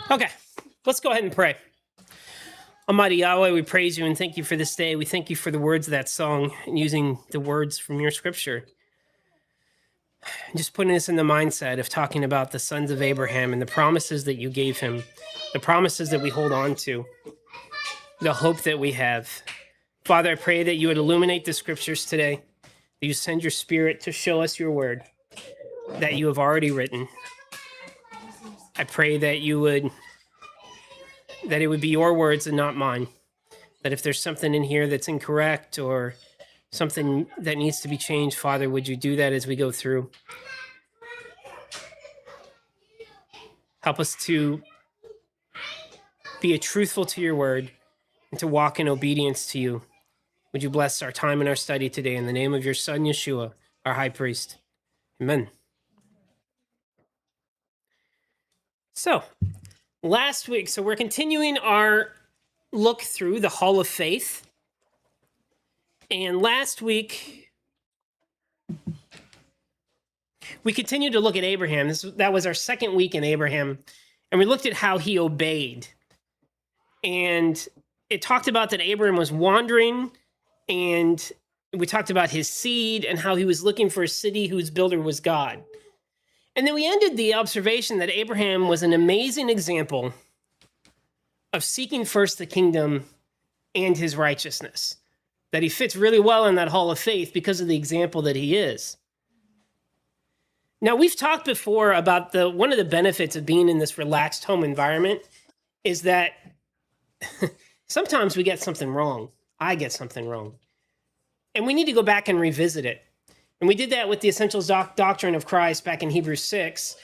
Okay, let's go ahead and pray. Almighty Yahweh, we praise you and thank you for this day. We thank you for the words of that song and using the words from your scripture. Just putting us in the mindset of talking about the sons of Abraham and the promises that you gave him, the promises that we hold on to, the hope that we have. Father, I pray that you would illuminate the scriptures today, that you send your spirit to show us your word that you have already written. I pray that it would be your words and not mine. That if there's something in here that's incorrect or something that needs to be changed, Father, would you do that as we go through? Help us to be truthful to your word and to walk in obedience to you. Would you bless our time and our study today in the name of your son, Yeshua, our high priest. Amen. So, last week, we're continuing our look through the Hall of Faith. And last week, we continued to look at Abraham. That was our second week in Abraham. And we looked at how he obeyed. And it talked about that Abraham was wandering. And we talked about his seed and how he was looking for a city whose builder was God. And then we ended the observation that Abraham was an amazing example of seeking first the kingdom and his righteousness. That he fits really well in that hall of faith because of the example that he is. Now, we've talked before about one of the benefits of being in this relaxed home environment is that sometimes we get something wrong. I get something wrong. And we need to go back and revisit it. And we did that with the Essentials Doctrine of Christ back in Hebrews 6.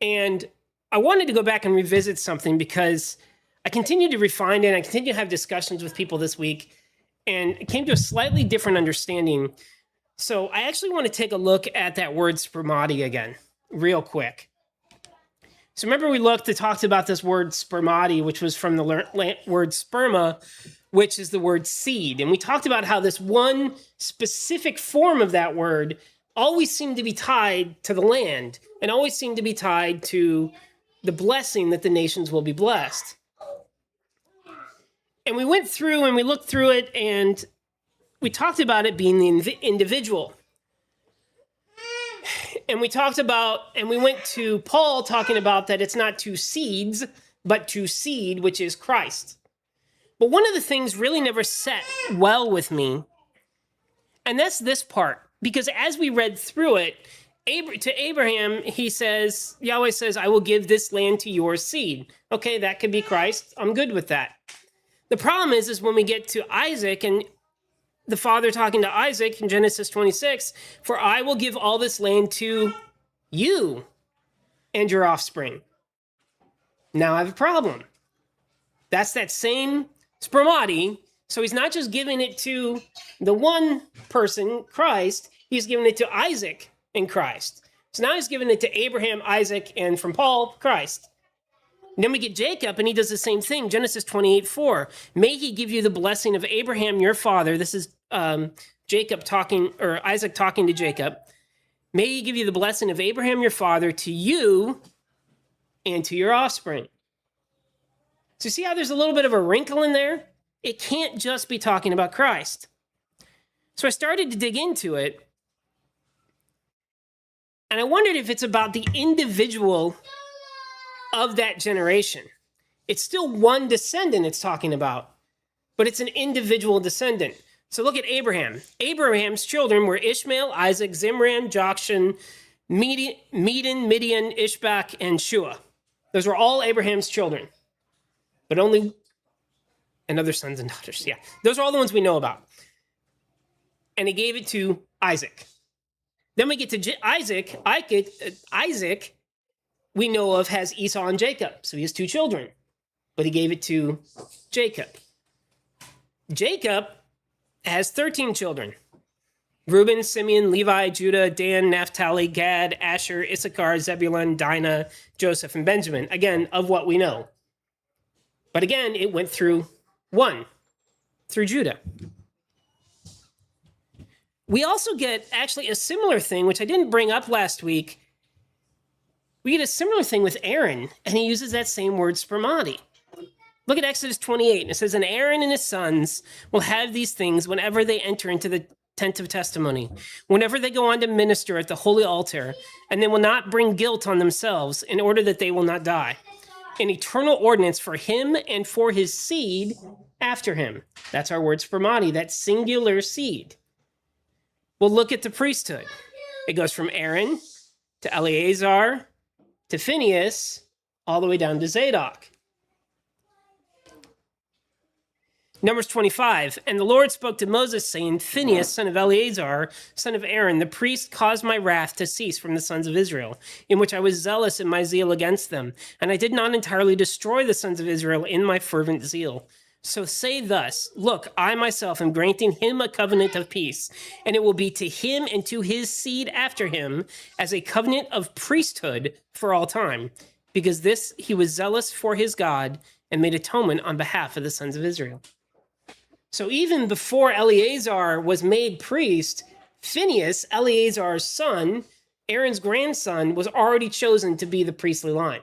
And I wanted to go back and revisit something because I continue to refine it. I continue to have discussions with people this week. And it came to a slightly different understanding. So I actually want to take a look at that word spermati again, real quick. So remember we talked about this word spermati, which was from the word sperma, which is the word seed. And we talked about how this one specific form of that word always seemed to be tied to the land and always seemed to be tied to the blessing that the nations will be blessed. And we went through and we looked through it and we talked about it being the individual. And we talked about, and we went to Paul talking about that it's not two seeds, but two seed, which is Christ. But one of the things really never set well with me, and that's this part, because as we read through it, to Abraham, Yahweh says, I will give this land to your seed. Okay, that could be Christ. I'm good with that. The problem is when we get to Isaac and the father talking to Isaac in Genesis 26, for I will give all this land to you and your offspring. Now I have a problem. That's that same spermati. So he's not just giving it to the one person, Christ, he's giving it to Isaac and Christ. So now he's giving it to Abraham, Isaac, and from Paul, Christ. And then we get Jacob, and he does the same thing. Genesis 28:4. May he give you the blessing of Abraham, your father. This is Isaac talking to Jacob. May he give you the blessing of Abraham, your father, to you and to your offspring. So see how there's a little bit of a wrinkle in there? It can't just be talking about Christ. So I started to dig into it, and I wondered if it's about the individual of that generation. It's still one descendant it's talking about, but it's an individual descendant. So look at Abraham. Abraham's children were Ishmael, Isaac, Zimran, Jokshan, Midian, Ishbak, and Shua. Those were all Abraham's children, but and other sons and daughters. Yeah, those are all the ones we know about. And he gave it to Isaac. Then we get to Isaac. Isaac, we know of, has Esau and Jacob. So he has two children, but he gave it to Jacob. Jacob has 13 children. Reuben, Simeon, Levi, Judah, Dan, Naphtali, Gad, Asher, Issachar, Zebulun, Dinah, Joseph, and Benjamin. Again, of what we know. But again, it went through Judah. We also get actually a similar thing, which I didn't bring up last week, We get a similar thing with Aaron, and he uses that same word spermati. Look at Exodus 28, and it says, and Aaron and his sons will have these things whenever they enter into the tent of testimony, whenever they go on to minister at the holy altar, and they will not bring guilt on themselves in order that they will not die. An eternal ordinance for him and for his seed after him. That's our word spermati, that singular seed. Well, look at the priesthood. It goes from Aaron to Eleazar to Phinehas, all the way down to Zadok. Numbers 25, and the Lord spoke to Moses, saying, Phinehas, son of Eleazar, son of Aaron, the priest, caused my wrath to cease from the sons of Israel, in which I was zealous in my zeal against them. And I did not entirely destroy the sons of Israel in my fervent zeal. So say thus, look, I myself am granting him a covenant of peace, and it will be to him and to his seed after him as a covenant of priesthood for all time, because this he was zealous for his God and made atonement on behalf of the sons of Israel. So even before Eleazar was made priest, Phinehas, Eleazar's son, Aaron's grandson, was already chosen to be the priestly line.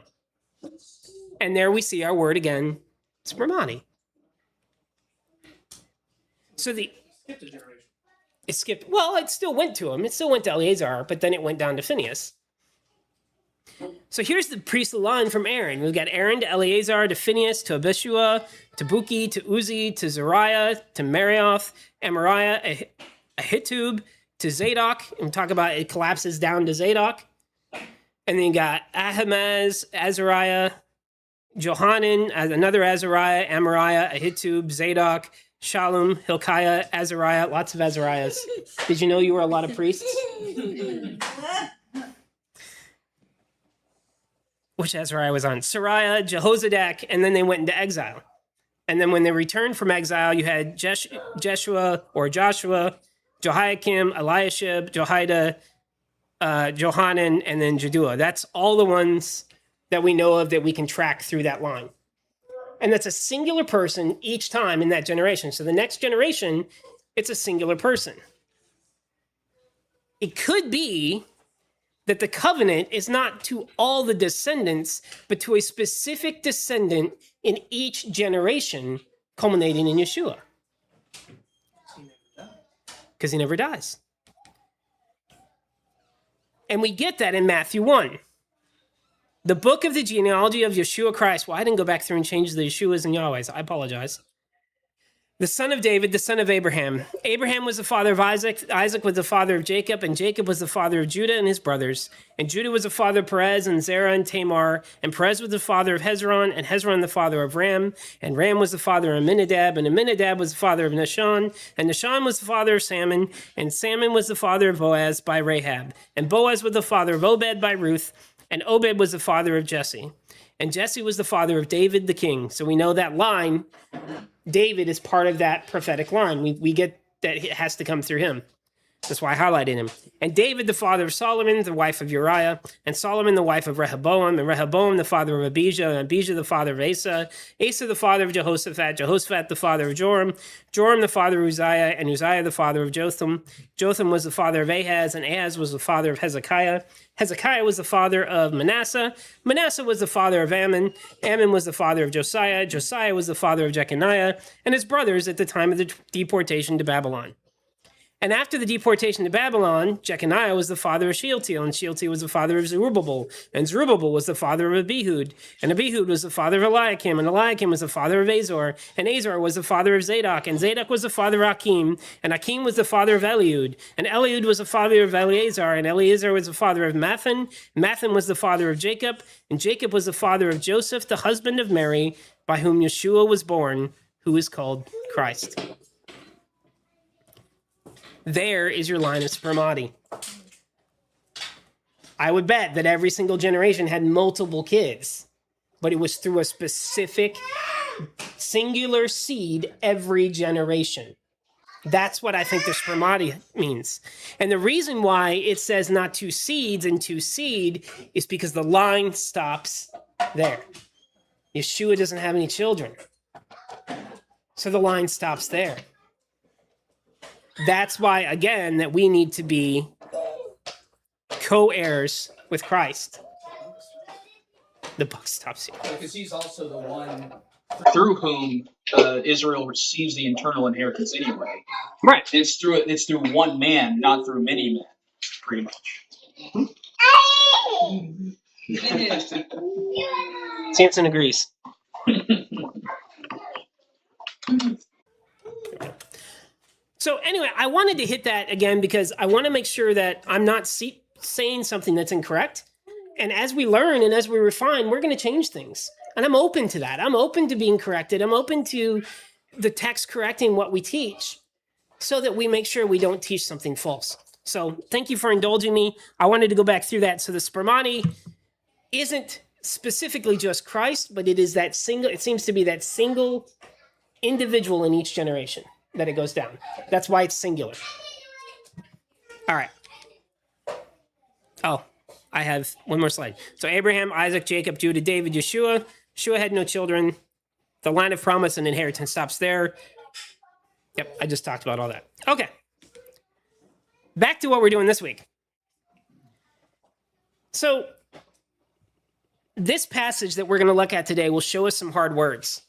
And there we see our word again, spermati. So it skipped, well, it still went to him. It still went to Eleazar, but then it went down to Phinehas. So here's the priestly line from Aaron. We've got Aaron to Eleazar to Phinehas to Abishua to Buki to Uzi to Zariah to Marioth, Amariah, Ahitub to Zadok. And we talk about it collapses down to Zadok. And then you got Ahimaaz, Azariah, Johanan, another Azariah, Amariah, Ahitub, Zadok, Shalom, Hilkiah, Azariah, lots of Azariahs. Did you know you were a lot of priests? Which Azariah was on? Sariah, Jehozadak, and then they went into exile. And then when they returned from exile, you had Joshua, Jehoiakim, Eliashib, Jehoiada, Johanan, and then Jaddua. That's all the ones that we know of that we can track through that line. And that's a singular person each time in that generation. So the next generation, it's a singular person. It could be that the covenant is not to all the descendants, but to a specific descendant in each generation, culminating in Yeshua. Because he never dies. And we get that in Matthew 1. The book of the genealogy of Yeshua Christ. Well, I didn't go back through and change the Yeshuas and Yahwehs. I apologize. The son of David, the son of Abraham. Abraham was the father of Isaac. Isaac was the father of Jacob, and Jacob was the father of Judah and his brothers. And Judah was the father of Perez and Zerah and Tamar. And Perez was the father of Hezron, and Hezron the father of Ram. And Ram was the father of Amminadab, and Amminadab was the father of Nahshon. And Nahshon was the father of Salmon, and Salmon was the father of Boaz by Rahab. And Boaz was the father of Obed by Ruth, and Obed was the father of Jesse. And Jesse was the father of David the king. So we know that line, David is part of that prophetic line. We get that it has to come through him. That's why I highlighted him. And David, the father of Solomon, the wife of Uriah, and Solomon, the wife of Rehoboam, and Rehoboam, the father of Abijah, and Abijah, the father of Asa, Asa, the father of Jehoshaphat, Jehoshaphat, the father of Joram, Joram, the father of Uzziah, and Uzziah, the father of Jotham. Jotham was the father of Ahaz, and Ahaz was the father of Hezekiah. Hezekiah was the father of Manasseh. Manasseh was the father of Ammon. Ammon was the father of Josiah. Josiah was the father of Jeconiah, and his brothers at the time of the deportation to Babylon. And after the deportation to Babylon, Jeconiah was the father of Shealtiel, and Shealtiel was the father of Zerubbabel, and Zerubbabel was the father of Abihud, and Abihud was the father of Eliakim, and Eliakim was the father of Azor, and Azor was the father of Zadok, and Zadok was the father of Akim, and Akim was the father of Eliud, and Eliud was the father of Eleazar, and Eleazar was the father of Mathan, Mathan was the father of Jacob, and Jacob was the father of Joseph, the husband of Mary, by whom Yeshua was born, who is called Christ. There is your line of spermati. I would bet that every single generation had multiple kids, but it was through a specific singular seed every generation. That's what I think the spermati means. And the reason why it says not two seeds and two seed is because the line stops there. Yeshua doesn't have any children. So the line stops there. That's why, again, that we need to be co-heirs with Christ. the buck stops here. Because he's also the one through whom Israel receives the eternal inheritance anyway. Right. It's through one man, not through many men, pretty much. Samson agrees. So anyway, I wanted to hit that again because I want to make sure that I'm not saying something that's incorrect. And as we learn and as we refine, we're going to change things. And I'm open to that. I'm open to being corrected. I'm open to the text correcting what we teach so that we make sure we don't teach something false. So thank you for indulging me. I wanted to go back through that. So the spermati isn't specifically just Christ, but it is that single, it seems to be that single individual in each generation that it goes down. That's why it's singular. All right. Oh, I have one more slide. So Abraham, Isaac, Jacob, Judah, David, Yeshua. Yeshua had no children. The line of promise and inheritance stops there. Yep, I just talked about all that. Okay. Back to what we're doing this week. So this passage that we're going to look at today will show us some hard words,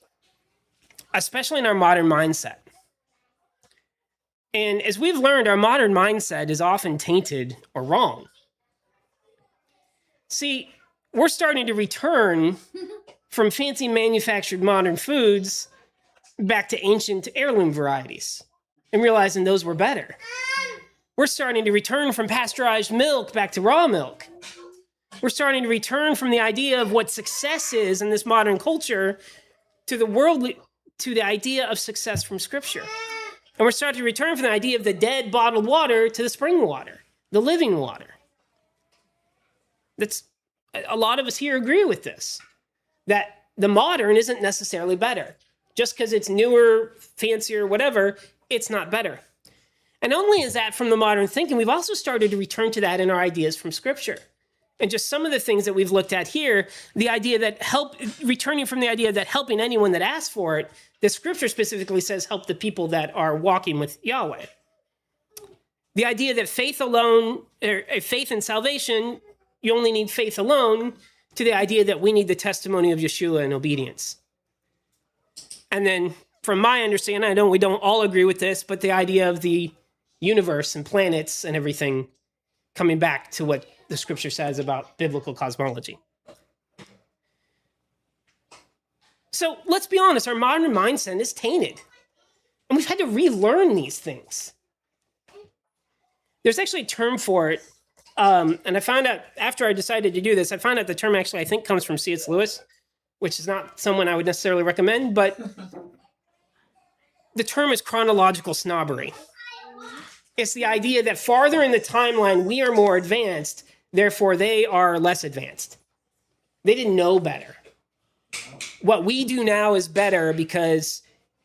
especially in our modern mindset. And as we've learned, our modern mindset is often tainted or wrong. See, we're starting to return from fancy manufactured modern foods back to ancient heirloom varieties and realizing those were better. We're starting to return from pasteurized milk back to raw milk. We're starting to return from the idea of what success is in this modern culture to the idea of success from Scripture. And we're starting to return from the idea of the dead bottled water to the spring water, the living water. That's a lot of us here agree with this, that the modern isn't necessarily better. Just because it's newer, fancier, whatever, it's not better. And only is that from the modern thinking, we've also started to return to that in our ideas from Scripture. And just some of the things that we've looked at here, the idea that returning from the idea that helping anyone that asks for it, the Scripture specifically says help the people that are walking with Yahweh. The idea that faith alone, or faith in salvation, you only need faith alone, to the idea that we need the testimony of Yeshua and obedience. And then from my understanding, I know we don't all agree with this, but the idea of the universe and planets and everything coming back to what the Scripture says about biblical cosmology. So let's be honest, our modern mindset is tainted. And we've had to relearn these things. There's actually a term for it. And I found out, after I decided to do this, I found out the term actually, I think, comes from C.S. Lewis, which is not someone I would necessarily recommend, but the term is chronological snobbery. It's the idea that farther in the timeline, we are more advanced, therefore they are less advanced. They didn't know better. What we do now is better because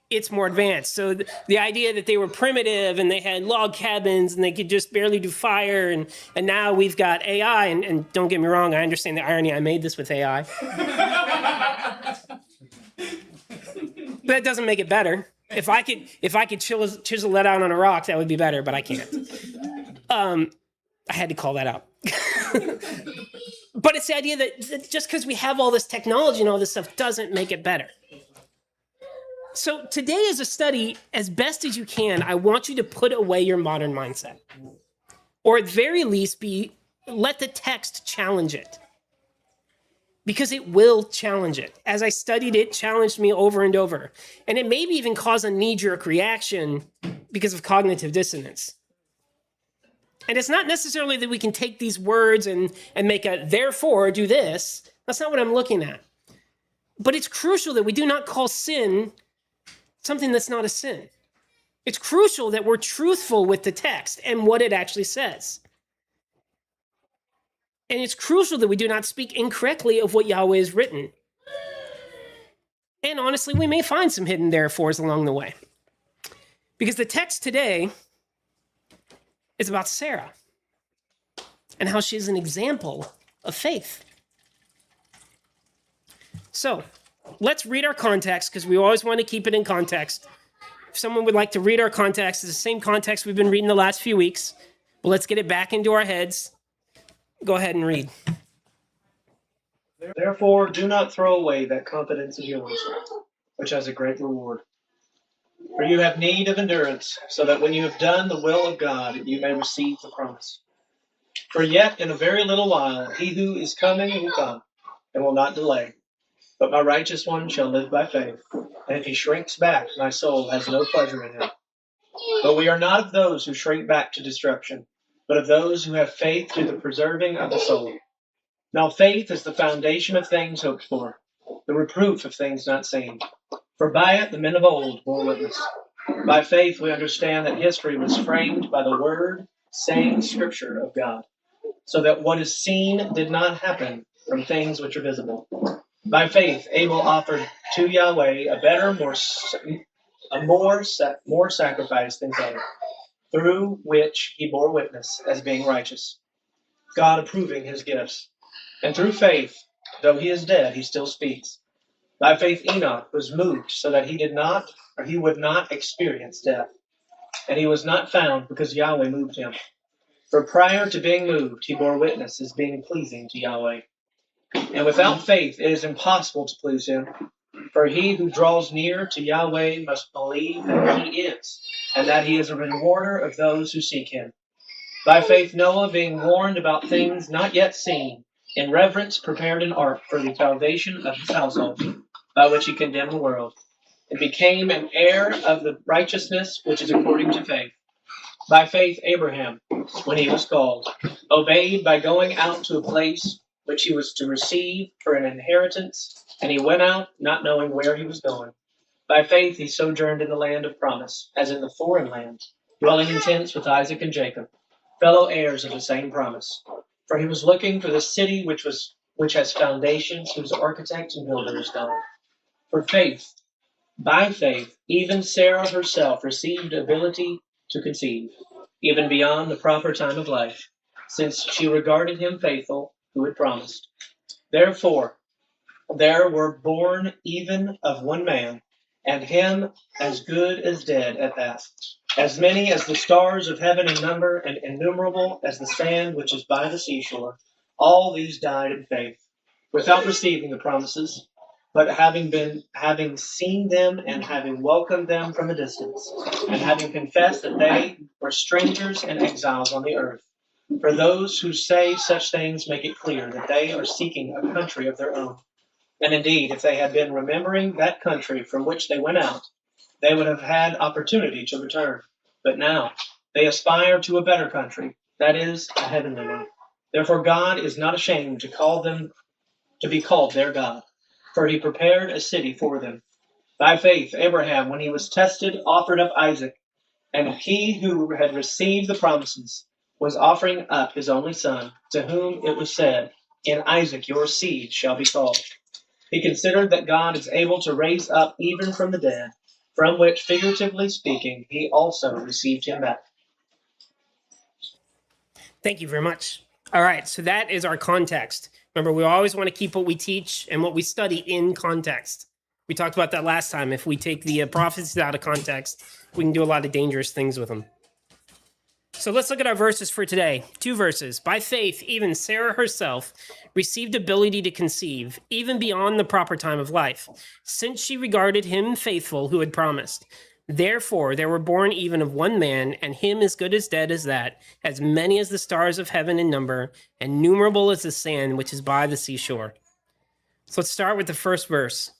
it's more advanced. So the idea that they were primitive and they had log cabins and they could just barely do fire, and now we've got AI, and don't get me wrong, I understand the irony, I made this with AI. But that doesn't make it better. If I could chisel that out on a rock, that would be better, but I can't. I had to call that out. But it's the idea that just because we have all this technology and all this stuff doesn't make it better. So today is a study, as best as you can, I want you to put away your modern mindset. Or at very least, let the text challenge it. Because it will challenge it. As I studied it, challenged me over and over. And it maybe even cause a knee-jerk reaction because of cognitive dissonance. And it's not necessarily that we can take these words and make a therefore do this. That's not what I'm looking at. But it's crucial that we do not call sin something that's not a sin. It's crucial that we're truthful with the text and what it actually says. And it's crucial that we do not speak incorrectly of what Yahweh has written. And honestly, we may find some hidden therefores along the way. Because the text today is about Sarah and how she's an example of faith. So let's read our context, because we always want to keep it in context. If someone would like to read our context, it's the same context we've been reading the last few weeks. But let's get it back into our heads. Go ahead and read. Therefore, do not throw away that confidence of yours, which has a great reward. For you have need of endurance, so that when you have done the will of God, you may receive the promise. For yet in a very little while, he who is coming will come, and will not delay. But my righteous one shall live by faith, and if he shrinks back, my soul has no pleasure in him. But we are not of those who shrink back to destruction, but of those who have faith to the preserving of the soul. Now faith is the foundation of things hoped for, the reproof of things not seen. For by it the men of old bore witness. By faith we understand that history was framed by the word, saying Scripture of God, so that what is seen did not happen from things which are visible. By faith Abel offered to Yahweh a better, more sacrifice than Cain, through which he bore witness as being righteous, God approving his gifts. And through faith, though he is dead, he still speaks. By faith Enoch was moved so that he would not experience death. And he was not found because Yahweh moved him. For prior to being moved, he bore witness as being pleasing to Yahweh. And without faith it is impossible to please him. For he who draws near to Yahweh must believe that he is, and that he is a rewarder of those who seek him. By faith Noah, being warned about things not yet seen, in reverence prepared an ark for the salvation of his household, by which he condemned the world, and became an heir of the righteousness which is according to faith. By faith Abraham, when he was called, obeyed by going out to a place which he was to receive for an inheritance, and he went out not knowing where he was going. By faith he sojourned in the land of promise, as in the foreign land, dwelling in tents with Isaac and Jacob, fellow heirs of the same promise. For he was looking for the city which has foundations, whose architect and builder is God. For faith, by faith, even Sarah herself received ability to conceive, even beyond the proper time of life, since she regarded him faithful who had promised. Therefore, there were born even of one man, and him as good as dead at that, as many as the stars of heaven in number, and innumerable as the sand which is by the seashore. All these died in faith, without receiving the promises, but having seen them, and having welcomed them from a distance, and having confessed that they were strangers and exiles on the earth. For those who say such things make it clear that they are seeking a country of their own. And indeed, if they had been remembering that country from which they went out, they would have had opportunity to return. But now they aspire to a better country, that is, a heavenly one. Therefore God is not ashamed to be called their God, for he prepared a city for them. By faith Abraham, when he was tested, offered up Isaac, and he who had received the promises was offering up his only son, to whom it was said, "In Isaac your seed shall be called." He considered that God is able to raise up even from the dead, from which, figuratively speaking, he also received him back. Thank you very much. All right, so that is our context. Remember, we always want to keep what we teach and what we study in context. We talked about that last time. If we take the prophecies out of context, we can do a lot of dangerous things with them. So let's look at our verses for today. 2 verses. By faith, even Sarah herself received ability to conceive, even beyond the proper time of life, since she regarded him faithful who had promised. Therefore, there were born even of one man, and him as good as dead as that, as many as the stars of heaven in number, and numerable as the sand which is by the seashore. So let's start with the first verse.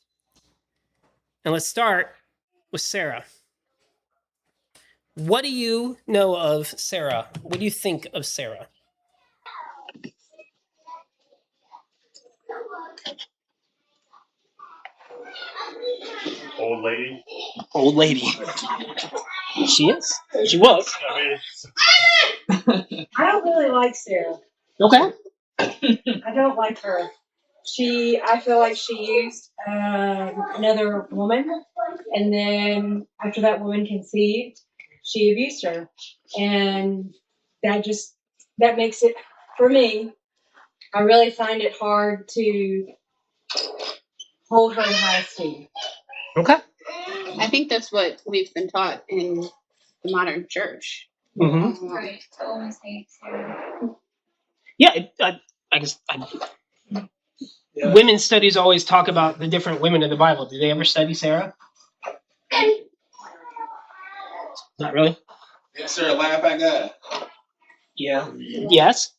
And let's start with Sarah. What do you know of Sarah? What do you think of Sarah? Old lady. Old lady. She is. She was. I mean, I don't really like Sarah. Okay. I don't like her. I feel like she used another woman, and then after that woman conceived, she abused her, and that makes it, for me, I really find it hard to hold her in high esteem. Okay. I think that's what we've been taught in the modern church. Mm-hmm. Right. To always hate Sarah. Yeah, I guess women's studies always talk about the different women of the Bible. Did they ever study Sarah? Not really. Yes, sir. Laugh at God. Yeah. Yes.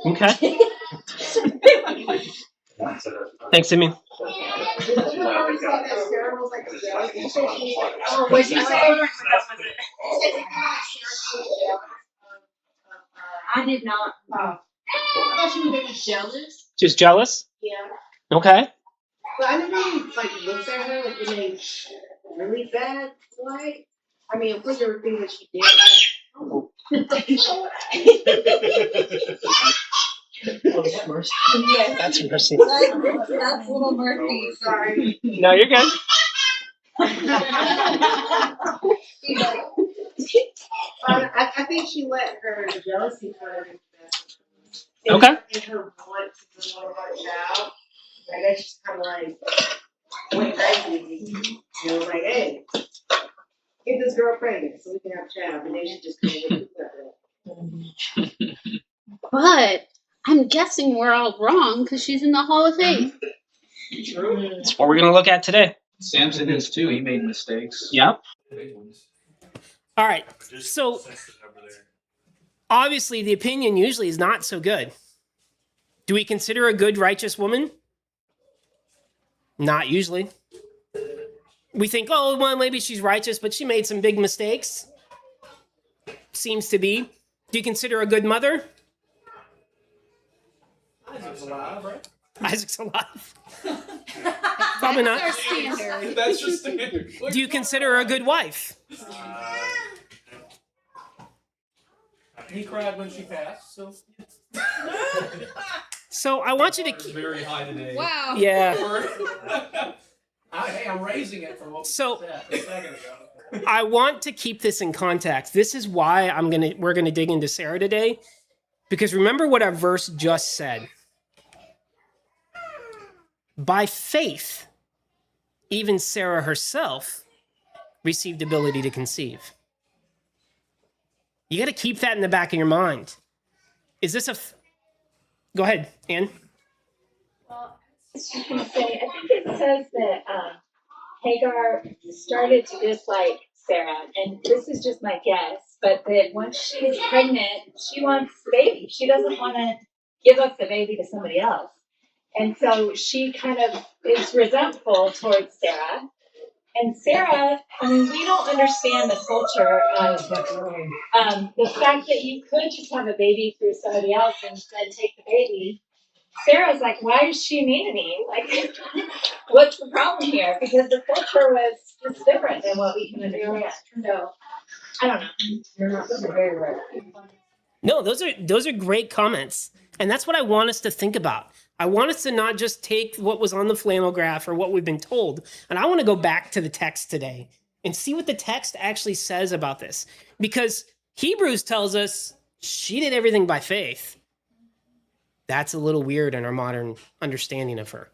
Okay. Thanks, Timmy. Was she saying? I did not. I thought she was maybe jealous. Just jealous? Yeah. Okay. But I never really looked at her like in a really bad light. I mean, of course there were things that she did. Yes. That's mercy. That's little Murphy. Sorry. No, you're good. I think she let her jealousy kind of invest Okay. in her want to be more of a child. Like that's just kind of like went crazy. You know, like, hey, get this girl pregnant so we can have a child, and then she just couldn't wait to that. But I'm guessing we're all wrong because she's in the Hall of Fame. That's what we're going to look at today. Samson is too. He made mistakes. Yep. All right. So obviously the opinion usually is not so good. Do we consider a good, righteous woman? Not usually. We think, oh, well, maybe she's righteous, but she made some big mistakes. Seems to be. Do you consider a good mother? Isaac's alive, right? Isaac's alive. Probably That's our not. standard. That's your standard. Do you consider her a good wife? He cried when she passed, so So I want you to it's very high today. Wow. Yeah. Hey, I'm raising it from what So- we said a second ago. I want to keep this in context. This is why we're gonna dig into Sarah today. Because remember what our verse just said. By faith, even Sarah herself received ability to conceive. You got to keep that in the back of your mind. Is this Go ahead, Ann. Well, I was just gonna say, I think it says that Hagar started to dislike Sarah, and this is just my guess, but that once she's pregnant, she wants the baby. She doesn't want to give up the baby to somebody else. And so she kind of is resentful towards Sarah. And Sarah, I mean, we don't understand the culture of the fact that you could just have a baby through somebody else and then take the baby. Sarah's like, why does she need me? Like, what's the problem here? Because the culture was just different than what we can understand. So, I don't know. Those are very rare. No, those are great comments. And that's what I want us to think about. I want us to not just take what was on the flannel graph or what we've been told. And I want to go back to the text today and see what the text actually says about this. Because Hebrews tells us she did everything by faith. That's a little weird in our modern understanding of her.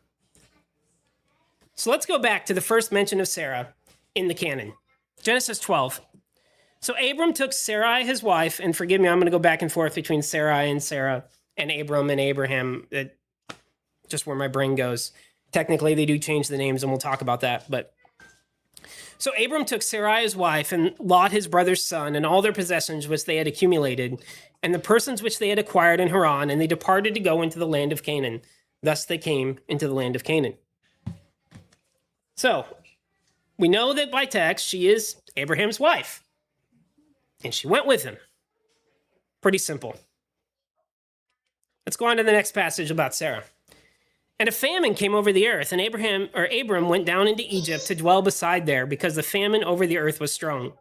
So let's go back to the first mention of Sarah in the canon. Genesis 12. So Abram took Sarai, his wife, and forgive me, I'm going to go back and forth between Sarai and Sarah and Abram and Abraham. Just where my brain goes. Technically, they do change the names, and we'll talk about that. But so Abram took Sarai, his wife, and Lot, his brother's son, and all their possessions which they had accumulated, and the persons which they had acquired in Haran, and they departed to go into the land of Canaan. Thus they came into the land of Canaan. So we know that by text, she is Abraham's wife. And she went with him. Pretty simple. Let's go on to the next passage about Sarah. And a famine came over the earth, and Abram went down into Egypt to dwell beside there, because the famine over the earth was strong.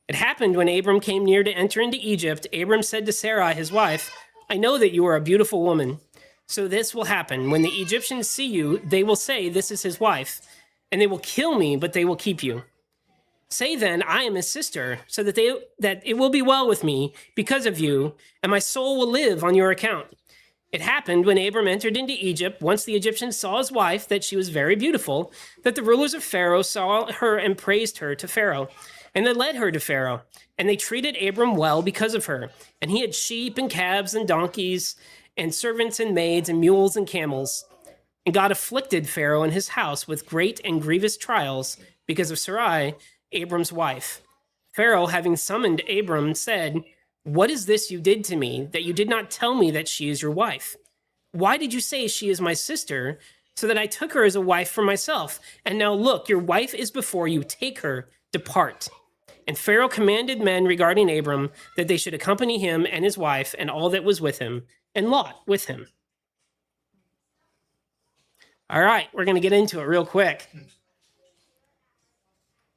It happened when Abram came near to enter into Egypt, Abram said to Sarai, his wife, I know that you are a beautiful woman. So this will happen. When the Egyptians see you, they will say, this is his wife, and they will kill me, but they will keep you. Say then, I am his sister, so that it will be well with me because of you, and my soul will live on your account. It happened when Abram entered into Egypt, once the Egyptians saw his wife, that she was very beautiful, that the rulers of Pharaoh saw her and praised her to Pharaoh, and they led her to Pharaoh. And they treated Abram well because of her. And he had sheep and calves and donkeys, and servants and maids and mules and camels. And God afflicted Pharaoh and his house with great and grievous trials because of Sarai, Abram's wife. Pharaoh, having summoned Abram, said, "What is this you did to me, that you did not tell me that she is your wife? Why did you say she is my sister, so that I took her as a wife for myself? And now look, your wife is before you. Take her, depart." And Pharaoh commanded men regarding Abram that they should accompany him and his wife and all that was with him, and Lot with him. All right, we're going to get into it real quick.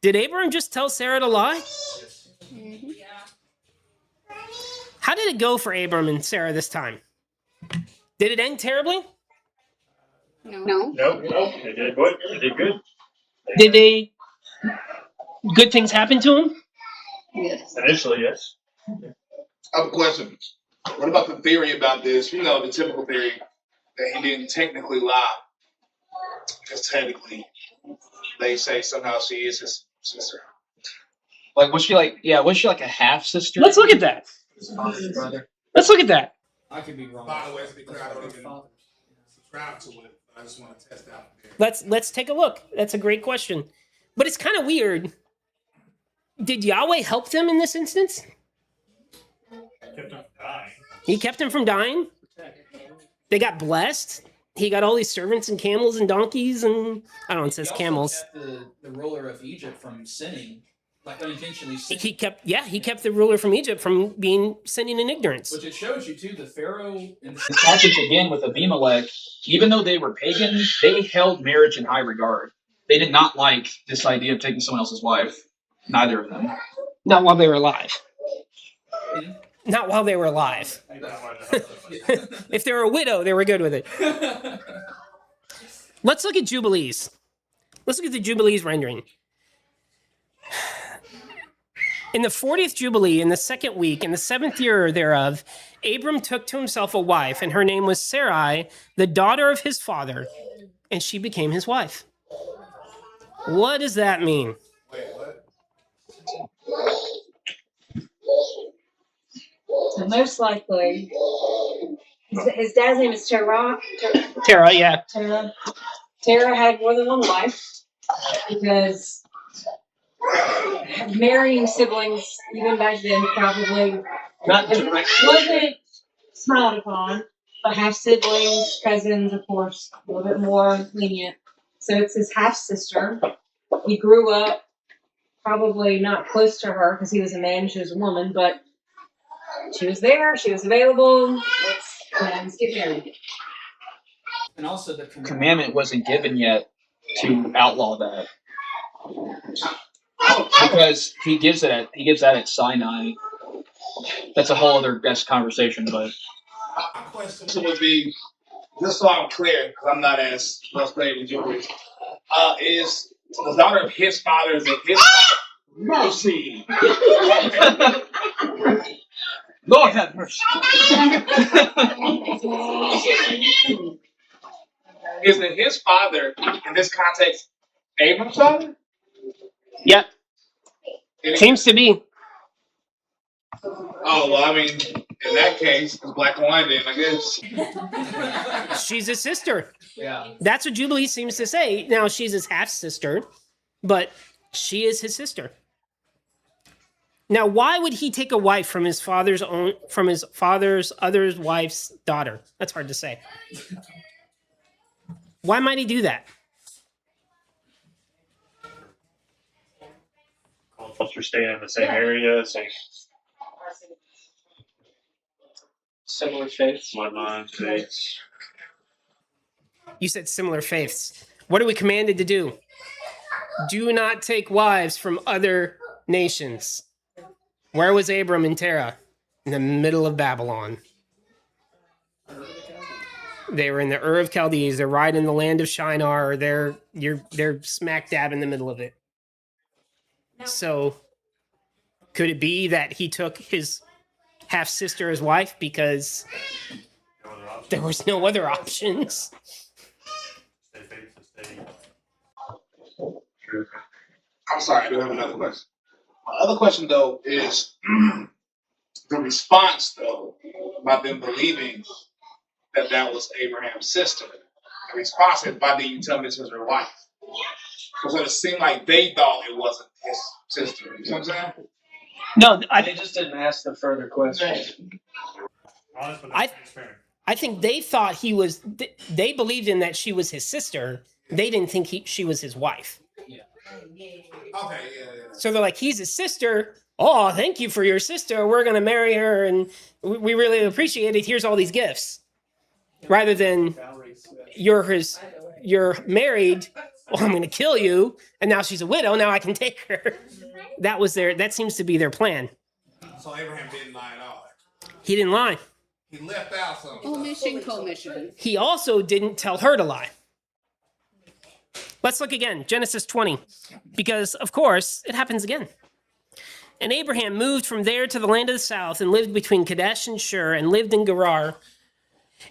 Did Abram just tell Sarah to lie? Mm-hmm. How did it go for Abram and Sarah this time? Did it end terribly? No. Nope. They did good. They did good. Did good things happen to him? Yes. Initially, yes. I have a question. What about the theory about this? You know, the typical theory that he didn't technically lie. Because technically, they say somehow she is his sister. Like, was she like a half sister? Let's look at that. Brother. Let's look at that. I could be wrong. By the way, because I don't even subscribe to it. I just want to test out there. Let's take a look. That's a great question. But it's kind of weird. Did Yahweh help them in this instance? Kept him from dying. He kept him from dying. They got blessed. He got all these servants and camels and donkeys and I don't know, it says He also camels. kept the ruler of Egypt from sinning, like unintentionally sinning. He kept the ruler from Egypt from being sinning in ignorance. Which it shows you too, the Pharaoh and This happens again with Abimelech. Even though they were pagan, they held marriage in high regard. They did not like this idea of taking someone else's wife. Neither of them. Not while they were alive. Hmm? Not while they were alive. If they were a widow, they were good with it. Let's look at Jubilees. Let's look at the Jubilees rendering. In the 40th Jubilee, in the second week, in the 7th year thereof, Abram took to himself a wife, and her name was Sarai, the daughter of his father, and she became his wife. What does that mean? Wait, what? So most likely, his dad's name is Terah. Tara, yeah. Terah had more than one wife because marrying siblings, even back then, probably Not directly. wasn't smiled upon. But half siblings, cousins, of course, a little bit more lenient. So it's his half sister. He grew up probably not close to her because he was a man, she was a woman, but she was there, she was available. Let's get married. and also the Commandment wasn't given yet to outlaw that. Because he gives that at Sinai. That's a whole other best conversation, but My question would be, just so I'm clear, because I'm not as well studied as you is the daughter of his father, is it his mercy? Lord have mercy. Is it his father, in this context, Abram's father? Yep. And Seems to be. oh, well, I mean, in that case, it's black and white then, I guess. She's his sister. yeah. That's what Jubilee seems to say. Now, she's his half sister, but she is his sister. Now, why would he take a wife from his father's other wife's daughter? That's hard to say. Why might he do that? Culture staying in the same area, same Similar faiths. bloodline, faiths. You said similar faiths. What are we commanded to do? Do not take wives from other nations. Where was Abram and Terah? In the middle of Babylon. They were in the Ur of Chaldees. They're right in the land of Shinar. They're smack dab in the middle of it. So, could it be that he took his half sister as wife because No other option. there was no other options? Stay faithful, stay. I'm sorry, I do have another question. My other question, though, is the response, though, by them believing that that was Abraham's sister. The response is, why did you tell me this was her wife? Because it seemed like they thought it wasn't his sister. You know what I'm saying? No, They just didn't ask the further questions. Honest, but I- that's transparent. I think they thought he was. They believed in that she was his sister. They didn't think she was his wife. Okay, yeah. So they're like, he's his sister. Oh, thank you for your sister. We're gonna marry her, and we really appreciate it. Here's all these gifts. Rather than you're married. Well, I'm gonna kill you, and now she's a widow. Now I can take her. That seems to be their plan. So Abraham didn't lie at all. He didn't lie. He left out something. Omission, commission. He also didn't tell her to lie. Let's look again, Genesis 20, because of course it happens again. And Abraham moved from there to the land of the south and lived between Kadesh and Shur and lived in Gerar.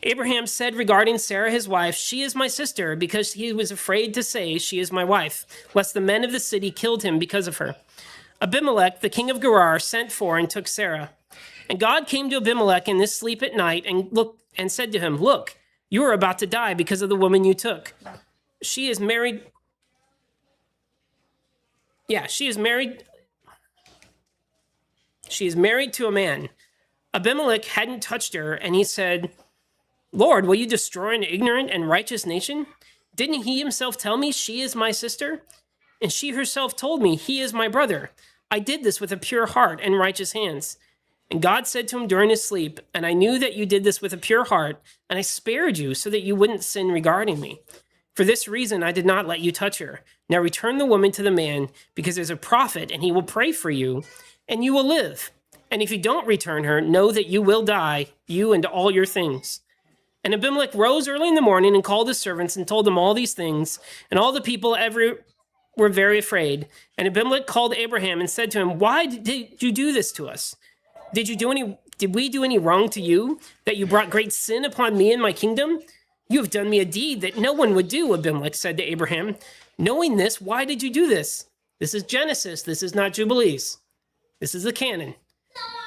Abraham said regarding Sarah his wife, "She is my sister," because he was afraid to say, "She is my wife," lest the men of the city killed him because of her. Abimelech, the king of Gerar, sent for and took Sarah. And God came to Abimelech in his sleep at night and said to him, "Look, you are about to die because of the woman you took. She is married." Yeah, she is married to a man. Abimelech hadn't touched her, and he said, "Lord, will you destroy an ignorant and righteous nation? Didn't he himself tell me she is my sister? And she herself told me he is my brother. I did this with a pure heart and righteous hands." And God said to him during his sleep, "And I knew that you did this with a pure heart, and I spared you so that you wouldn't sin regarding me. For this reason, I did not let you touch her. Now return the woman to the man, because there's a prophet, and he will pray for you, and you will live. And if you don't return her, know that you will die, you and all your things." And Abimelech rose early in the morning and called his servants and told them all these things. And all the people were very afraid. And Abimelech called Abraham and said to him, "Why did you do this to us? Did we do any wrong to you, that you brought great sin upon me and my kingdom? You have done me a deed that no one would do," Abimelech said to Abraham. "Knowing this, why did you do this?" This is Genesis. This is not Jubilees. This is the canon.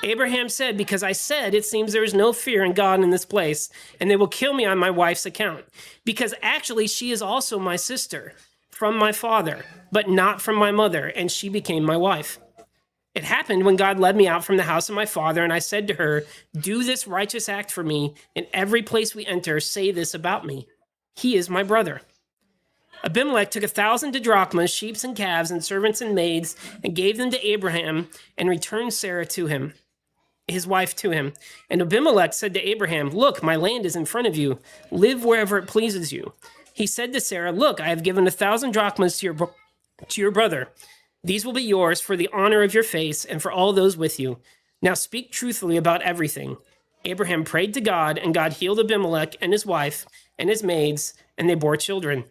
Abraham said, "Because I said, it seems there is no fear in God in this place, and they will kill me on my wife's account. Because actually she is also my sister from my father, but not from my mother, and she became my wife. It happened when God led me out from the house of my father, and I said to her, 'Do this righteous act for me. In every place we enter, say this about me. He is my brother.' Abimelech took 1,000 drachmas, sheep and calves, and servants and maids, and gave them to Abraham, and returned Sarah to him, his wife to him. And Abimelech said to Abraham, 'Look, my land is in front of you. Live wherever it pleases you.' He said to Sarah, 'Look, I have given 1,000 drachmas to your brother. These will be yours for the honor of your face and for all those with you. Now speak truthfully about everything.' Abraham prayed to God, and God healed Abimelech and his wife and his maids, and they bore children,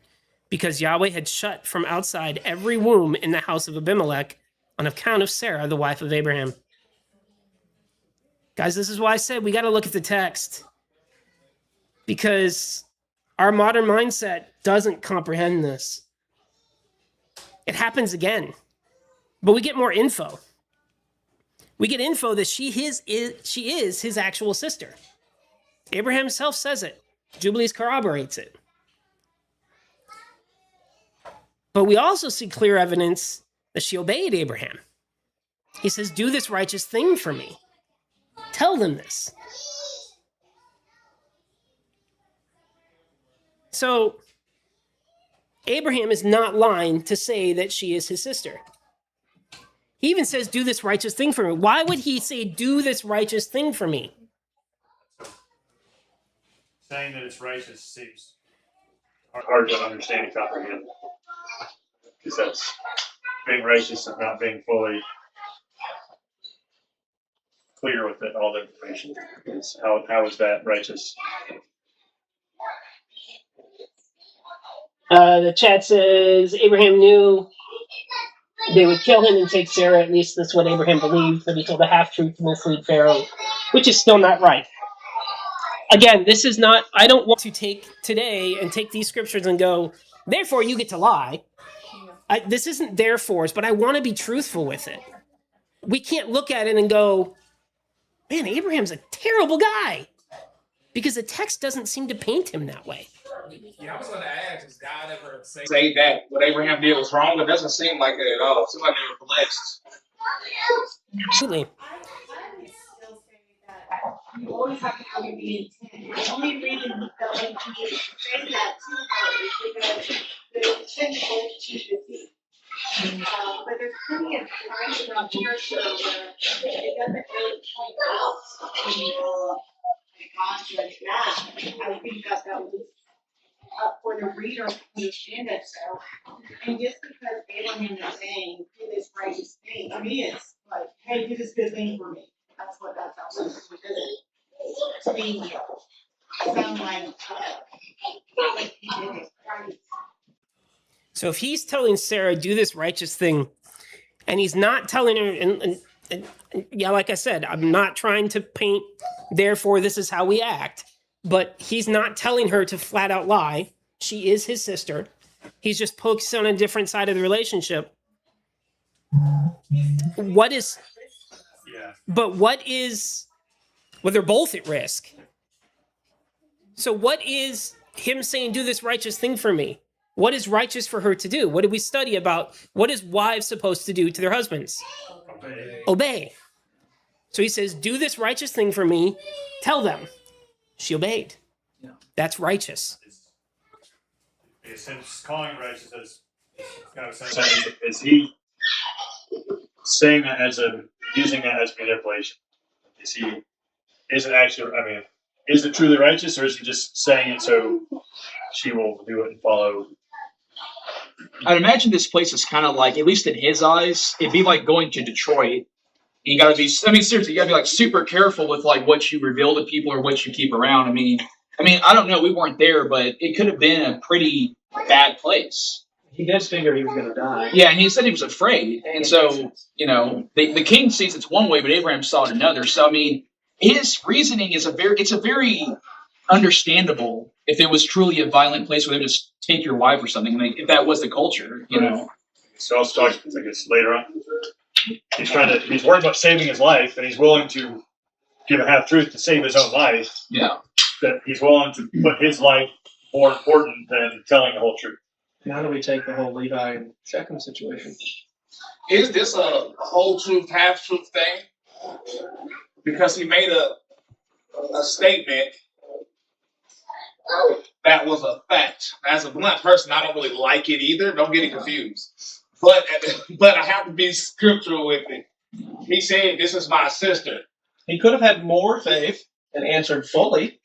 because Yahweh had shut from outside every womb in the house of Abimelech on account of Sarah, the wife of Abraham." Guys, this is why I said we got to look at the text, because our modern mindset doesn't comprehend this. It happens again. But we get more info. We get info that she is his actual sister. Abraham himself says it. Jubilees corroborates it. But we also see clear evidence that she obeyed Abraham. He says, "Do this righteous thing for me." Tell them this. So Abraham is not lying to say that she is his sister. He even says, "Do this righteous thing for me." Why would he say, "Do this righteous thing for me"? Saying that it's righteous seems hard to understand and comprehend. Because that's being righteous and not being fully clear with it, all the information. How is that righteous? The chat says Abraham knew they would kill him and take Sarah. At least that's what Abraham believed, but he told a half-truth to mislead Pharaoh, which is still not right. Again, this is not, I don't want to take today and take these scriptures and go, therefore you get to lie. This isn't therefore, but I want to be truthful with it. We can't look at it and go, man, Abraham's a terrible guy. because the text doesn't seem to paint him that way. Yeah, I was going to ask, does God ever Say that what Abraham did was wrong, but it doesn't seem like it at all. It seems like they were blessed. Absolutely. I would still say that you always have to have the intent. The only reason he felt like he could say that to her is because the intent relationship is deep. But there's plenty of times in our church where it doesn't really point out God's like that. I think that was up for the reader to understand it. So, and just because Abraham is saying, do this righteous thing, I mean, it's like, hey, do this good thing for me. That's what that sounds like. To me, it sounds like he did it right. So if he's telling Sarah, do this righteous thing, and he's not telling her, and yeah, like I said, I'm not trying to paint, therefore this is how we act, but he's not telling her to flat out lie. She is his sister. He's just focused on a different side of the relationship. What is, well, they're both at risk. So what is him saying, do this righteous thing for me? What is righteous for her to do? What did we study about? What is wives supposed to do to their husbands? Obey. So he says, do this righteous thing for me. Tell them. She obeyed. Yeah. That's righteous. Since calling righteous as kind of sense, is he saying that using that as manipulation? Is it truly righteous, or is he just saying it so she will do it and follow? I'd imagine this place is kind of like, at least in his eyes, it'd be like going to Detroit. You gotta be, seriously, you gotta be like super careful with like what you reveal to people or what you keep around. I mean, I don't know, we weren't there, but it could have been a pretty bad place. He did figure he was going to die. Yeah, and he said he was afraid. And so, the king sees it's one way, but Abraham saw it another. So, his reasoning is it's a very understandable if it was truly a violent place where they would just take your wife or something. If that was the culture, So I'll start, I guess, later on. He's worried about saving his life, and he's willing to give a half truth to save his own life. Yeah. That he's willing to put his life more important than telling the whole truth. How do we take the whole Levi and Shechem situation? Is this a whole truth, half truth thing? Because he made a statement that was a fact. As a blunt person, I don't really like it either. Don't get it confused. But I have to be scriptural with it. He said, "This is my sister." He could have had more faith and answered fully.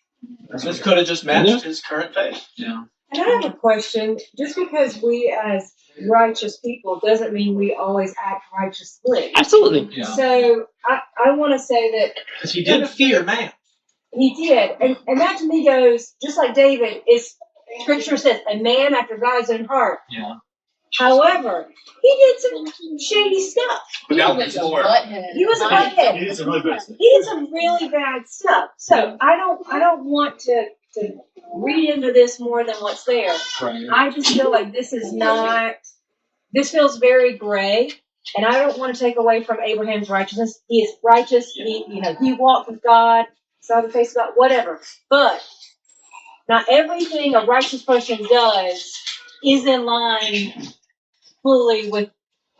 This could have just matched his current faith. Yeah. And I have a question. Just because we as righteous people doesn't mean we always act righteously. Absolutely. Yeah. So I want to say that Because he did fear man. he did. And that to me goes, just like David, is scripture says, a man after God's own heart. Yeah. However, he did some shady stuff. But that was more. He was a butthead. He did some really bad stuff. He did some really bad stuff. So I don't want to read into this more than what's there. Right. I just feel like this feels very gray, and I don't want to take away from Abraham's righteousness. He is righteous. He walked with God, saw the face of God, whatever. But not everything a righteous person does is in line fully with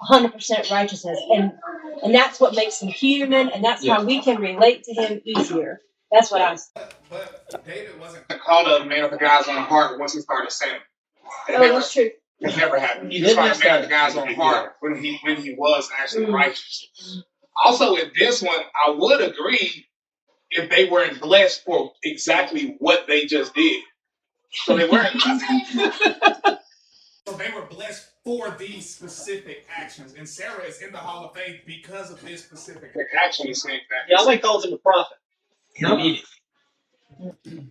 100% righteousness, and that's what makes him human, and that's how we can relate to him easier. That's what I was. But David wasn't Called a man of the guy's own heart once he started sinning. That's true. It never happened. He He did was miss a man of that. the guy's own heart when he was actually righteous. Also, in this one, I would agree if they weren't blessed for exactly what they just did. So they weren't. So they were blessed for these specific actions, and Sarah is in the Hall of Faith because of this specific. They actually said that. Yahweh calls him a prophet.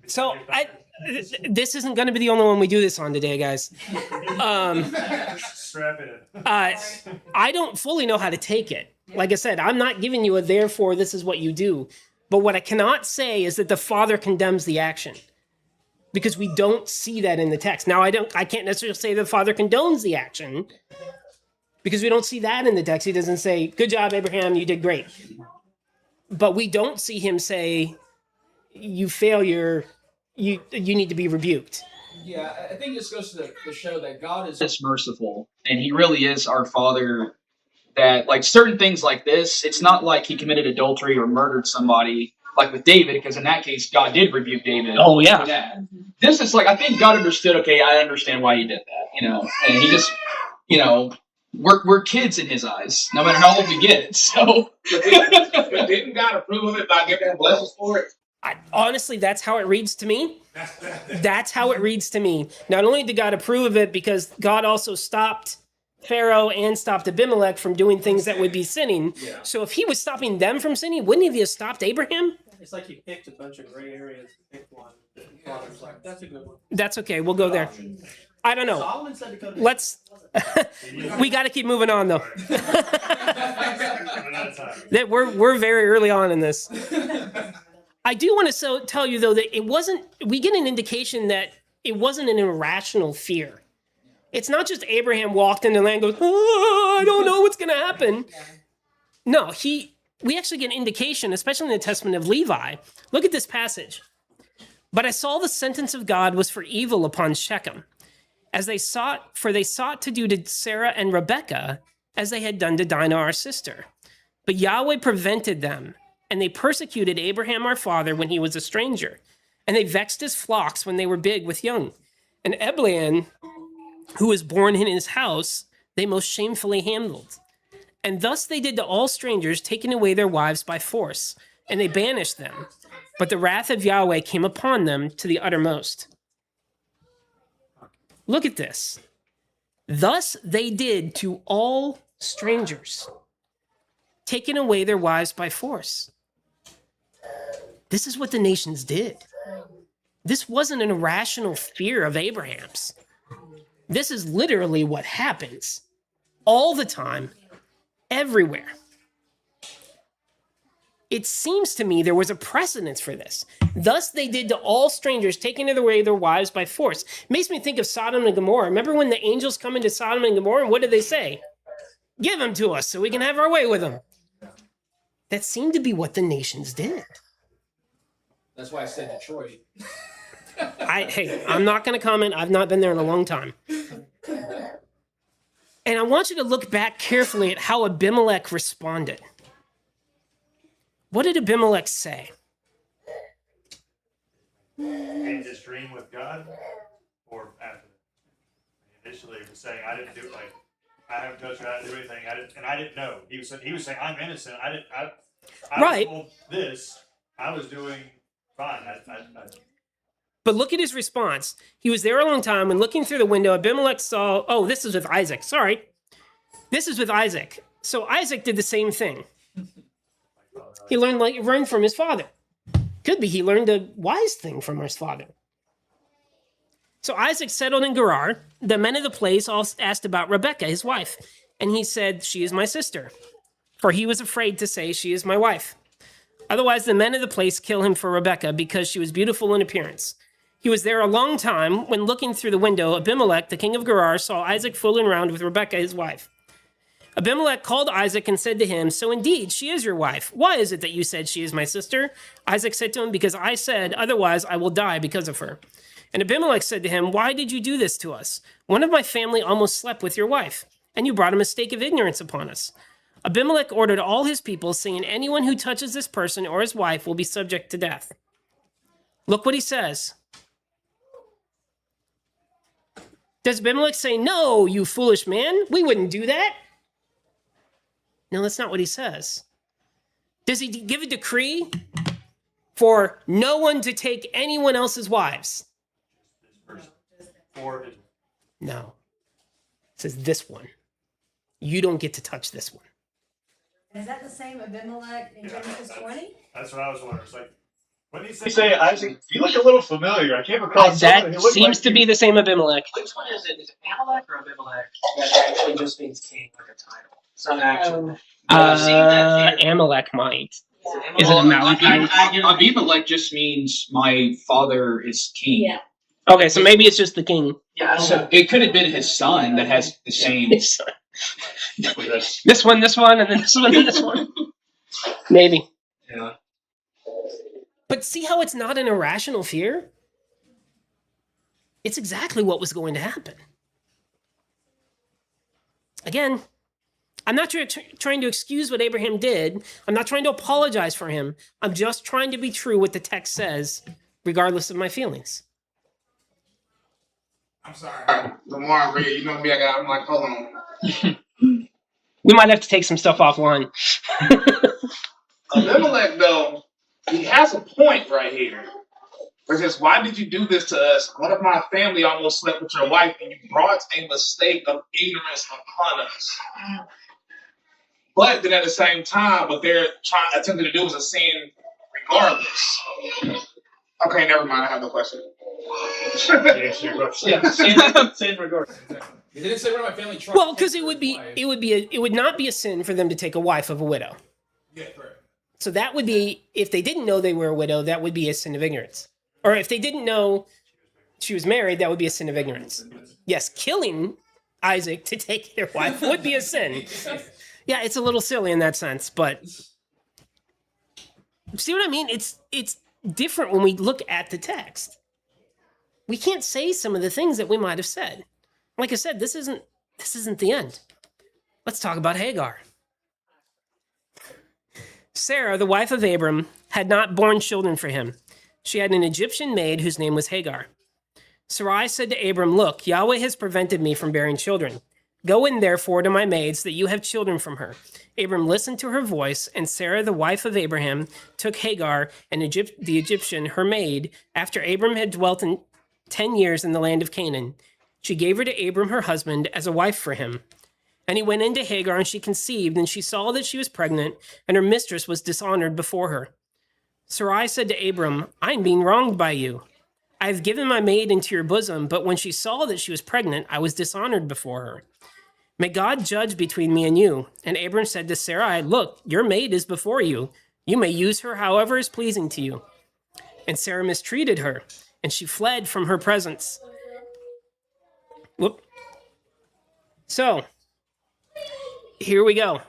So this isn't going to be the only one we do this on today, guys. Strap it in. I don't fully know how to take it. Like I said, I'm not giving you a therefore this is what you do. But what I cannot say is that the father condemns the action, because we don't see that in the text. Now, I can't necessarily say the father condones the action, because we don't see that in the text. He doesn't say, "Good job, Abraham, you did great." But we don't see him say, you fail you need to be rebuked. Yeah, I think this goes to show that God is merciful, and He really is our Father. That like certain things like this, it's not like He committed adultery or murdered somebody like with David, because in that case, God did rebuke David. Oh, yeah. for that. This is like I think God understood. Okay, I understand why He did that. And He just, we're kids in His eyes, no matter how old we get. So, But didn't God approve of it by giving him blessings for it? Honestly, that's how it reads to me. That's how it reads to me. Not only did God approve of it, because God also stopped Pharaoh and stopped Abimelech from doing things that would be sinning. Yeah. So if He was stopping them from sinning, wouldn't He have stopped Abraham? It's like you picked a bunch of gray areas and picked one. Father's like, that's a good one. That's okay. We'll go there. I don't know. Solomon said to go to Let's. We got to keep moving on, though. That we're very early on in this. I do want to tell you though that it wasn't. We get an indication that it wasn't an irrational fear. It's not just Abraham walked into the land and goes, oh, I don't know what's going to happen. No, we actually get an indication, especially in the testament of Levi. Look at this passage. But I saw the sentence of God was for evil upon Shechem, as they sought to do to Sarah and Rebekah as they had done to Dinah our sister. But Yahweh prevented them, and they persecuted Abraham our father when he was a stranger, and they vexed his flocks when they were big with young. And Eblan, who was born in his house, they most shamefully handled. And thus they did to all strangers, taking away their wives by force, and they banished them. But the wrath of Yahweh came upon them to the uttermost. Look at this. Thus they did to all strangers, taking away their wives by force. This is what the nations did. This wasn't an irrational fear of Abraham's. This is literally what happens all the time, everywhere. It seems to me there was a precedence for this. Thus they did to all strangers, taking away their wives by force. It makes me think of Sodom and Gomorrah. Remember when the angels come into Sodom and Gomorrah, and what did they say? Give them to us so we can have our way with them. That seemed to be what the nations did. that's why I said Detroit. Hey, I'm not going to comment. I've not been there in a long time. And I want you to look back carefully at how Abimelech responded. What did Abimelech say? In his dream with God, or after that? Initially, he was saying, "I didn't do it. Like I haven't touched her. I didn't do anything. I didn't know." He was saying, "I'm innocent. I Right. was told this. I was doing fine." But look at his response. He was there a long time, and looking through the window, Abimelech saw, oh, this is with Isaac. Sorry. This is with Isaac. So Isaac did the same thing. He learned from his father. Could be he learned a wise thing from his father. So Isaac settled in Gerar. The men of the place all asked about Rebekah, his wife. And he said, she is my sister. For he was afraid to say, she is my wife. Otherwise, the men of the place kill him for Rebekah because she was beautiful in appearance. He was there a long time. When looking through the window, Abimelech, the king of Gerar, saw Isaac fooling around with Rebekah, his wife. Abimelech called Isaac and said to him, so indeed, she is your wife. Why is it that you said she is my sister? Isaac said to him, because I said, otherwise I will die because of her. And Abimelech said to him, why did you do this to us? One of my family almost slept with your wife, and you brought a mistake of ignorance upon us. Abimelech ordered all his people, saying, anyone who touches this person or his wife will be subject to death. Look what he says. Does Abimelech say, no, you foolish man, we wouldn't do that? No, that's not what he says. Does he give a decree for no one to take anyone else's wives? No. It says this one. You don't get to touch this one. Is that the same Abimelech in Genesis 20? That's what I was wondering. It's like, when you say Isaac, you look a little familiar. I came across someone That who looked seems like to be the same Abimelech. Which one is it? Is it Amalek or Abimelech? That actually just means king, like a title. It's not actual. Amalek might. Yeah. Is it Amalekite? Abimelech just means my father is king. Yeah. Okay, so maybe it's just the king. Yeah, So it could have been his son that has the same. This one, and then this one, and this one. Maybe. Yeah. But see how it's not an irrational fear? It's exactly what was going to happen. Again, I'm not trying to excuse what Abraham did. I'm not trying to apologize for him. I'm just trying to be true what the text says, regardless of my feelings. I'm sorry. The more I read, you know me, I'm like, hold on. We might have to take some stuff offline. Abimelech, though, he has a point right here. Where it says, why did you do this to us? One of my family almost slept with your wife, and you brought a mistake of ignorance upon us. But then at the same time, what they're attempting to do is a sin regardless. Okay, never mind. I have no question. Yeah, sin regardless. It didn't say where my family tried. Well, because it would not be a sin for them to take a wife of a widow. Yeah, correct. So that would be, if they didn't know they were a widow, that would be a sin of ignorance. Or if they didn't know she was married, that would be a sin of ignorance. Yes, killing Isaac to take their wife would be a sin. Yeah, it's a little silly in that sense, but see what I mean? It's different when we look at the text. We can't say some of the things that we might have said. Like I said, this isn't the end. Let's talk about Hagar. Sarah, the wife of Abram, had not borne children for him. She had an Egyptian maid whose name was Hagar. Sarai said to Abram, "Look, Yahweh has prevented me from bearing children. Go in therefore to my maids, that you have children from her." Abram listened to her voice, and Sarah, the wife of Abraham, took Hagar, and the Egyptian, her maid, after Abram had dwelt 10 years in the land of Canaan. She gave her to Abram, her husband, as a wife for him. And he went into Hagar, and she conceived, and she saw that she was pregnant, and her mistress was dishonored before her. Sarai said to Abram, "I am being wronged by you. I have given my maid into your bosom, but when she saw that she was pregnant, I was dishonored before her. May God judge between me and you." And Abram said to Sarai, "Look, your maid is before you. You may use her however is pleasing to you." And Sarah mistreated her, and she fled from her presence. Whoop. So, here we go.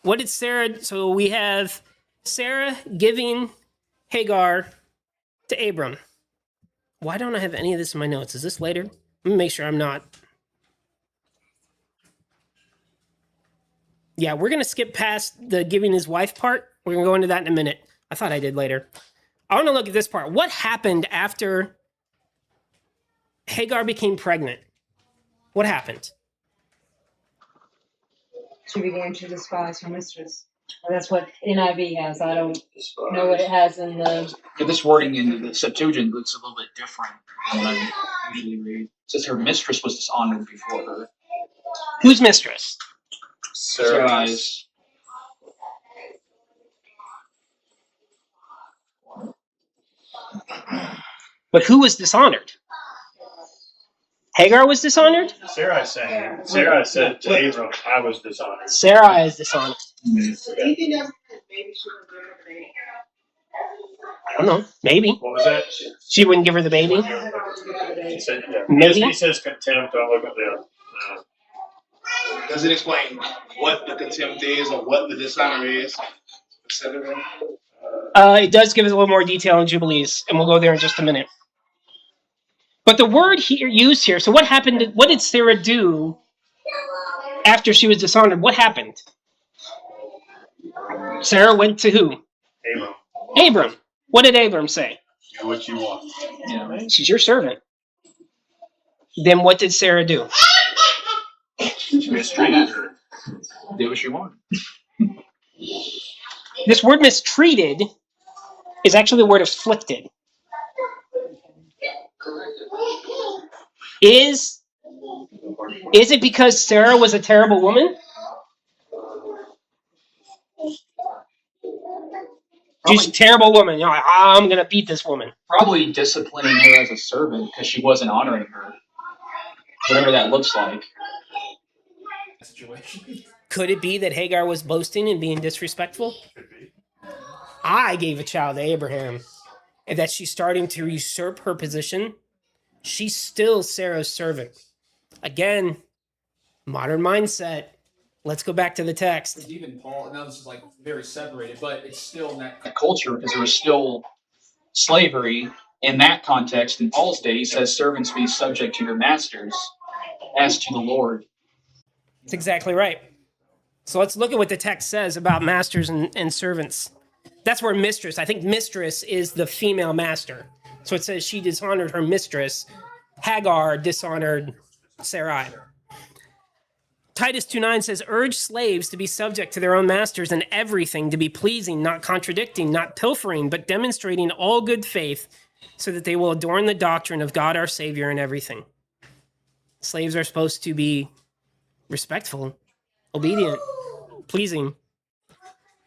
What did Sarah... So we have Sarah giving Hagar to Abram. Why don't I have any of this in my notes? Is this later? Let me make sure I'm not... Yeah, we're going to skip past the giving his wife part. We're going to go into that in a minute. I thought I did later. I want to look at this part. What happened after Hagar became pregnant? What happened? She began to despise her mistress. Well, that's what NIV has. I don't know what it has in the. Yeah, this wording in the Septuagint looks a little bit different than what I usually read. It says her mistress was dishonored before her. Whose mistress? Sarai's. But who was dishonored? Hagar was dishonored? Sarah said to Abram, I was dishonored. Sarai is dishonored. Do you think that's maybe she was good for the baby? I don't know. Maybe. What was that? She wouldn't give her the baby? She said, yeah. Maybe. He says contempt. I'll look up there. Does it explain what the contempt is or what the dishonor is? Specifically? It does give us a little more detail in Jubilees, and we'll go there in just a minute. But the word here used here, so what happened? What did Sarah do after she was dishonored? What happened? Sarah went to who? Abram. Abram. What did Abram say? Do what you want. Yeah. She's your servant. Then what did Sarah do? She mistreated her. Did what she wanted. This word mistreated is actually the word afflicted. Is it because Sarah was a terrible woman? She's a terrible woman. You're like, I'm going to beat this woman. Probably disciplining her as a servant because she wasn't honoring her. Whatever that looks like. Situation. Could it be that Hagar was boasting and being disrespectful? Could be. I gave a child to Abraham, and that she's starting to usurp her position. She's still Sarah's servant. Again, modern mindset. Let's go back to the text. Because even Paul, now this is like very separated, but it's still in that culture because there was still slavery in that context. In Paul's day, he says, servants be subject to your masters as to the Lord. That's exactly right. So let's look at what the text says about masters and servants. That's where mistress, I think mistress is the female master. So it says she dishonored her mistress. Hagar dishonored Sarai. Titus 2:9 says, urge slaves to be subject to their own masters in everything, to be pleasing, not contradicting, not pilfering, but demonstrating all good faith, so that they will adorn the doctrine of God our Savior in everything. Slaves are supposed to be respectful, obedient, pleasing.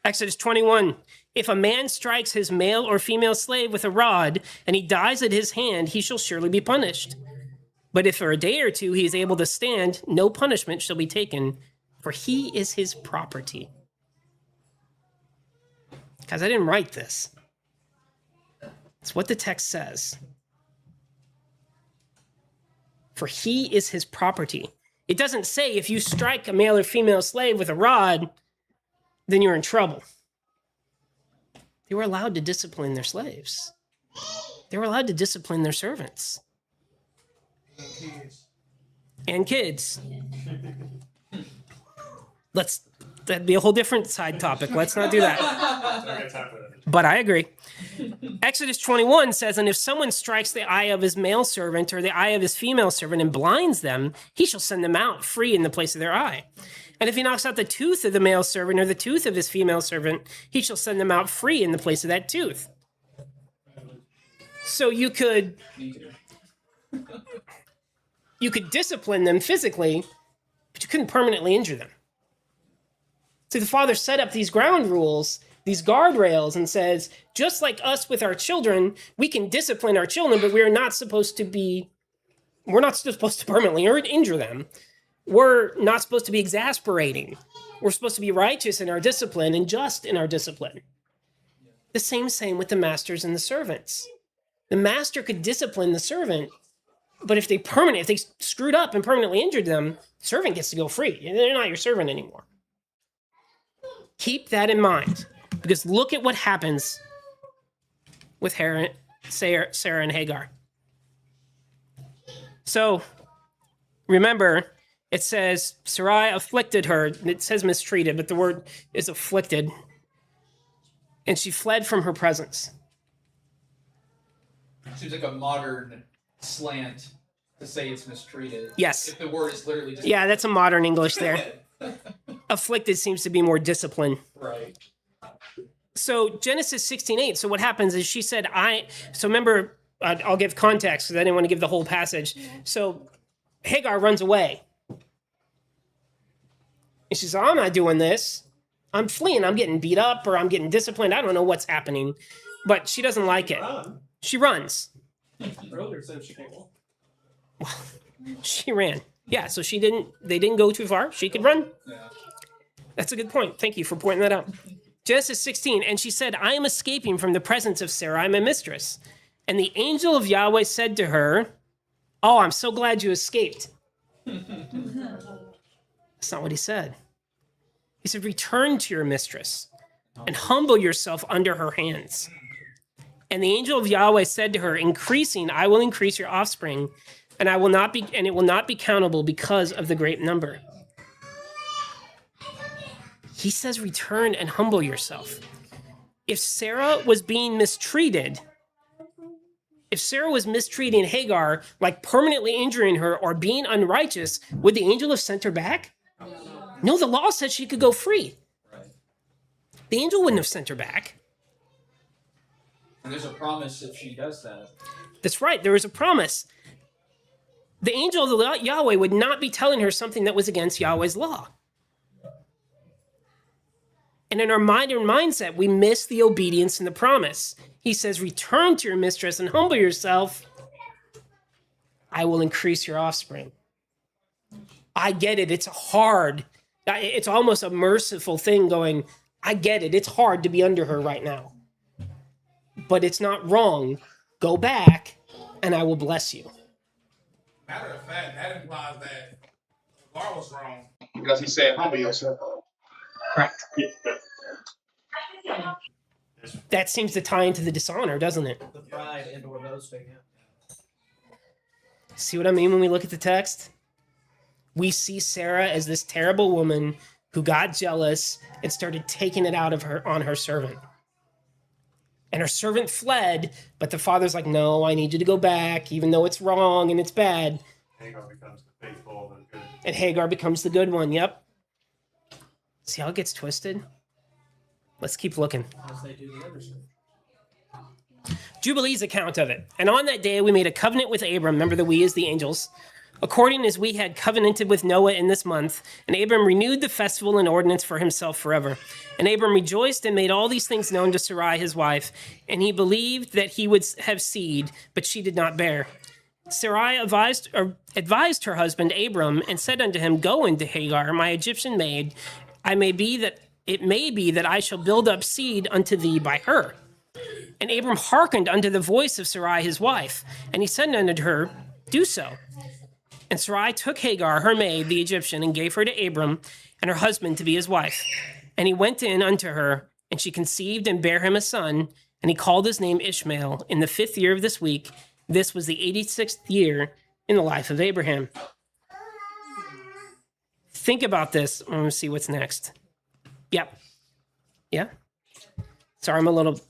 Exodus 21, if a man strikes his male or female slave with a rod, and he dies at his hand, he shall surely be punished. But if for a day or two he is able to stand, no punishment shall be taken, for he is his property. Guys, I didn't write this. It's what the text says. For he is his property. It doesn't say if you strike a male or female slave with a rod, then you're in trouble. They were allowed to discipline their slaves. They were allowed to discipline their servants. And kids. That'd be a whole different side topic. Let's not do that. But I agree. Exodus 21 says, and if someone strikes the eye of his male servant or the eye of his female servant and blinds them, he shall send them out free in the place of their eye. And if he knocks out the tooth of the male servant or the tooth of his female servant, he shall send them out free in the place of that tooth. So you could discipline them physically, but you couldn't permanently injure them. So the Father set up these ground rules, these guardrails, and says, just like us with our children, we can discipline our children, but we're not supposed to permanently injure them. We're not supposed to be exasperating. We're supposed to be righteous in our discipline and just in our discipline. The same with the masters and the servants. The master could discipline the servant, but if they screwed up and permanently injured them, the servant gets to go free. They're not your servant anymore. Keep that in mind, because look at what happens with Sarah and Hagar. So, remember, it says Sarai afflicted her. It says mistreated, but the word is afflicted. And she fled from her presence. Seems like a modern slant to say it's mistreated. Yes. If the word is literally just... Yeah, that's a modern English there. Afflicted seems to be more discipline. Right. So Genesis 16:8. So what happens is she said, so remember, I'll give context because I didn't want to give the whole passage. So Hagar runs away. And she says, I'm not doing this. I'm fleeing. I'm getting beat up or I'm getting disciplined. I don't know what's happening. But she doesn't like it. She runs. Earlier said she came home. Well, she ran. Yeah, so they didn't go too far. She could run. Yeah. That's a good point. Thank you for pointing that out. Genesis 16, and she said, I am escaping from the presence of Sarai, my mistress. And the angel of Yahweh said to her, oh, I'm so glad you escaped. That's not what he said. He said, return to your mistress and humble yourself under her hands. And the angel of Yahweh said to her, increasing, I will increase your offspring, and it will not be countable because of the great number. He says, return and humble yourself. If Sarah was being mistreated, if Sarah was mistreating Hagar, like permanently injuring her or being unrighteous, would the angel have sent her back? No, the law said she could go free. The angel wouldn't have sent her back. And there's a promise if she does that. That's right, there is a promise. The angel of Yahweh would not be telling her something that was against Yahweh's law. And in our mindset, we miss the obedience and the promise. He says, return to your mistress and humble yourself. I will increase your offspring. I get it. It's hard. It's almost a merciful thing going, I get it. It's hard to be under her right now. But it's not wrong. Go back and I will bless you. Matter of fact, that implies that Hagar was wrong. Because he said, humble yourself. Correct. Yeah. That seems to tie into the dishonor, doesn't it? The pride and or boasting. See what I mean when we look at the text? We see Sarah as this terrible woman who got jealous and started taking it out of her on her servant. And her servant fled, but the father's like, no, I need you to go back, even though it's wrong and it's bad. Hagar becomes the faithful and good. And Hagar becomes the good one. Yep. See how it gets twisted? Let's keep looking. As they do the other stuff. Jubilee's account of it. And on that day we made a covenant with Abram. Remember the we is the angels. According as we had covenanted with Noah in this month. And Abram renewed the festival and ordinance for himself forever. And Abram rejoiced and made all these things known to Sarai his wife. And he believed that he would have seed, but she did not bear. Sarai advised her husband Abram and said unto him, go into Hagar, my Egyptian maid. It may be that I shall build up seed unto thee by her. And Abram hearkened unto the voice of Sarai his wife, and he said unto her, do so. And Sarai took Hagar, her maid, the Egyptian, and gave her to Abram and her husband to be his wife. And he went in unto her, and she conceived and bare him a son, and he called his name Ishmael in the 5th year of this week. This was the 86th year in the life of Abraham. Think about this. I'm going to see what's next. Yep. Yeah? Sorry, I'm a little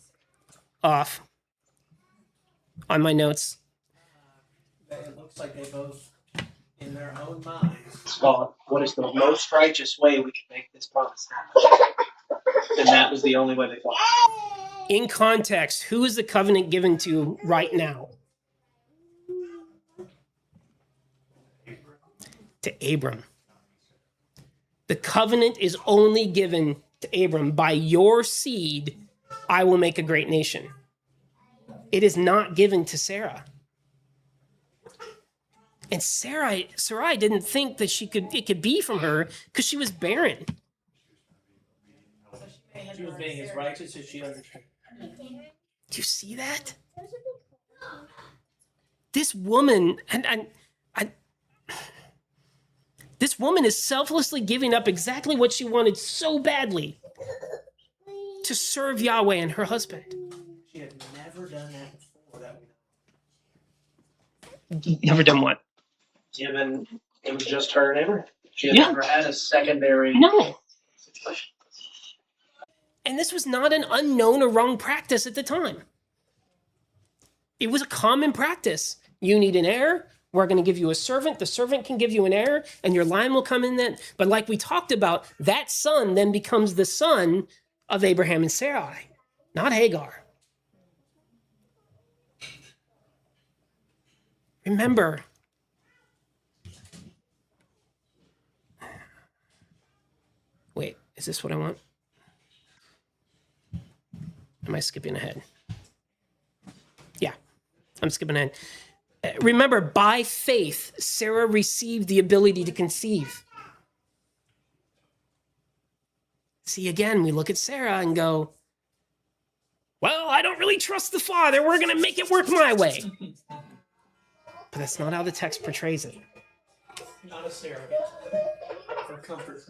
off on my notes. It looks like they both, in their own minds, thought, what is the most righteous way we can make this promise happen? And that was the only way they thought. In context, who is the covenant given to right now? To Abram. The covenant is only given to Abram. By your seed, I will make a great nation. It is not given to Sarah. And Sarai didn't think that it could be from her because she was barren. She was being as righteous as she understood. Do you see that? This woman, this woman is selflessly giving up exactly what she wanted so badly to serve Yahweh and her husband. She had never done that before that we know. Never done what? Given it was just her and Abraham. She had Yeah. never had a secondary No. situation. And this was not an unknown or wrong practice at the time. It was a common practice. You need an heir. We're going to give you a servant. The servant can give you an heir, and your line will come in then. But like we talked about, that son then becomes the son of Abraham and Sarai, not Hagar. Remember, wait, is this what I want? Am I skipping ahead? Yeah, I'm skipping ahead. Remember, by faith, Sarah received the ability to conceive. See, again, we look at Sarah and go, well, I don't really trust the father. We're going to make it work my way. But that's not how the text portrays it. Not a surrogate. For comfort.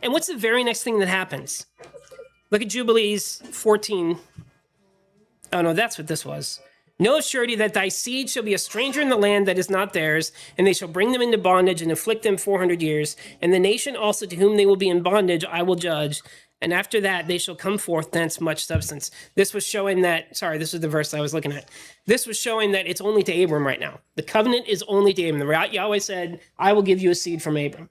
And what's the very next thing that happens? Look at Jubilees 14. Oh, no, that's what this was. Know of surety that thy seed shall be a stranger in the land that is not theirs, and they shall bring them into bondage and afflict them 400 years. And the nation also to whom they will be in bondage I will judge. And after that they shall come forth thence much substance. This was showing that, sorry, this was the verse I was looking at. This was showing that it's only to Abram right now. The covenant is only to Abram. The Yahweh said, I will give you a seed from Abram.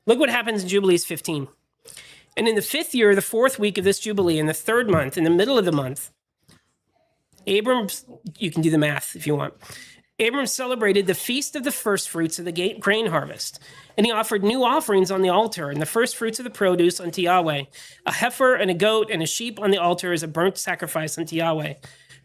Look what happens in Jubilees 15. And in the 5th year, the 4th week of this Jubilee, in the 3rd month, in the middle of the month, Abram, you can do the math if you want. Abram celebrated the feast of the first fruits of the grain harvest. And he offered new offerings on the altar and the first fruits of the produce unto Yahweh. A heifer and a goat and a sheep on the altar as a burnt sacrifice unto Yahweh.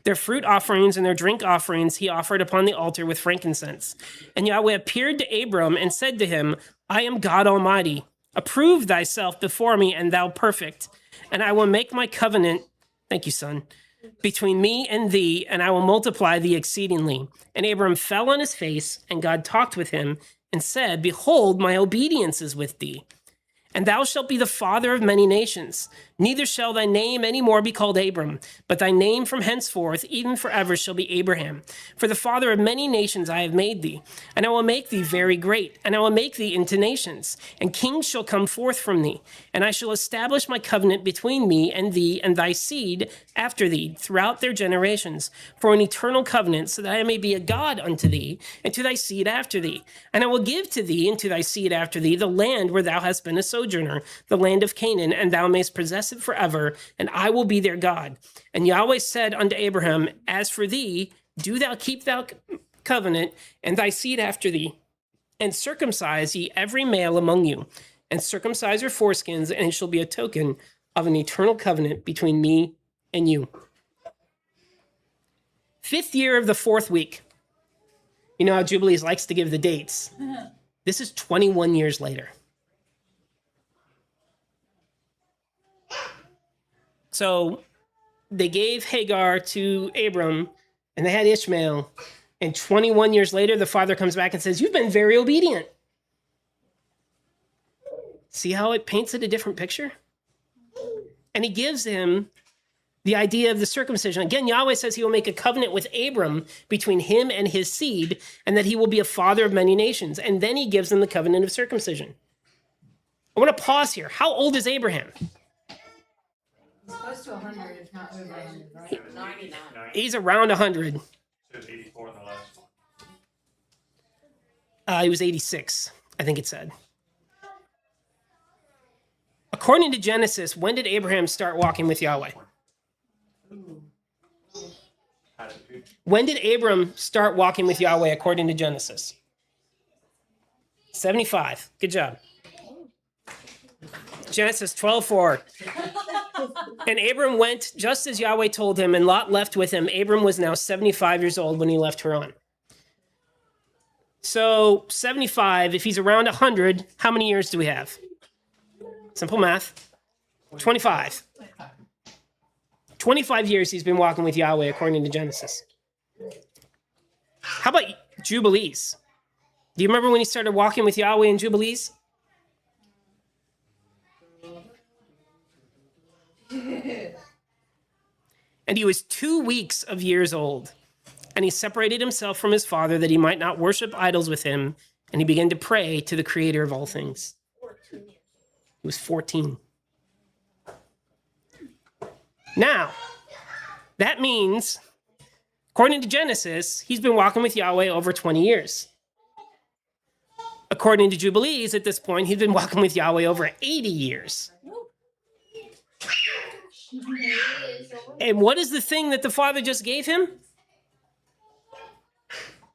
Their fruit offerings and their drink offerings he offered upon the altar with frankincense. And Yahweh appeared to Abram and said to him, I am God Almighty. Approve thyself before me, and thou perfect. And I will make my covenant, thank you, son, between me and thee, and I will multiply thee exceedingly. And Abram fell on his face, and God talked with him, and said, Behold, my obedience is with thee. And thou shalt be the father of many nations. Neither shall thy name any more be called Abram, but thy name from henceforth, even forever, shall be Abraham. For the father of many nations I have made thee. And I will make thee very great, and I will make thee into nations. And kings shall come forth from thee. And I shall establish my covenant between me and thee and thy seed after thee throughout their generations, for an eternal covenant, so that I may be a God unto thee, and to thy seed after thee. And I will give to thee and to thy seed after thee the land where thou hast been a sojourner, the land of Canaan, and thou mayst possess it forever, and I will be their God. And Yahweh said unto Abraham, As for thee, do thou keep thou covenant, and thy seed after thee, and circumcise ye every male among you, and circumcise your foreskins, and it shall be a token of an eternal covenant between me and you. 5th year of the 4th week. You know how Jubilees likes to give the dates. This is 21 years later. So they gave Hagar to Abram, and they had Ishmael. And 21 years later, the father comes back and says, You've been very obedient. See how it paints it a different picture? And he gives him the idea of the circumcision. Again, Yahweh says he will make a covenant with Abram between him and his seed, and that he will be a father of many nations. And then he gives them the covenant of circumcision. I want to pause here. How old is Abraham? He's close to 100, if not over 100, right? 99. He's around 100. It was 84 in the last one. He was 86, I think it said. According to Genesis, when did Abraham start walking with Yahweh? When did Abram start walking with Yahweh according to Genesis? 75. Good job. Genesis 12:4. And Abram went just as Yahweh told him, and Lot left with him. Abram was now 75 years old when he left Haran. So 75, if he's around 100, how many years do we have? Simple math. 25. 25 years he's been walking with Yahweh according to Genesis. How about Jubilees? Do you remember when he started walking with Yahweh in Jubilees? And he was 2 weeks of years old. And he separated himself from his father that he might not worship idols with him. And he began to pray to the creator of all things. He was 14. Now, that means, according to Genesis, he's been walking with Yahweh over 20 years. According to Jubilees, at this point, he's been walking with Yahweh over 80 years. And what is the thing that the Father just gave him?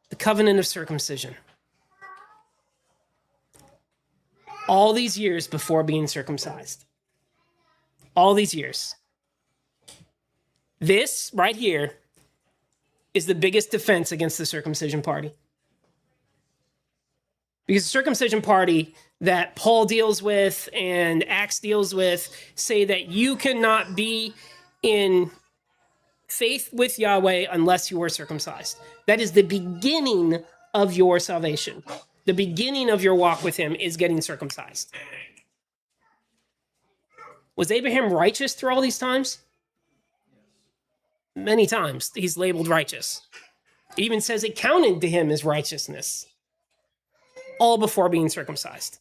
The covenant of circumcision. All these years before being circumcised. All these years. This right here is the biggest defense against the circumcision party. Because the circumcision party that Paul deals with and Acts deals with say that you cannot be in faith with Yahweh unless you are circumcised. That is the beginning of your salvation. The beginning of your walk with him is getting circumcised. Was Abraham righteous through all these times? Many times he's labeled righteous. It even says it counted to him as righteousness. All before being circumcised.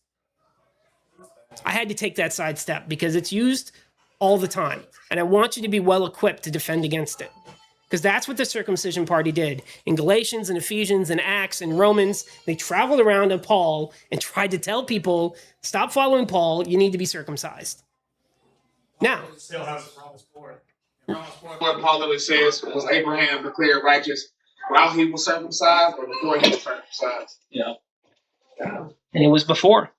I had to take that side step because it's used all the time. And I want you to be well equipped to defend against it. Because that's what the circumcision party did. In Galatians and Ephesians and Acts and Romans, they traveled around to Paul and tried to tell people, stop following Paul, you need to be circumcised. Now, Still has Romans 4. What Paul literally says, was Abraham declared righteous while he was circumcised or before he was circumcised? Yeah. and it was before.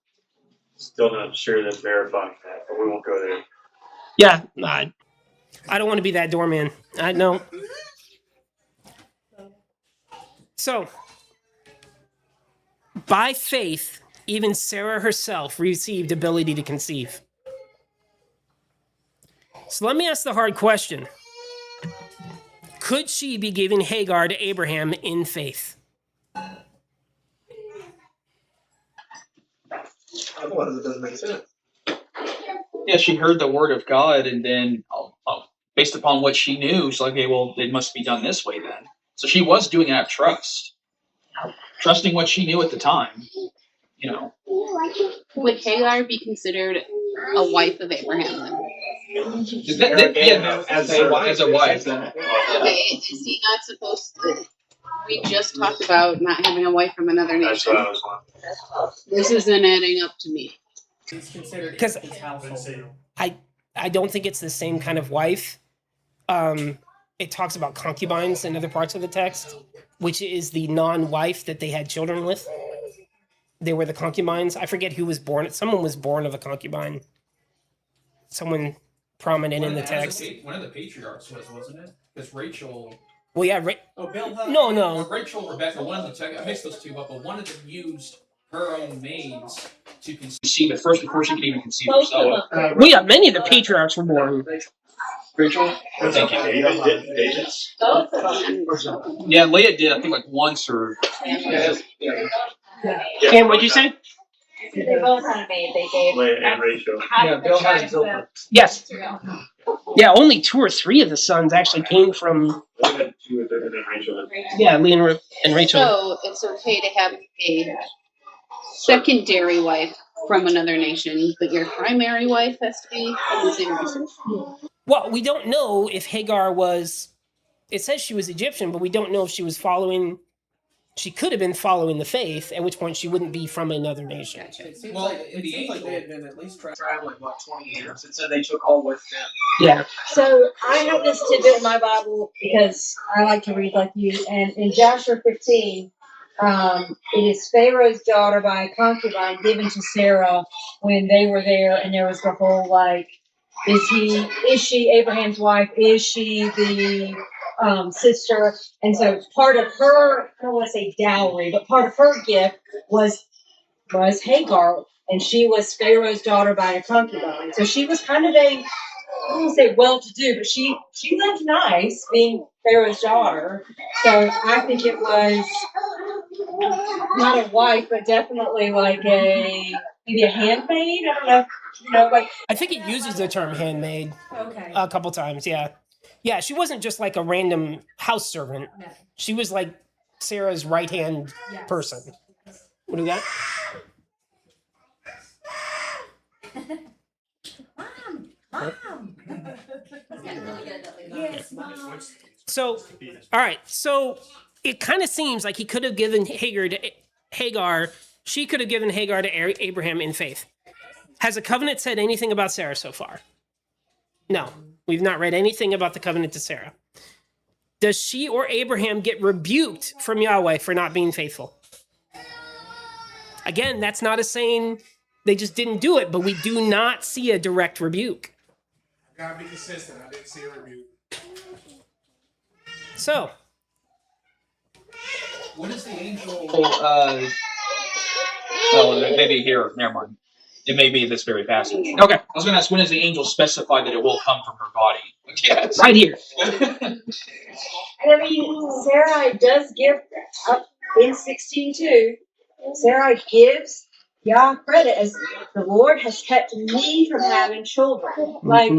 Still not sure that verifying that, but we won't go there. Yeah, I don't want to be that doorman. I know. So, by faith, even Sarah herself received ability to conceive. So let me ask the hard question. Could she be giving Hagar to Abraham in faith? Otherwise, it doesn't make sense. Yeah, she heard the word of God, and then based upon what she knew, she's like, okay, well, it must be done this way then. So she was doing it out of trust, trusting what she knew at the time. You know, Would Hagar be considered a wife of Abraham then? As a wife. Okay, is he not supposed to? We just talked about not having a wife from another That's nation. what I was wondering. This isn't adding up to me. He's considered Because his household. I don't think it's the same kind of wife. It talks about concubines in other parts of the text, which is the non-wife that they had children with. They were the concubines. I forget who was born. Someone was born of a concubine. Someone prominent in the text. One of the patriarchs wasn't it? Because Rachel. Well, yeah. No. Rachel, Rebecca, one of the. I mixed those two up, but one of them used her own maids to conceive at first before she could even conceive Both of herself. them. Well, yeah. Many of the patriarchs were born. Rachel? Thank you. David's. Both of them. Yeah, Leah did, I think, like once or. And what'd you say? They both had a maid. They gave. Leah and Rachel. Yeah, Bill has Zilpah. Yes. Yeah, only 2 or 3 of the sons actually came from. Two and then Rachel. Yeah, Leah and Rachel. So it's okay to have a secondary wife from another nation, but your primary wife has to be from the same nation. Well, we don't know if Hagar was. It says she was Egyptian, but we don't know if she was following. She could have been following the faith, at which point she wouldn't be from another nation. It seems Well, like, the angel- they had been at least Traveling, 20 years. It said they took all with them. Yeah. So I have this tidbit in my Bible because I like to read like you. And in Joshua 15, it is Pharaoh's daughter by a concubine given to Sarah when they were there, and there was the whole like, is she Abraham's wife? Is she the sister? And so part of her, I don't want to say dowry, but part of her gift was Hagar, and she was Pharaoh's daughter by a concubine. So she was kind of I don't want to say well-to-do, but she lived nice being Pharaoh's daughter. So I think it was not a wife, but definitely like maybe a handmaid. I don't know, like. I think it uses the term handmaid Okay. a couple times. Yeah. Yeah, she wasn't just like a random house servant. No. She was like Sarah's right-hand Yes. person. What do we got? Mom. Yes, Mom. So, all right. So it kind of seems like he could have given Hagar. She could have given Hagar to Abraham in faith. Has the covenant said anything about Sarah so far? No, we've not read anything about the covenant to Sarah. Does she or Abraham get rebuked from Yahweh for not being faithful? Again, that's not a saying they just didn't do it, but we do not see a direct rebuke. Gotta be consistent. I didn't see a review. So, What is the angel? Maybe here. Never mind. It may be this very passage. okay, I was going to ask, when does the angel specify that it will come from her body? Yes. right here. And I mean, Sarai does give up in 16:2. Sarai gives Yah credit as the Lord has kept me from having children. Like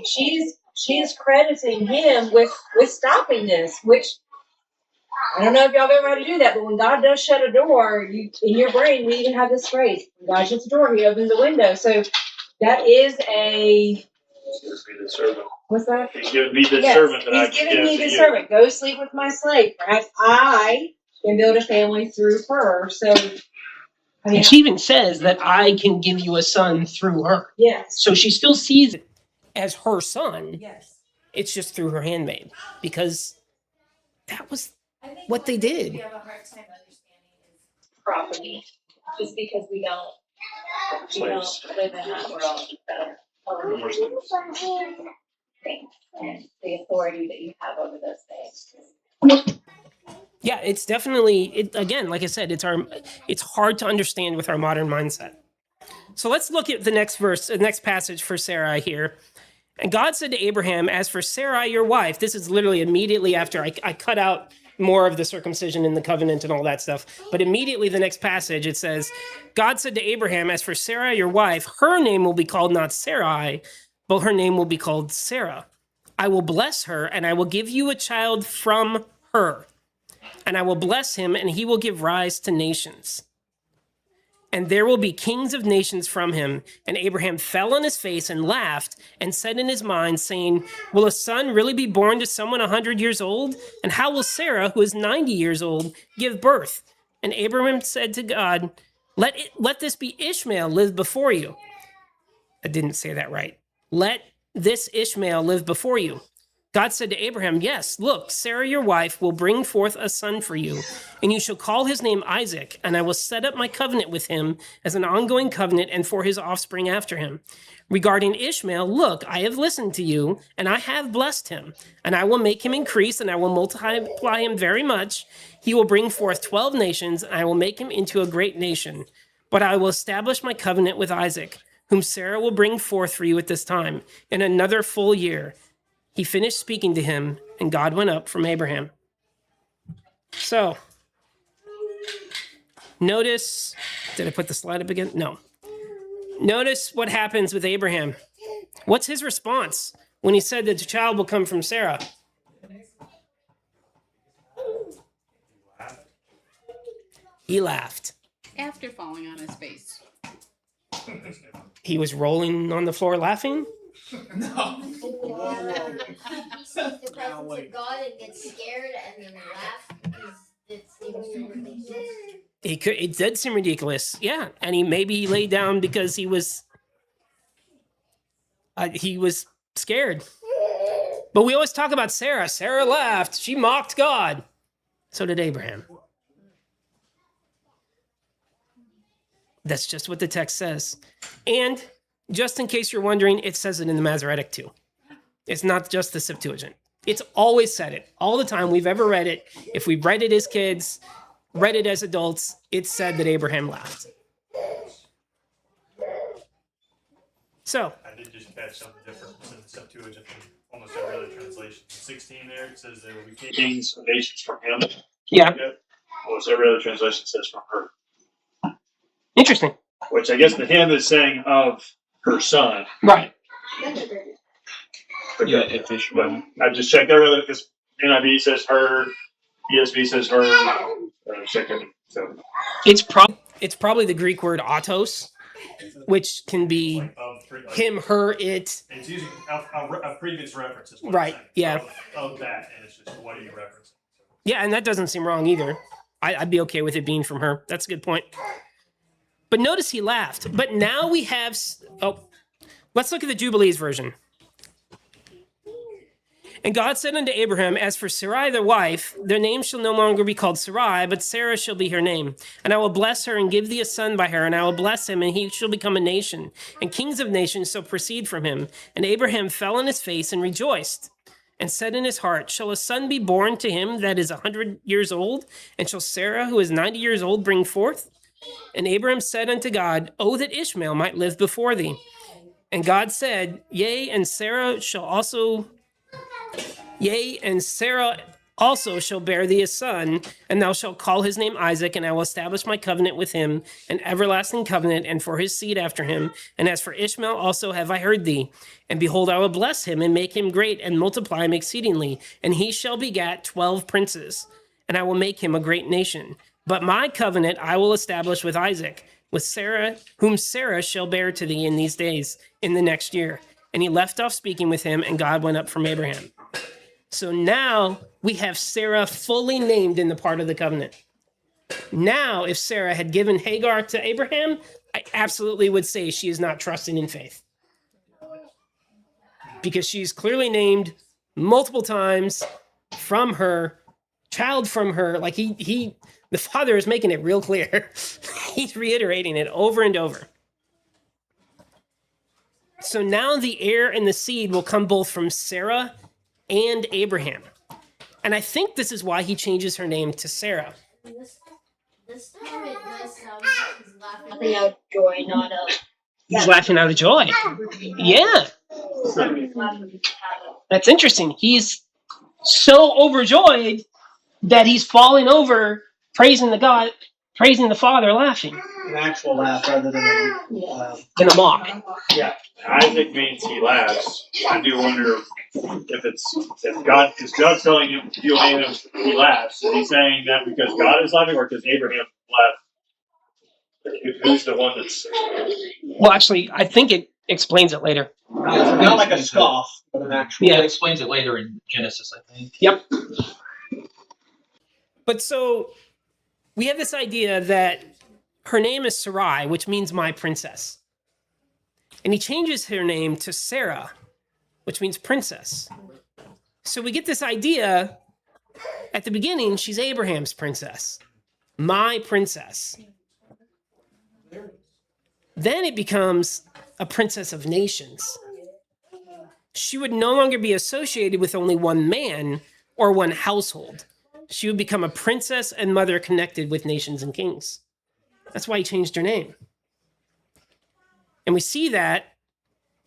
she is crediting him with stopping this, which I don't know if y'all ever had to do that, but when God does shut a door, in your brain we even have this phrase: when God shuts a door, He opens a window. So that is what's that? He's given me the servant that I He's can giving me give the to you. servant. Go sleep with my slave. Perhaps I can build a family through her. So, I mean, And she even says that I can give you a son through her. yes. So she still sees it as her son. Yes. It's just through her handmaid because that was I think what they did. We have a hard time understanding is Property, just because we don't live in that world. And the authority that you have over those things. Yeah, it's definitely again, like I said, it's hard to understand with our modern mindset. So let's look at the next verse, the next passage for Sarai here. And God said to Abraham, as for Sarai, your wife, this is literally immediately after I cut out more of the circumcision and the covenant and all that stuff. But immediately the next passage, it says, God said to Abraham, as for Sarah, your wife, her name will be called not Sarai, but her name will be called Sarah. I will bless her, and I will give you a child from her. And I will bless him, and he will give rise to nations. And there will be kings of nations from him. And Abraham fell on his face and laughed and said in his mind, saying, will a son really be born to someone 100 years old? And how will Sarah, who is 90 years old, give birth? And Abraham said to God, let this be Ishmael live before you. I didn't say that right. Let this Ishmael live before you. God said to Abraham, yes, look, Sarah your wife will bring forth a son for you, and you shall call his name Isaac, and I will set up my covenant with him as an ongoing covenant and for his offspring after him. Regarding Ishmael, look, I have listened to you, and I have blessed him, and I will make him increase, and I will multiply him very much. He will bring forth 12 nations, and I will make him into a great nation. But I will establish my covenant with Isaac, whom Sarah will bring forth for you at this time, in another full year. He finished speaking to him, and God went up from Abraham. So, notice, did I put the slide up again? No. Notice what happens with Abraham. What's his response when he said that the child will come from Sarah? He laughed. After falling on his face. He was rolling on the floor laughing? No. He sees the presence of God and gets scared and then laughs because it seems so ridiculous. It did seem ridiculous, yeah. And he laid down because he was scared. But we always talk about Sarah. Sarah laughed. She mocked God. So did Abraham. That's just what the text says. And just in case you're wondering, it says it in the Masoretic too. It's not just the Septuagint. It's always said it. All the time we've ever read it. If we've read it as kids, read it as adults, it's said that Abraham laughed. So. I did just catch something different in the Septuagint than almost every other translation. In 16 there, it says there will be kings of nations from him. Yeah. Almost every other translation says from her. Interesting. Which I guess the him is saying of her son. Right. But yeah, but I just checked every other because NIV says her, ESV says her. So it's probably the Greek word autos, which can be him, her, it. It's using a previous reference is what right. Yeah. Of that, and it's just what are you referencing? Yeah, and that doesn't seem wrong either. I'd be okay with it being from her. That's a good point. But notice he laughed. But now we have... let's look at the Jubilees version. And God said unto Abraham, as for Sarai their wife, their name shall no longer be called Sarai, but Sarah shall be her name. And I will bless her and give thee a son by her, and I will bless him, and he shall become a nation. And kings of nations shall proceed from him. And Abraham fell on his face and rejoiced, and said in his heart, shall a son be born to him that is 100 years old? And shall Sarah, who is 90 years old, bring forth? And Abraham said unto God, oh, that Ishmael might live before thee. And God said, yea, and Sarah also shall bear thee a son, and thou shalt call his name Isaac, and I will establish my covenant with him, an everlasting covenant, and for his seed after him. And as for Ishmael also have I heard thee. And behold, I will bless him, and make him great, and multiply him exceedingly. And he shall begat 12 princes, and I will make him a great nation. But my covenant I will establish with Isaac, with Sarah, whom Sarah shall bear to thee in these days, in the next year. And he left off speaking with him, and God went up from Abraham. So now we have Sarah fully named in the part of the covenant. Now, if Sarah had given Hagar to Abraham, I absolutely would say she is not trusting in faith. Because she's clearly named multiple times from her, child from her. Like the father is making it real clear. He's reiterating it over and over. So now the heir and the seed will come both from Sarah and Abraham. And I think this is why he changes her name to Sarah. This time it does sound like he's laughing out of joy, not of... He's laughing out of joy. Yeah. That's interesting. He's so overjoyed that he's falling over, praising the God, praising the Father, laughing. An actual laugh rather than In a mock. Yeah. Isaac means he laughs. I do wonder if God is God telling him to do anything, he laughs. Is he saying that because God is laughing, or because Abraham laughed? Who's the one that's? Well, actually, I think it explains it later. Not like a scoff, but an actual. Yeah, it explains it later in Genesis, I think. Yep. But so we have this idea that her name is Sarai, which means my princess. And he changes her name to Sarah, which means princess. So we get this idea at the beginning, she's Abraham's princess, my princess. Then it becomes a princess of nations. She would no longer be associated with only one man or one household. She would become a princess and mother connected with nations and kings. That's why he changed her name. And we see that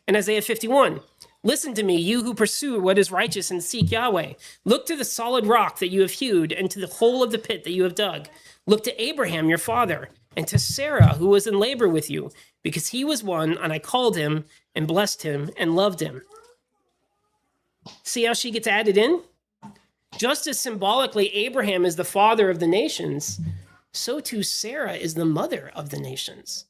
in Isaiah 51. Listen to me, you who pursue what is righteous and seek Yahweh. Look to the solid rock that you have hewed and to the hole of the pit that you have dug. Look to Abraham, your father, and to Sarah, who was in labor with you, because he was one, and I called him and blessed him and loved him. See how she gets added in? Just as symbolically Abraham is the father of the nations, so too Sarah is the mother of the nations.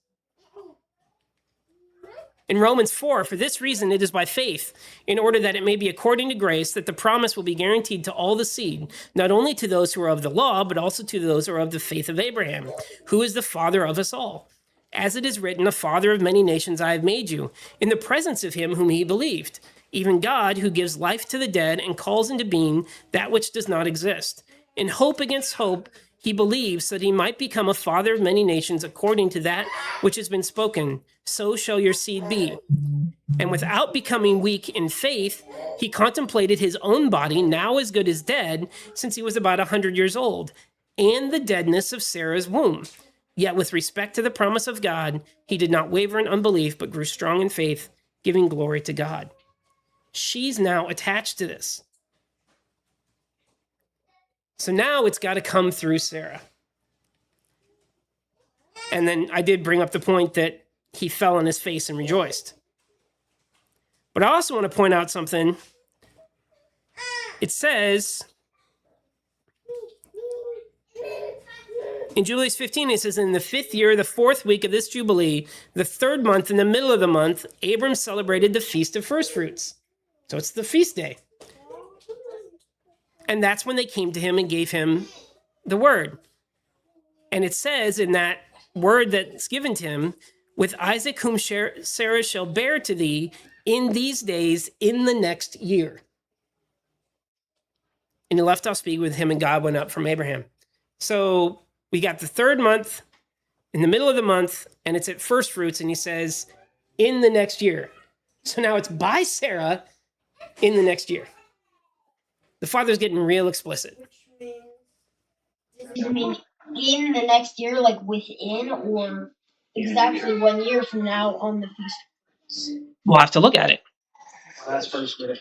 In Romans 4, for this reason it is by faith, in order that it may be according to grace, that the promise will be guaranteed to all the seed, not only to those who are of the law, but also to those who are of the faith of Abraham, who is the father of us all. As it is written, a father of many nations I have made you, in the presence of him whom he believed, even God who gives life to the dead and calls into being that which does not exist. In hope against hope, he believes so that he might become a father of many nations according to that which has been spoken. So shall your seed be. And without becoming weak in faith, he contemplated his own body, now as good as dead, since he was about 100 years old, and the deadness of Sarah's womb. Yet with respect to the promise of God, he did not waver in unbelief, but grew strong in faith, giving glory to God. She's now attached to this. So now it's got to come through Sarah. And then I did bring up the point that he fell on his face and rejoiced. But I also want to point out something. It says in Jubilees 15, it says, in the 5th year, the 4th week of this Jubilee, the 3rd month, in the middle of the month, Abram celebrated the Feast of First Fruits. So it's the feast day. And that's when they came to him and gave him the word. And it says in that word that's given to him, with Isaac whom Sarah shall bear to thee in these days in the next year. And he left off speaking with him, and God went up from Abraham. So we got the 3rd month, in the middle of the month, and it's at first fruits, and he says, in the next year. So now it's by Sarah in the next year. The Father's getting real explicit. Does it mean in the next year, like within, or exactly 1 year from now on the feast? We'll have to look at it. That's first good.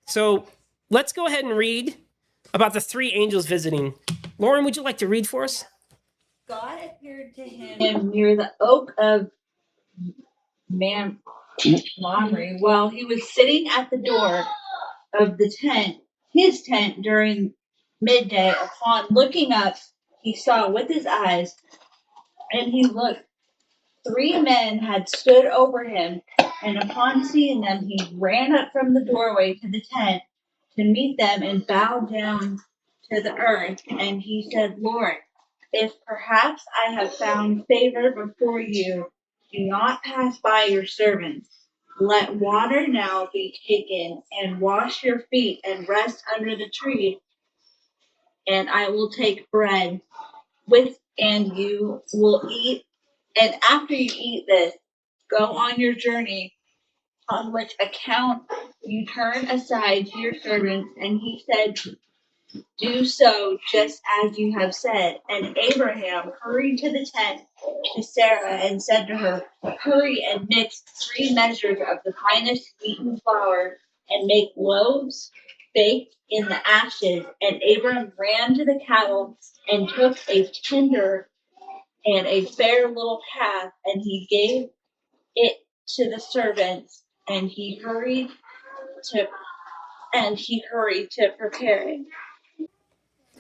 So let's go ahead and read about the 3 angels visiting. Lauren, would you like to read for us? God appeared to him near the oak of Mamre while he was sitting at the door of the tent, his tent, during midday. Upon looking up, he saw with his eyes, and he looked. 3 men had stood over him, and upon seeing them, he ran up from the doorway to the tent to meet them and bowed down to the earth. And he said, Lord, if perhaps I have found favor before you, do not pass by your servants. Let water now be taken and wash your feet and rest under the tree, and I will take bread with, and you will eat. And after you eat this, go on your journey, on which account you turn aside to your servants. And he said, do so just as you have said. And Abraham hurried to the tent to Sarah and said to her, hurry and mix 3 measures of the finest wheaten flour and make loaves baked in the ashes. And Abram ran to the cattle and took a tinder and a fair little calf, and he gave it to the servants, and he hurried to prepare it.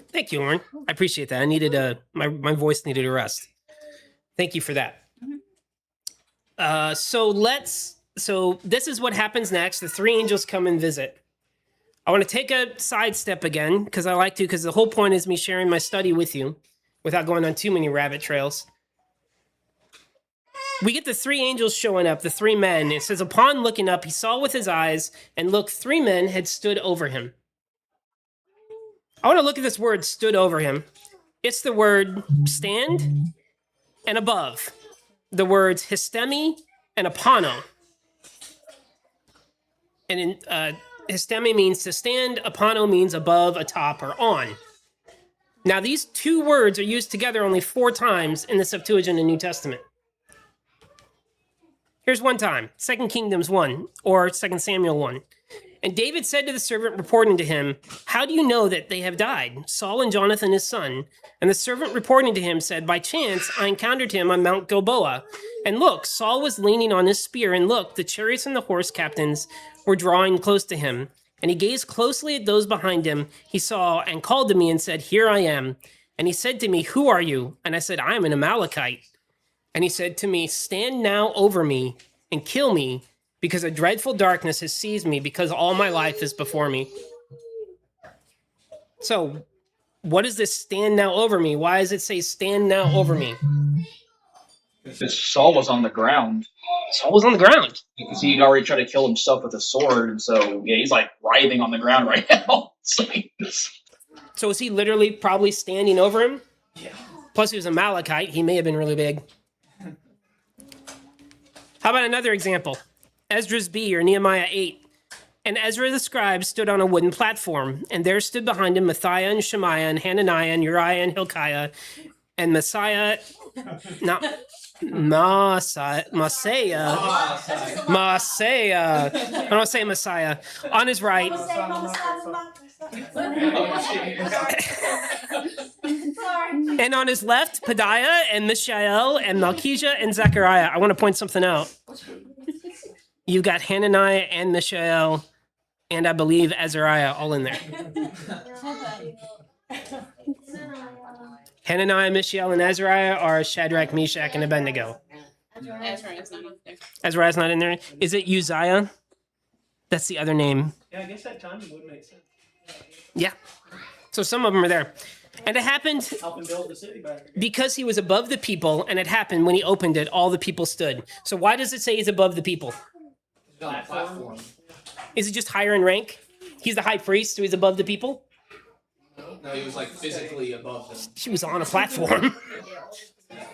Thank you, Lauren. I appreciate that. I needed my voice needed a rest. Thank you for that. So this is what happens next. The three angels come and visit. I want to take a sidestep again because I like to, because the whole point is me sharing my study with you without going on too many rabbit trails. We get the three angels showing up, the three men. It says, upon looking up, he saw with his eyes, and look, three men had stood over him. I want to look at this word, stood over him. It's the word stand and above. The words histemi and apano. And histemi means to stand, apano means above, atop, or on. Now, these two words are used together only 4 times in the Septuagint and New Testament. Here's one time, 2 Kings 1, or 2 Samuel 1. And David said to the servant reporting to him, how do you know that they have died, Saul and Jonathan his son? And the servant reporting to him said, by chance I encountered him on Mount Gilboa. And look, Saul was leaning on his spear, and look, the chariots and the horse captains were drawing close to him. And he gazed closely at those behind him. He saw and called to me and said, here I am. And he said to me, who are you? And I said, I am an Amalekite. And he said to me, stand now over me and kill me, because a dreadful darkness has seized me, because all my life is before me. So, what is this stand now over me? Why does it say stand now over me? Because Saul was on the ground. Saul was on the ground. Because he'd already tried to kill himself with a sword, and so yeah, he's like writhing on the ground right now. So is he literally probably standing over him? Yeah. Plus he was a Amalekite. He may have been really big. How about another example? Ezra's B, or Nehemiah 8. And Ezra the scribe stood on a wooden platform, and there stood behind him Matthiah and Shemaiah and Hananiah and Uriah and Hilkiah and Maaseiah. I don't say Messiah. On his right. And on his left, Pedaiah and Mishael and Malchijah and Zechariah. I want to point something out. You got Hananiah and Mishael, and I believe Azariah all in there. Hananiah, Mishael, and Azariah are Shadrach, Meshach, and Abednego. Azariah's not in there. Azariah's not in there. Is it Uzziah? That's the other name. Yeah, I guess that timing would make sense. Yeah. So some of them are there. And it happened Helping build the city back again. because he was above the people, and it happened when he opened it, all the people stood. So why does it say he's above the people? He's on a platform. Is he just higher in rank? He's the high priest, so he's above the people? No, he was like physically above them. He was on a platform.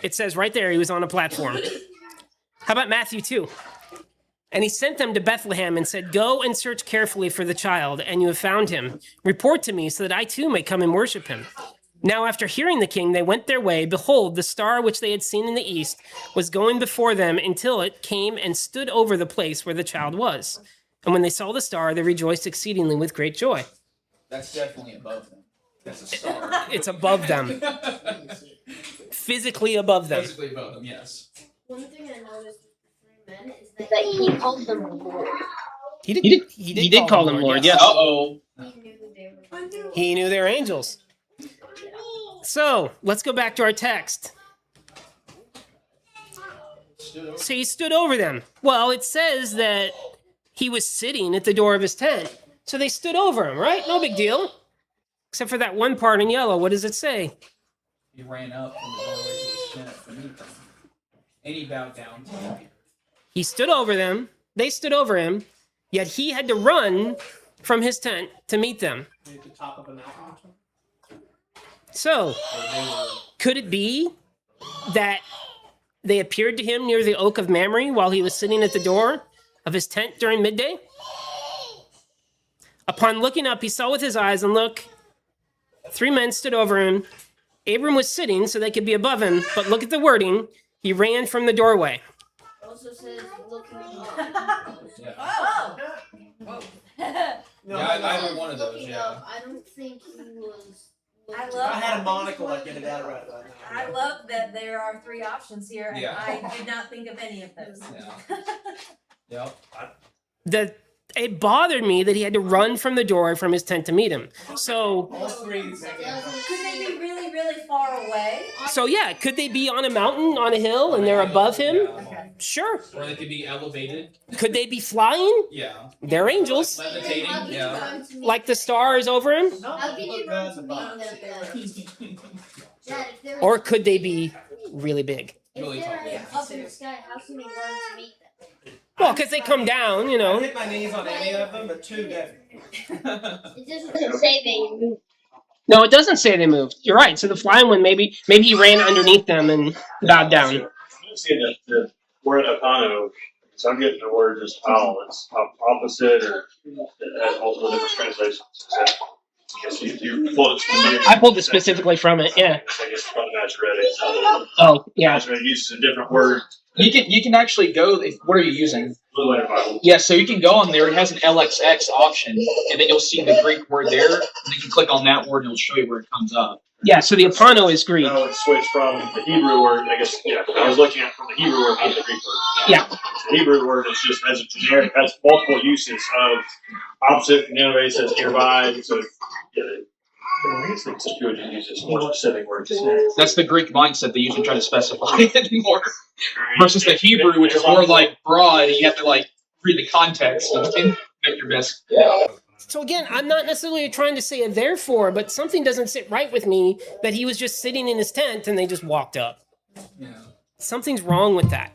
It says right there he was on a platform. How about Matthew 2? And he sent them to Bethlehem and said, go and search carefully for the child, and you have found him. Report to me so that I too may come and worship him. Now after hearing the king, they went their way. Behold, the star which they had seen in the east was going before them until it came and stood over the place where the child was. And when they saw the star, they rejoiced exceedingly with great joy. That's definitely above them. That's a star. It's above them. Physically above them. Physically above them, yes. One thing I noticed with the 3 men is that he called them Lord. He did call them Lord, yes. Uh-oh. He knew they were angels. So, let's go back to our text. So he stood over them. Well, it says that he was sitting at the door of his tent. So they stood over him, right? No big deal. Except for that one part in yellow. What does it say? He ran up from the doorway to his tent to meet them. And he bowed down to them. He stood over them. They stood over him. Yet he had to run from his tent to meet them. At the top of a mountain or something. So, could it be that they appeared to him near the oak of Mamre while he was sitting at the door of his tent during midday? Upon looking up, he saw with his eyes, and look, 3 men stood over him. Abram was sitting so they could be above him, but look at the wording. He ran from the doorway. Also says looking. No, Yeah, I have one of those. Looking Yeah. up, I don't think he was. I If love I had a monocle, I'd get it out right now. I love that there are 3 options here, and Yeah. I did not think of any of those. Yeah. Yep. It bothered me that he had to run from the door from his tent to meet him. So All three. Could they be really, really far away? yeah, could they be on a mountain, on a hill, and they're above him? Yeah. Sure. Or they could be elevated. Could they be flying? Yeah. They're angels. Levitating. Yeah. Like the stars over him? How can you run to meet them then? Dad, if they're Or could they be really big? Really if tall. they're up in the sky, how can he run to meet them? Well, because they come down, you I know. hit my knees on any of them, but 2 definitely. It doesn't say they move. No, it doesn't say they moved. You're right. So the flying one, maybe he ran underneath them and bowed down. You see the word apano, so I'm getting the word just owl. It's opposite, or it has multiple different translations. Is that, you pulled it specifically. I pulled it specifically from it, yeah. I guess from the Masoretic. Oh, yeah. Masoretic uses a different word. You can actually go. What are you using? Blue Letter Bible. Yeah, so you can go on there. It has an LXX option, and then you'll see the Greek word there. And you can click on that word, and it'll show you where it comes up. Yeah, so the apano is Greek. No, it's switched from the Hebrew word. I guess, yeah, I was looking at from the Hebrew word, not the Greek word. Yeah. The Hebrew word is just as a generic, has multiple uses of opposite, and it says nearby. So, yeah, it's good to use this more specific words. That's the Greek mindset they usually try to specify it more. Versus the Hebrew, which is more like broad, and you have to like read the context and make your best. So again, I'm not necessarily trying to say a therefore, but something doesn't sit right with me that he was just sitting in his tent and they just walked up. Yeah. Something's wrong with that.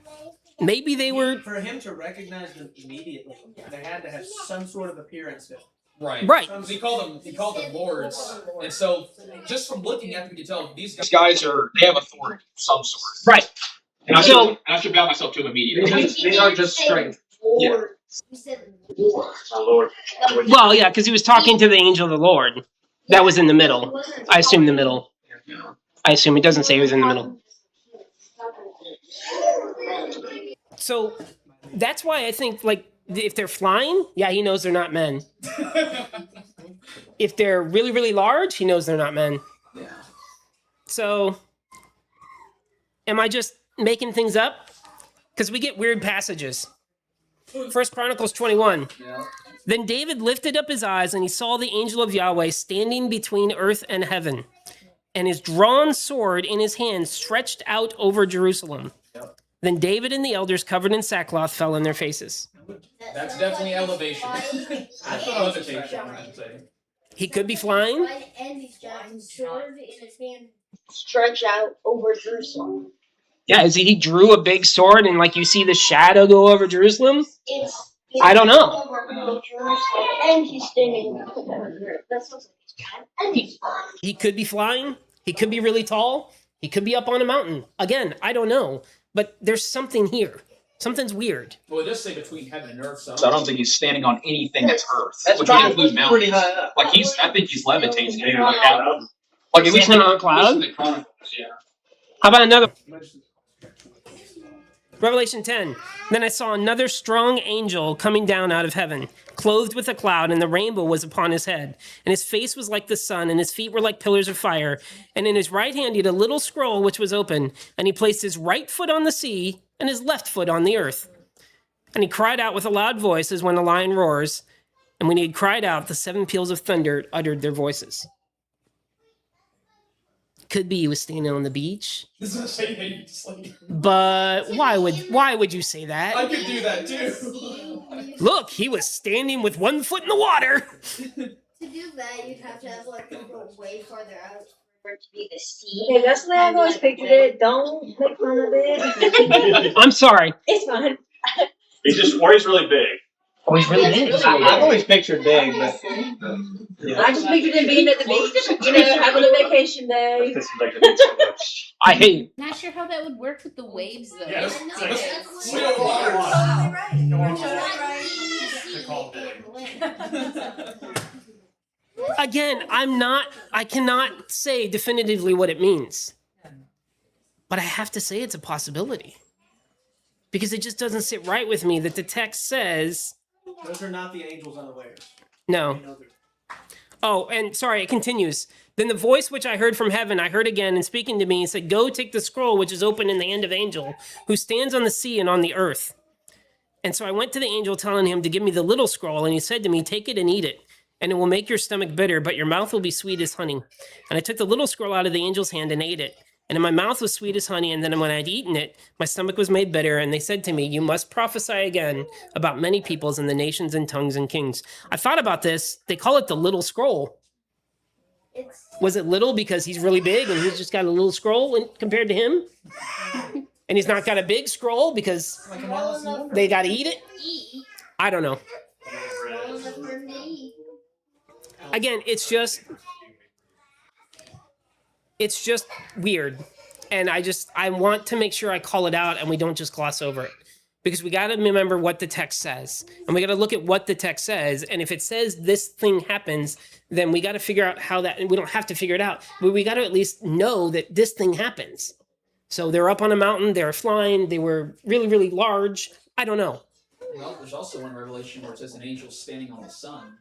Maybe they were For him to recognize them immediately, they had to have some sort of appearance to Right. Right. He called them lords, and so just from looking at them, you can tell these These guys they have authority of some sort. right. And So I should bow myself to them immediately. These aren't just strength. Yeah. You said My Lord. well, yeah, because he was talking to the angel of the Lord. That was in the middle. I assume the middle. I assume it doesn't say he was in the middle. So that's why I think, like, if they're flying, yeah, he knows they're not men. If they're really, really large, he knows they're not men. Yeah. So, am I just making things up? Because we get weird passages. 1 Chronicles 21. Yeah. Then David lifted up his eyes, and he saw the angel of Yahweh standing between earth and heaven, and his drawn sword in his hand stretched out over Jerusalem. Yep. Then David and the elders, covered in sackcloth, fell on their faces. That's definitely elevation. That's what I was expecting. I should say. He could be flying. and he's got his sword in his hand. Stretch out over Jerusalem. Yeah, he drew a big sword, and like you see the shadow go over Jerusalem. It's I don't know. over Jerusalem, and he's standing. That's what's and he's fine. He could be flying. He could be really tall. He could be up on a mountain. Again, I don't know. But there's something here. Something's weird. Well, it does say between heaven and earth. So I don't think he's standing on anything that's earth. That's which would probably include mountains. pretty high up. Like I think he's levitating. Maybe like that. Like at He's on a cloud? at least in the Chronicles, yeah. How about another? Revelation 10. Then I saw another strong angel coming down out of heaven, clothed with a cloud, and the rainbow was upon his head. And his face was like the sun, and his feet were like pillars of fire. And in his right hand he had a little scroll which was open, and he placed his right foot on the sea, and his left foot on the earth. And he cried out with a loud voice as when a lion roars. And when he had cried out, the 7 peals of thunder uttered their voices. Could be he was standing on the beach. But why would you say that? I could do that too. Look, he was standing with one foot in the water. To do that, you'd have to have like to go way farther out for it to be the sea. Okay, that's the way I've always pictured it. Don't make fun of it. I'm sorry. It's fine. He's really big. Oh, he's really big. I've always pictured big, but I just pictured him being at the beach, having a vacation day. This is like a bit so much. I hate. Not sure how that would work with the waves though. Yeah, No, it's that's like what- sweet water. Totally right. You're Totally right. Again, I cannot say definitively what it means. But I have to say it's a possibility. Because it just doesn't sit right with me that the text says, those are not the angels unawares. No. Oh, and sorry, it continues. Then the voice which I heard from heaven, I heard again, and speaking to me, and said, Go take the scroll which is open in the hand of the angel, who stands on the sea and on the earth. And so I went to the angel, telling him to give me the little scroll, and he said to me, Take it and eat it, and it will make your stomach bitter, but your mouth will be sweet as honey. And I took the little scroll out of the angel's hand and ate it. And in my mouth was sweet as honey, and then when I had eaten it, my stomach was made bitter, and they said to me, You must prophesy again about many peoples and the nations and tongues and kings. I thought about this. They call it the little scroll. Was it little because he's really big and he's just got a little scroll compared to him? And he's not got a big scroll because they got to eat it? I don't know. Again, it's just weird. And I want to make sure I call it out and we don't just gloss over it. Because we got to remember what the text says. And we got to look at what the text says. And if it says this thing happens, then we got to figure out how that, and we don't have to figure it out, but we got to at least know that this thing happens. So they're up on a mountain, they were flying, they were really, really large. I don't know. Well, there's also one Revelation where it says an angel standing on the sun.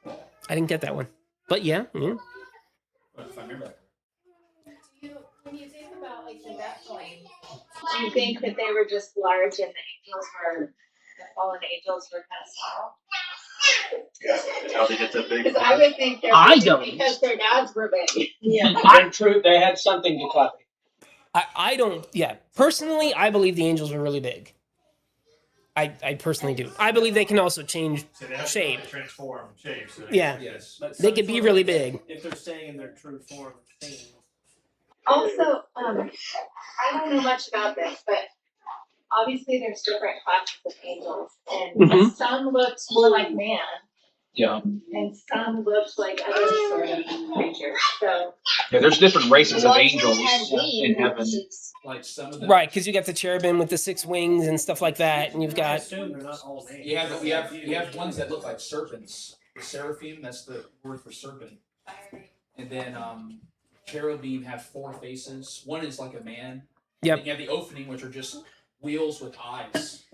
I didn't get that one. But yeah. Well, if I remember that. When you think about that point, do you think that they were just large and the fallen angels were kind of small? How they get that big? Because I would think they're I big don't. because their dads were big. Yeah, true. They had something to copy. I don't, yeah. Personally, I believe the angels were really big. I personally do. I believe they can also change So they have shape. to transform shape. So Yeah. Yes. They could be really big. If they're staying in their true form. Also, I don't know much about this, but obviously there's different classes of angels, and Mhm. some looked more like man, Yeah. and some looked like other sort of creatures. So Yeah, there's different races of What angels had wings in heaven. is- Like some of them. Right, because you got the cherubim with the 6 wings and stuff like that, and you've I got assume they're not all named. Yeah, but you have ones that look like serpents. The seraphim, that's the word for serpent. And then cherubim have 4 faces. One is like a man. Yep. And you have the opening, which are just wheels with eyes.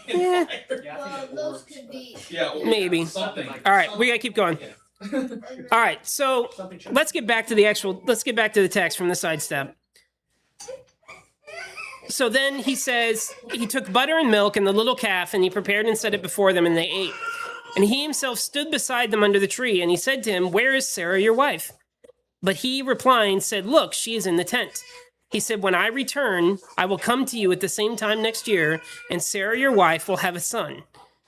Yeah. Well, those could be. Yeah, or Maybe. something. All right, we got to keep going. Yeah. All right, so let's get back to the text from the sidestep. So then he says, he took butter and milk and the little calf, and he prepared and set it before them, and they ate. And he himself stood beside them under the tree, and he said to him, Where is Sarah, your wife? But he, replying, said, Look, she is in the tent. He said, When I return, I will come to you at the same time next year, and Sarah, your wife, will have a son.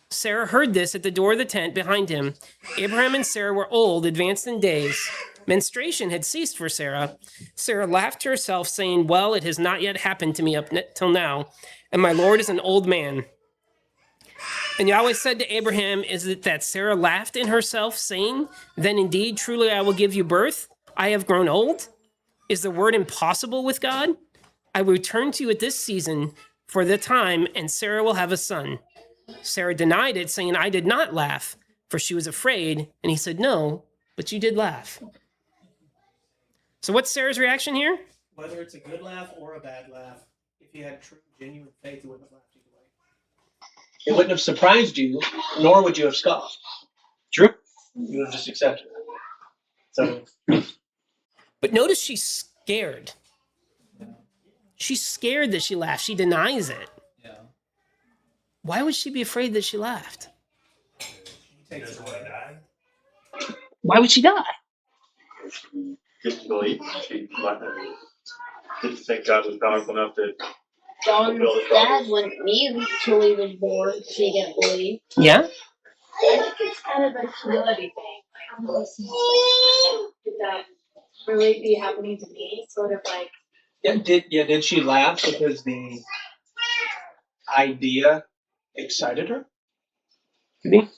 Sarah heard this at the door of the tent behind him. Abraham and Sarah were old, advanced in days. Menstruation had ceased for Sarah. Sarah laughed to herself, saying, Well, it has not yet happened to me up till now, and my Lord is an old man. And Yahweh said to Abraham, Is it that Sarah laughed in herself, saying, Then indeed, truly I will give you birth? I have grown old? Is the word impossible with God? I will return to you at this season for the time, and Sarah will have a son. Sarah denied it, saying, I did not laugh, for she was afraid. And he said, No, but you did laugh. So what's Sarah's reaction here? Whether it's a good laugh or a bad laugh, if you had true, genuine faith, you wouldn't have laughed either way. It wouldn't have surprised you, nor would you have scoffed. True. You would have just accepted it. So, But notice she's scared. She's scared that she laughed. She denies it. Yeah. Why would she be afraid that she laughed? He doesn't want to die. Why would she die? Didn't believe. She didn't think God was powerful enough to. John's dad wouldn't leave till he was born. She didn't believe. Yeah? I think it's kind of a humility thing. Like, did that really be happening to me? Sort of like, did she laugh because the idea excited her? Maybe.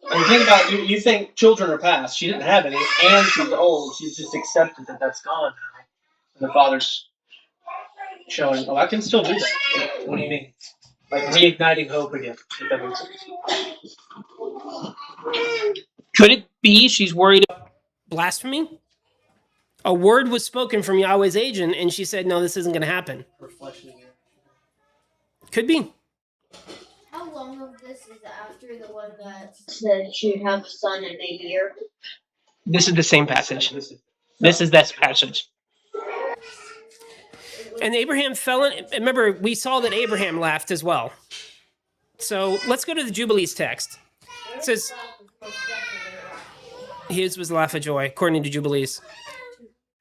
I mean, think about you think children are past. She didn't have any, and she's old. She's just accepted that that's gone now. And the father's showing, oh, I can still do that. What do you mean? Like reigniting hope again. If that makes sense. Could it be she's worried about blasphemy? A word was spoken from Yahweh's agent, and she said, No, this isn't going to happen. Reflection. Could be. How long song of this is after the one that Said she would have a son in a year. This is the same passage. This is that passage. And Abraham fell in. Remember, we saw that Abraham laughed as well. So let's go to the Jubilees text. It says, his was laugh of joy, according to Jubilees.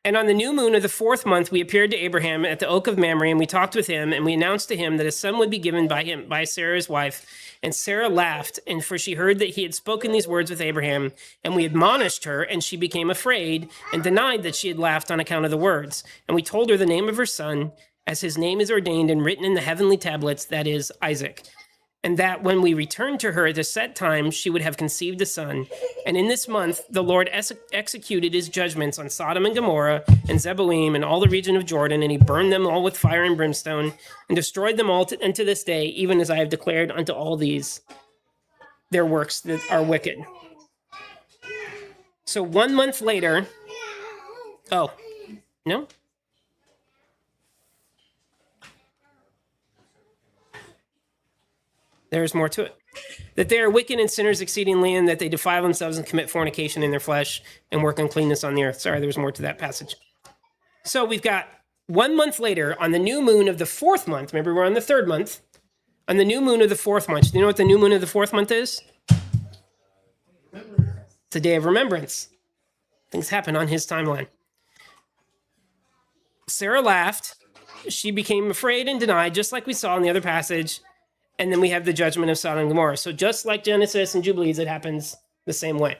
And on the new moon of the 4th month, we appeared to Abraham at the oak of Mamre, and we talked with him, and we announced to him that a son would be given by Sarah his wife. And Sarah laughed, and for she heard that he had spoken these words with Abraham, and we admonished her, and she became afraid, and denied that she had laughed on account of the words. And we told her the name of her son, as his name is ordained and written in the heavenly tablets, that is, Isaac. And that when we returned to her at a set time, she would have conceived a son. And in this month, the Lord executed his judgments on Sodom and Gomorrah and Zeboim and all the region of Jordan, and he burned them all with fire and brimstone and destroyed them all unto this day, even as I have declared unto all these their works that are wicked. So 1 month later, oh, no? There's more to it. That they are wicked and sinners exceedingly, and that they defile themselves and commit fornication in their flesh and work uncleanness on the earth. Sorry, there's more to that passage. So we've got 1 month later, on the new moon of the 4th month, remember we're on the 3rd month, on the new moon of the 4th month. Do you know what the new moon of the 4th month is? It's a day of remembrance. Things happen on his timeline. Sarah laughed. She became afraid and denied, just like we saw in the other passage. And then we have the judgment of Sodom and Gomorrah. So just like Genesis and Jubilees, it happens the same way.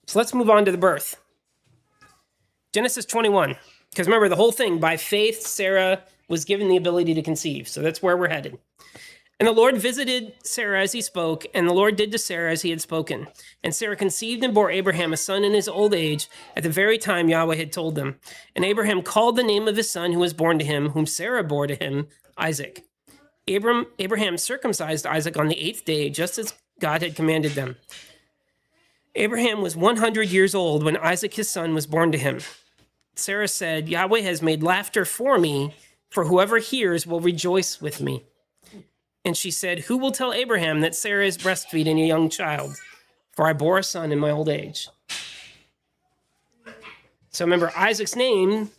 So let's move on to the birth. Genesis 21. Because remember, the whole thing, by faith, Sarah was given the ability to conceive. So that's where we're headed. And the Lord visited Sarah as he spoke, and the Lord did to Sarah as he had spoken. And Sarah conceived and bore Abraham a son in his old age, at the very time Yahweh had told them. And Abraham called the name of his son who was born to him, whom Sarah bore to him, Isaac. Abraham circumcised Isaac on the 8th day, just as God had commanded them. Abraham was 100 years old when Isaac his son was born to him. Sarah said, Yahweh has made laughter for me, for whoever hears will rejoice with me. And she said, who will tell Abraham that Sarah is breastfeeding a young child? For I bore a son in my old age. So remember, Isaac's name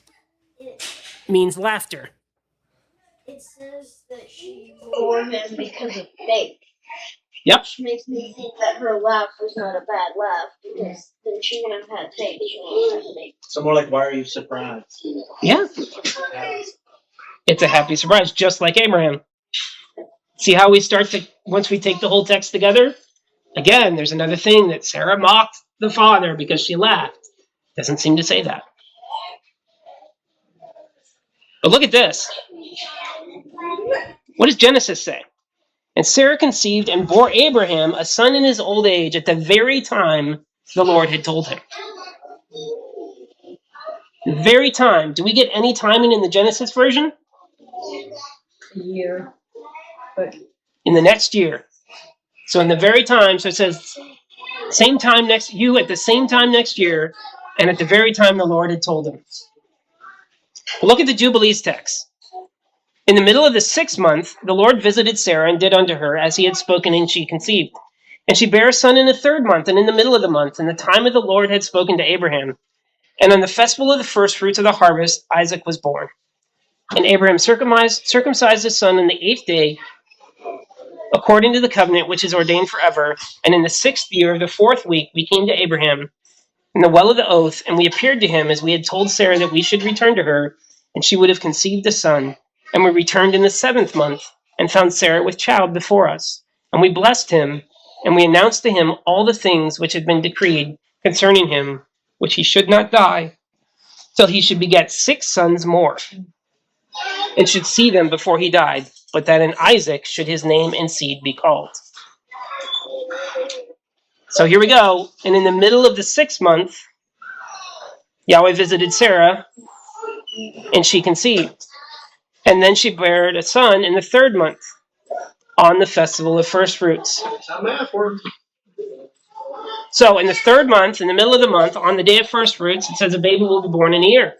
means laughter. it says that she Bore him because of faith. Yep. Which makes me think that her laugh was not a bad laugh, because then she wouldn't have had faith. She wouldn't have had faith. So more like, why are you surprised? Yeah. It's a happy surprise, just like Abraham. See how we start to, once we take the whole text together? Again, there's another thing that Sarah mocked the father because she laughed. Doesn't seem to say that. But look at this. What does Genesis say? And Sarah conceived and bore Abraham a son in his old age at the very time the Lord had told him. The very time. Do we get any timing in the Genesis version? Year. But In the next year. So in the very time, so it says same time next, you at the same time next year, and at the very time the Lord had told him. But look at the Jubilees text. In the middle of the 6th month, the Lord visited Sarah and did unto her as he had spoken, and she conceived. And she bare a son in the 3rd month, and in the middle of the month, in the time of the Lord had spoken to Abraham. And on the festival of the first fruits of the harvest, Isaac was born. And Abraham circumcised his son on the 8th day, according to the covenant which is ordained forever. And in the 6th year of the 4th week, we came to Abraham in the well of the oath, and we appeared to him as we had told Sarah that we should return to her, and she would have conceived a son. And we returned in the 7th month, and found Sarah with child before us. And we blessed him, and we announced to him all the things which had been decreed concerning him, which he should not die, till he should beget 6 sons more, and should see them before he died, but that in Isaac should his name and seed be called. So here we go. And in the middle of the 6th month, Yahweh visited Sarah, and she conceived. And then she bare a son in the 3rd month, on the festival of first fruits. So in the 3rd month, in the middle of the month, on the day of first fruits, it says a baby will be born in a year.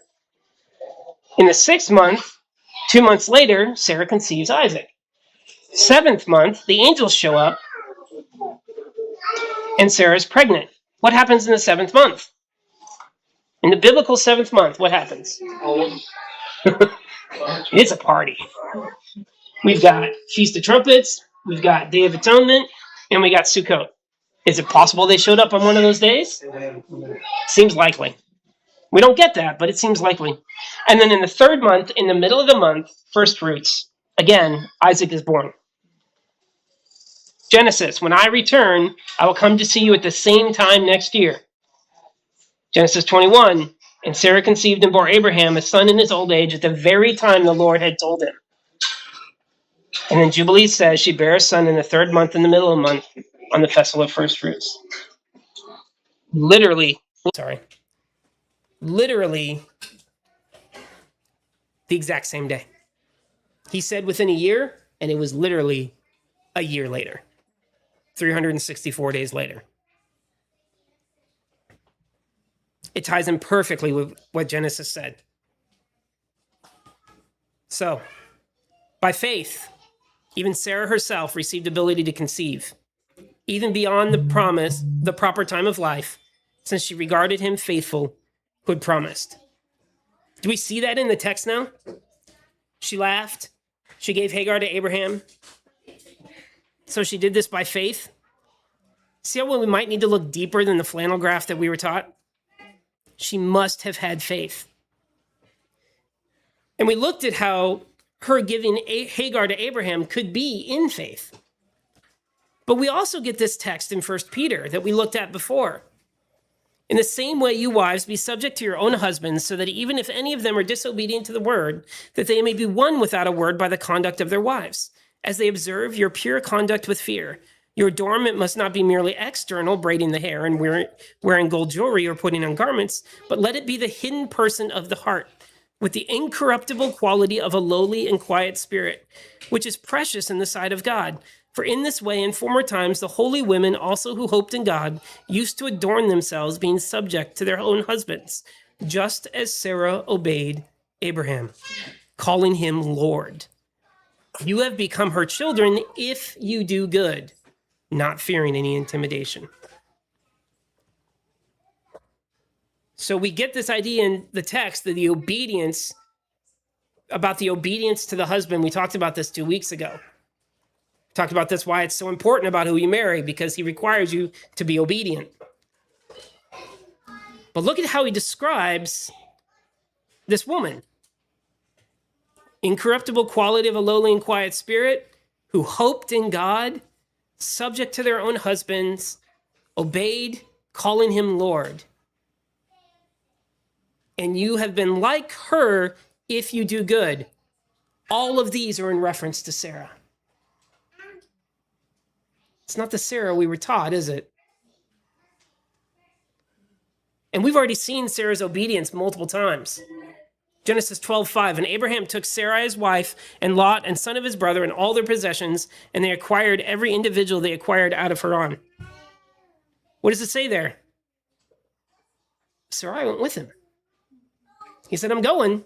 In the 6th month, 2 months later, Sarah conceives Isaac. 7th month, the angels show up, and Sarah's pregnant. What happens in the 7th month? In the biblical 7th month, what happens? It's a party. We've got Feast of Trumpets, we've got Day of Atonement, and we got Sukkot. Is it possible they showed up on one of those days? Seems likely. We don't get that, but it seems likely. And then in the 3rd month, in the middle of the month, first fruits. Again, Isaac is born. Genesis, when I return, I will come to see you at the same time next year. Genesis 21, and Sarah conceived and bore Abraham a son in his old age at the very time the Lord had told him. And then Jubilee says she bare a son in the 3rd month in the middle of the month on the festival of first fruits. Literally the exact same day. He said within a year, and it was literally a year later. 364 days later. It ties in perfectly with what Genesis said. So, by faith, even Sarah herself received ability to conceive, even beyond the proper time of life, since she regarded him faithful who had promised. Do we see that in the text now? She laughed. She gave Hagar to Abraham. So she did this by faith. See how we might need to look deeper than the flannel graph that we were taught? She must have had faith. And we looked at how her giving Hagar to Abraham could be in faith. But we also get this text in 1 Peter that we looked at before. In the same way, you wives, be subject to your own husbands, so that even if any of them are disobedient to the word, that they may be won without a word by the conduct of their wives, as they observe your pure conduct with fear. Your adornment must not be merely external, braiding the hair and wearing gold jewelry or putting on garments, but let it be the hidden person of the heart, with the incorruptible quality of a lowly and quiet spirit, which is precious in the sight of God. For in this way, in former times, the holy women also who hoped in God used to adorn themselves, being subject to their own husbands, just as Sarah obeyed Abraham, calling him Lord. You have become her children if you do good, not fearing any intimidation. So we get this idea in the text that the obedience to the husband. We talked about this 2 weeks ago. Talked about this, why it's so important about who you marry, because he requires you to be obedient. But look at how he describes this woman. Incorruptible quality of a lowly and quiet spirit, who hoped in God, subject to their own husbands, obeyed, calling him Lord. And you have been like her if you do good. All of these are in reference to Sarah. It's not the Sarah we were taught, is it? And we've already seen Sarah's obedience multiple times. Genesis 12:5, and Abraham took Sarai his wife, and Lot, and son of his brother, and all their possessions, and they acquired every individual they acquired out of Haran. What does it say there? Sarai went with him. He said, I'm going.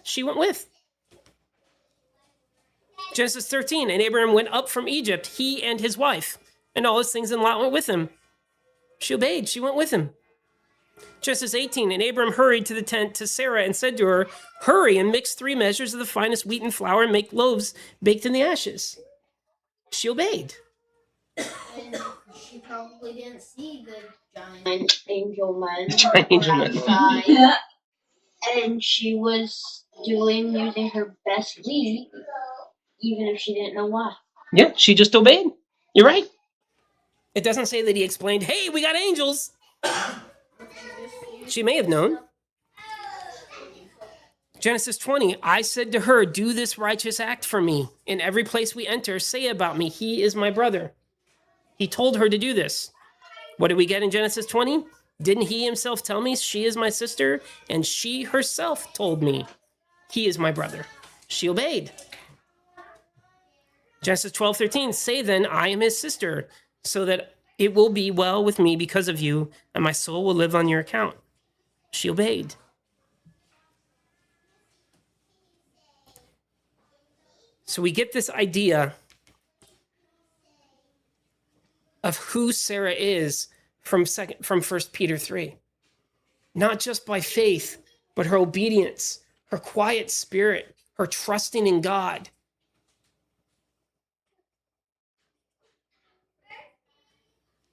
She went with. Genesis 13, and Abraham went up from Egypt, he and his wife, and all his things, and Lot went with him. She obeyed, she went with him. Genesis 18, and Abram hurried to the tent to Sarah and said to her, hurry and mix 3 measures of the finest wheat and flour and make loaves baked in the ashes. She obeyed. And she probably didn't see the giant angel man Giant angel man. outside, and she was using her best lead, even if she didn't know why. Yeah, she just obeyed. You're right. It doesn't say that he explained, hey, we got angels. She may have known. Genesis 20, I said to her, do this righteous act for me. In every place we enter, say about me, he is my brother. He told her to do this. What did we get in Genesis 20? Didn't he himself tell me she is my sister? And she herself told me he is my brother. She obeyed. Genesis 12:13, say then, I am his sister, so that it will be well with me because of you, and my soul will live on your account. She obeyed. So we get this idea of who Sarah is from 1 Peter 3. Not just by faith, but her obedience, her quiet spirit, her trusting in God.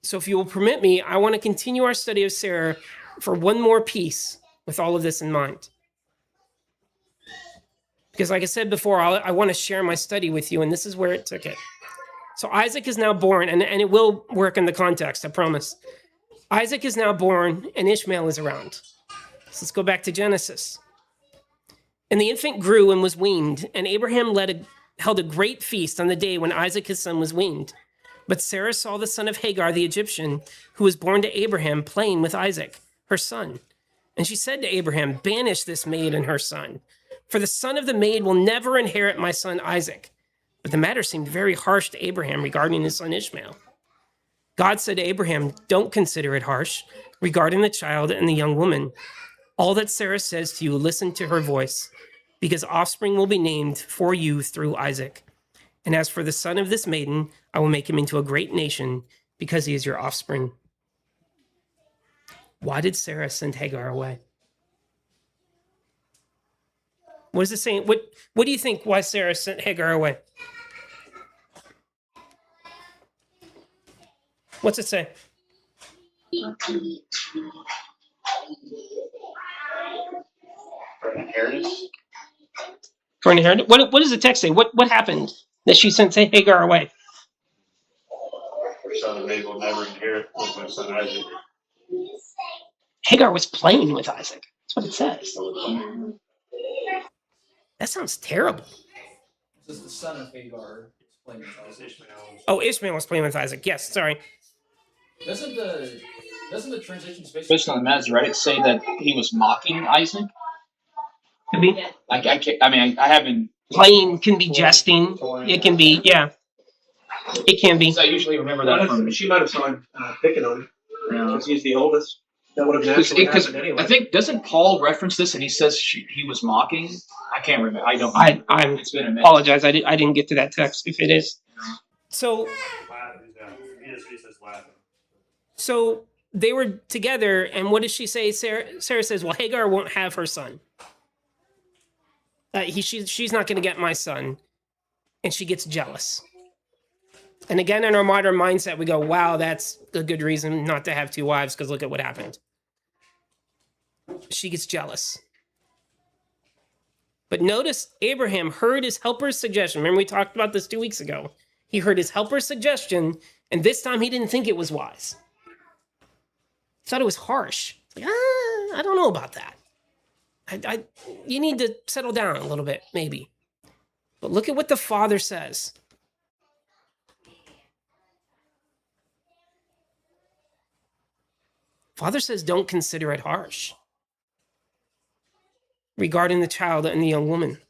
So if you will permit me, I want to continue our study of Sarah for one more piece with all of this in mind. Because like I said before, I want to share my study with you, and this is where it took it. So Isaac is now born, and it will work in the context, I promise. Isaac is now born, and Ishmael is around. So let's go back to Genesis. And the infant grew and was weaned, and Abraham held a great feast on the day when Isaac his son was weaned. But Sarah saw the son of Hagar the Egyptian, who was born to Abraham, playing with Isaac, her son. And she said to Abraham, "Banish this maid and her son, for the son of the maid will never inherit my son Isaac." But the matter seemed very harsh to Abraham regarding his son Ishmael. God said to Abraham, "Don't consider it harsh regarding the child and the young woman. All that Sarah says to you, listen to her voice, because offspring will be named for you through Isaac. And as for the son of this maiden, I will make him into a great nation because he is your offspring." Why did Sarah send Hagar away? What is it saying? What do you think why Sarah sent Hagar away? What's it say? For inheritance? For inheritance? What does the text say? What happened that she sent Hagar away? Her son of will never inherit with my son Isaac. Hagar was playing with Isaac. That's what it says. That sounds terrible. This is the son of Hagar. Playing with Isaac. Oh, Ishmael was playing with Isaac. Yes, sorry. Doesn't the translation space? Especially on the Masoretic say that he was mocking Isaac. Could be. Like I haven't. Playing can be jesting. It can be, yeah. It can be. So I usually remember that from. She might have saw him picking on him because he's the oldest. That would have naturally happened anyway. I think, doesn't Paul reference this and he says he was mocking? I can't remember. I don't. It's been a minute. Apologize. I didn't get to that text. If it is, so they were together, and what does she say? Sarah says, "Well, Hagar won't have her son. She's not going to get my son," and she gets jealous. And again, in our modern mindset, we go, "Wow, that's a good reason not to have two wives, because look at what happened." She gets jealous. But notice Abraham heard his helper's suggestion. Remember, we talked about this 2 weeks ago. He heard his helper's suggestion, and this time he didn't think it was wise. He thought it was harsh. Like, I don't know about that. You need to settle down a little bit, maybe. But look at what the father says. Father says, "Don't consider it harsh regarding the child and the young woman."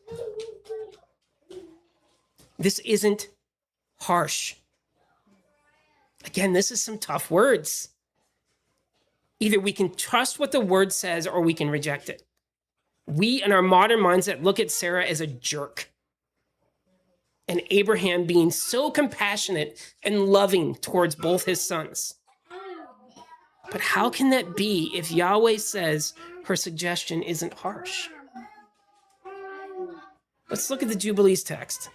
This isn't harsh. Again, this is some tough words. Either we can trust what the word says or we can reject it. We, in our modern mindset, look at Sarah as a jerk. And Abraham being so compassionate and loving towards both his sons. But how can that be if Yahweh says her suggestion isn't harsh? Let's look at the Jubilees text.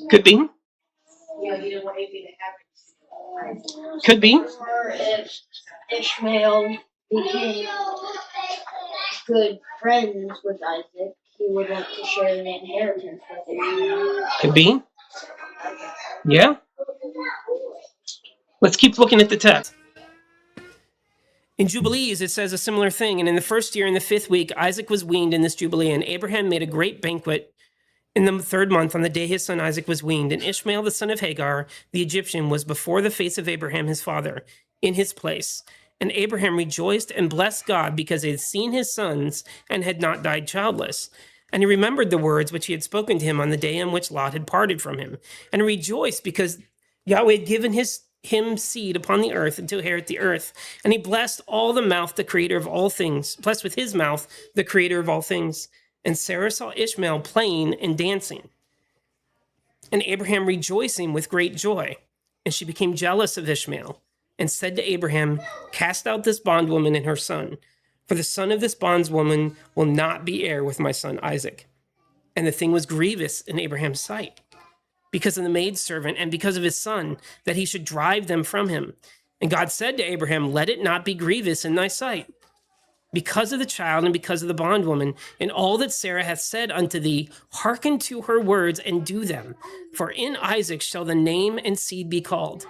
Could be. Could be. Or if Ishmael became good friends with Isaac, he would want to share the inheritance with Ishmael. Could be. Yeah. Let's keep looking at the text. In Jubilees, it says a similar thing. And in the first year, in the 5th week, Isaac was weaned in this Jubilee, and Abraham made a great banquet in the 3rd month on the day his son Isaac was weaned. And Ishmael, the son of Hagar, the Egyptian, was before the face of Abraham, his father, in his place. And Abraham rejoiced and blessed God because he had seen his sons and had not died childless. And he remembered the words which he had spoken to him on the day in which Lot had parted from him, and rejoiced because Yahweh had given him seed upon the earth and to inherit the earth. And he blessed all the mouth, the creator of all things, blessed with his mouth, the creator of all things. And Sarah saw Ishmael playing and dancing, and Abraham rejoicing with great joy. And she became jealous of Ishmael and said to Abraham, cast out this bondwoman and her son, for the son of this bondwoman will not be heir with my son Isaac. And the thing was grievous in Abraham's sight, because of the maidservant and because of his son, that he should drive them from him. And God said to Abraham, let it not be grievous in thy sight, because of the child and because of the bondwoman, and all that Sarah hath said unto thee, hearken to her words and do them. For in Isaac shall the name and seed be called.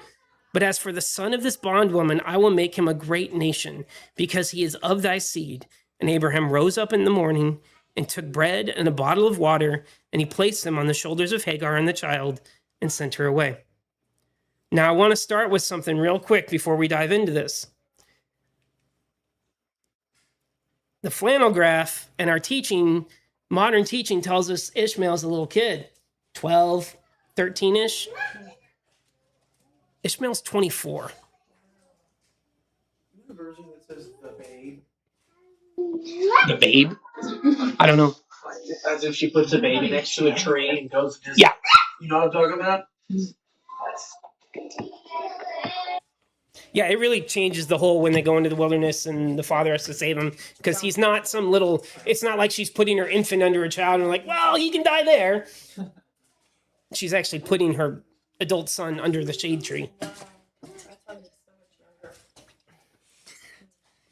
But as for the son of this bondwoman, I will make him a great nation, because he is of thy seed. And Abraham rose up in the morning and took bread and a bottle of water, and he placed them on the shoulders of Hagar and the child and sent her away. Now, I want to start with something real quick before we dive into this. The flannel graph and our teaching, modern teaching, tells us Ishmael's a little kid, 12, 13-ish. Ishmael's 24. The version that says the babe. The babe? I don't know. As if she puts a baby next to a tree and goes to Yeah. You know what I'm talking about? Yeah, it really changes the whole when they go into the wilderness and the father has to save him, because he's not some little, it's not like she's putting her infant under a child and like, well, he can die there. She's actually putting her adult son under the shade tree.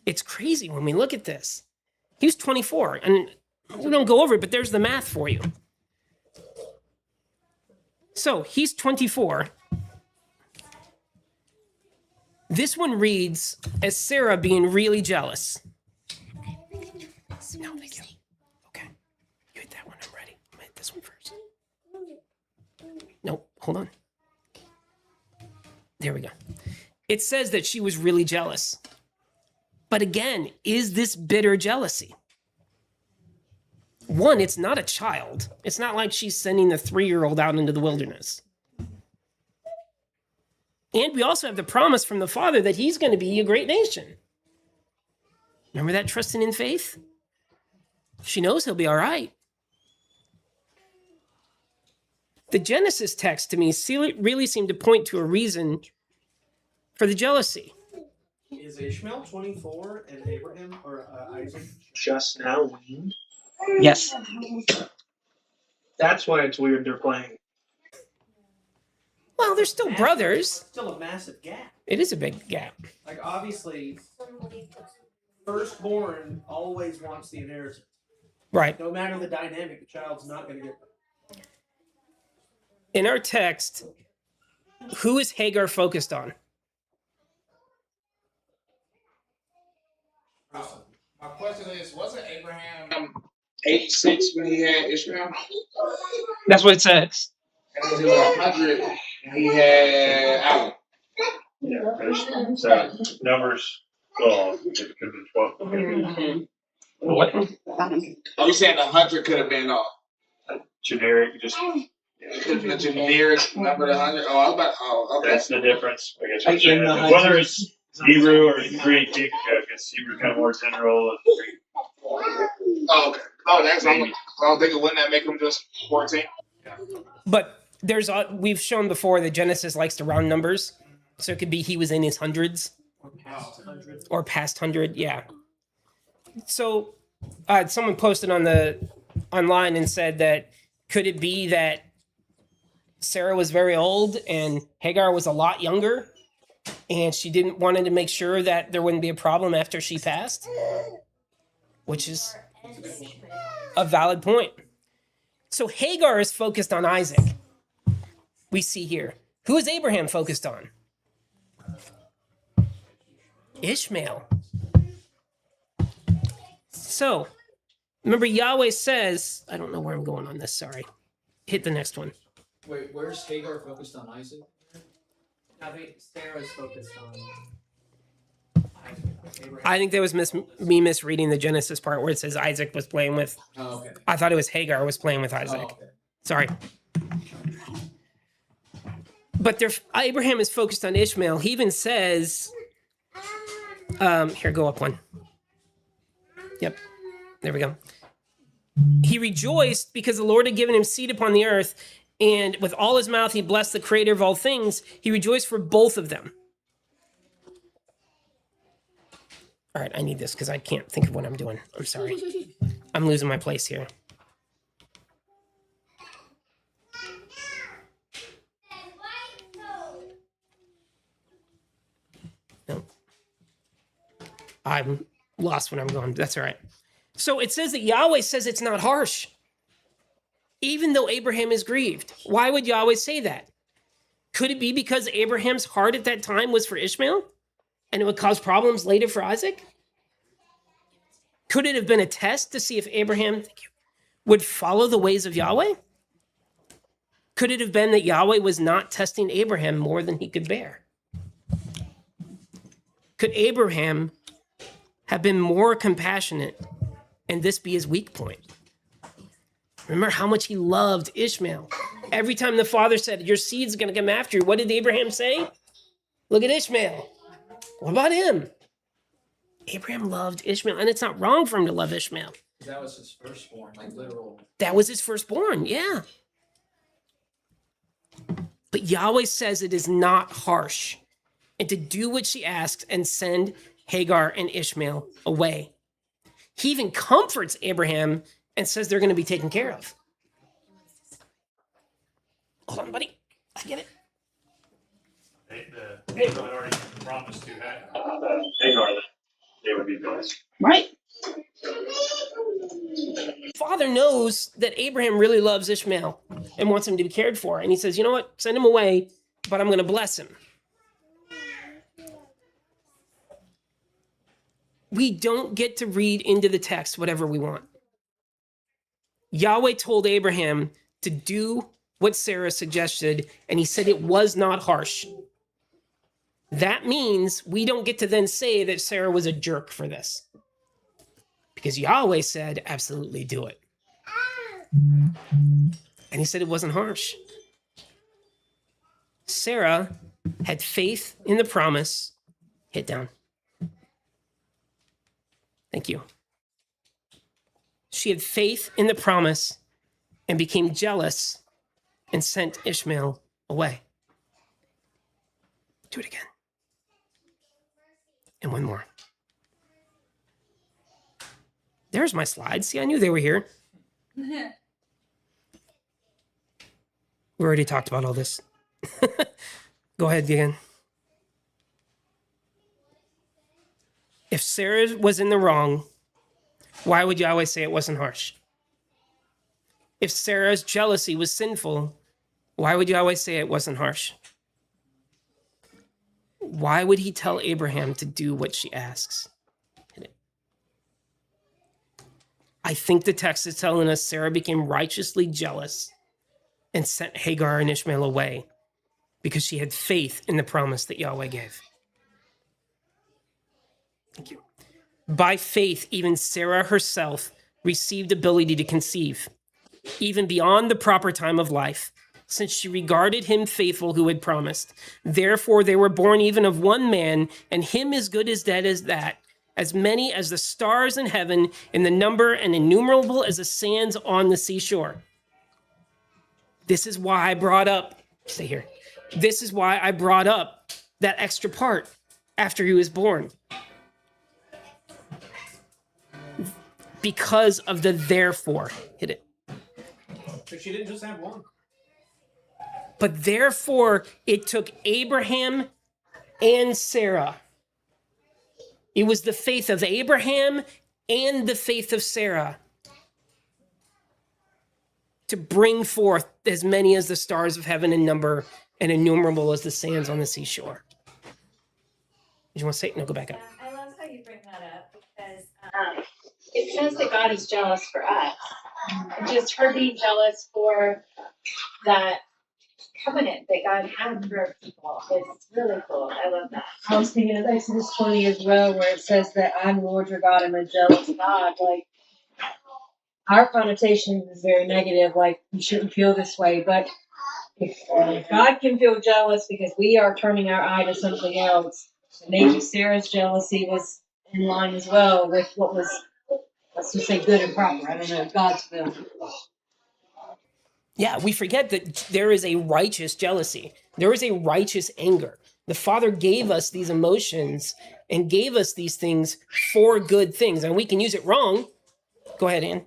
It's crazy when we look at this. He was 24, and we don't go over it, but there's the math for you. So he's 24. This one reads as Sarah being really jealous. No, thank you. Okay. You hit that one. I'm ready. I'm gonna hit this one first. Nope. Hold on. There we go. It says that she was really jealous. But again, is this bitter jealousy? One, it's not a child. It's not like she's sending the 3-year-old out into the wilderness. And we also have the promise from the Father that he's going to be a great nation. Remember that trusting in faith? She knows he'll be all right. The Genesis text to me really seemed to point to a reason for the jealousy. Is Ishmael 24 and Abraham or Isaac just now weaned? Yes. That's why it's weird they're playing. Well, they're still brothers. Still a massive gap. It is a big gap. Like, obviously, firstborn always wants the inheritance. Right. No matter the dynamic, the child's not going to get it. In our text, who is Hagar focused on? My question is, wasn't Abraham 86 when he had Ishmael? That's what it says. And then he was 100 and he had Allen. Yeah, so numbers 12. It could have been 12. What? Oh, you saying 100 could have been Generic, just it could have been a generic number 100? Oh, I was about. Oh, okay. that's the difference. I guess you're saying. Whether it's Hebrew or Greek, I guess Hebrew kind of more general. Oh, okay. Oh, that's. I was thinking, wouldn't that make them just 14? But we've shown before that Genesis likes to round numbers, so it could be he was in his hundreds or past 100. Yeah. So someone posted online and said that could it be that Sarah was very old and Hagar was a lot younger, and she didn't wanted to make sure that there wouldn't be a problem after she passed, which is a valid point. So Hagar is focused on Isaac. We see here. Who is Abraham focused on? Ishmael. So, remember Yahweh says, I don't know where I'm going on this, sorry. Hit the next one. Wait, where's Hagar focused on Isaac? I think Sarah's focused on I think that was me misreading the Genesis part where it says Isaac was playing with. Oh, okay. I thought it was Hagar was playing with Oh, Isaac. okay. Sorry. But Abraham is focused on Ishmael. He even says, here, go up one. Yep. There we go. He rejoiced because the Lord had given him seed upon the earth, and with all his mouth he blessed the creator of all things. He rejoiced for both of them. All right, I need this because I can't think of what I'm doing. I'm sorry. I'm losing my place here. No. I'm lost when I'm going. That's all right. So it says that Yahweh says it's not harsh, even though Abraham is grieved. Why would Yahweh say that? Could it be because Abraham's heart at that time was for Ishmael and it would cause problems later for Isaac? Could it have been a test to see if Abraham would follow the ways of Yahweh? Could it have been that Yahweh was not testing Abraham more than he could bear? Could Abraham have been more compassionate and this be his weak point? Remember how much he loved Ishmael. Every time the father said, your seed's going to come after you, what did Abraham say? Look at Ishmael. What about him? Abraham loved Ishmael, and it's not wrong for him to love Ishmael. That was his firstborn, like literal. That was his firstborn, yeah. But Yahweh says it is not harsh, and to do what she asks and send Hagar and Ishmael away. He even comforts Abraham and says they're going to be taken care of. Hold on, buddy. I get it. Hagar had already promised to Hagar that they would be blessed. Right. Father knows that Abraham really loves Ishmael and wants him to be cared for. And he says, you know what? Send him away, but I'm going to bless him. We don't get to read into the text whatever we want. Yahweh told Abraham to do what Sarah suggested, and he said it was not harsh. That means we don't get to then say that Sarah was a jerk for this. Because Yahweh said, absolutely do it. And he said it wasn't harsh. Sarah had faith in the promise. Hit down. Thank you. She had faith in the promise and became jealous and sent Ishmael away. Do it again. And one more. There's my slides. See, I knew they were here. We already talked about all this. Go ahead again. If Sarah was in the wrong, why would Yahweh say it wasn't harsh? If Sarah's jealousy was sinful, why would Yahweh say it wasn't harsh? Why would he tell Abraham to do what she asks? I think the text is telling us Sarah became righteously jealous and sent Hagar and Ishmael away because she had faith in the promise that Yahweh gave. Thank you. By faith, even Sarah herself received ability to conceive, even beyond the proper time of life, since she regarded him faithful who had promised. Therefore, they were born even of one man, and him as good as dead as that, as many as the stars in heaven, in the number and innumerable as the sands on the seashore. This is why I brought up, stay here. This is why I brought up that extra part after he was born. Because of the therefore. Hit it. But she didn't just have one. But therefore, it took Abraham and Sarah. It was the faith of Abraham and the faith of Sarah to bring forth as many as the stars of heaven in number and innumerable as the sands on the seashore. Did you want to say it? No, go back up. I love how you bring that up because it says that God is jealous for us. And just her being jealous for that covenant that God had for people. It's really cool. I love that. I was thinking of Exodus 20 as well, where it says that I'm Lord your God, I'm a jealous God. Like, our connotation is very negative, like you shouldn't feel this way, but if God can feel jealous because we are turning our eye to something else, maybe Sarah's jealousy was in line as well with what was, let's just say, good and proper. I don't know, God's will. Yeah, we forget that there is a righteous jealousy. There is a righteous anger. The Father gave us these emotions and gave us these things for good things, and we can use it wrong. Go ahead, Ann.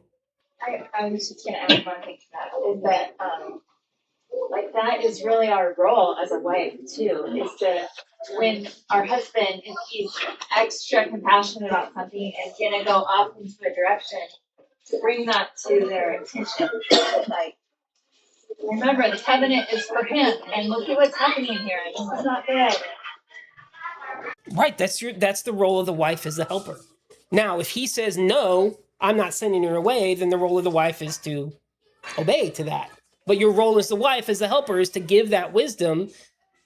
I was just going to add one thing to that, is that, like, that is really our role as a wife, too, is to, when our husband, if he's extra compassionate about something and going to go off into a direction, to bring that to their attention. Like, remember, the covenant is for him, and look at what's happening here. This is not good. Right, that's the role of the wife as the helper. Now, if he says no, I'm not sending her away, then the role of the wife is to obey to that. But your role as the wife, as the helper, is to give that wisdom,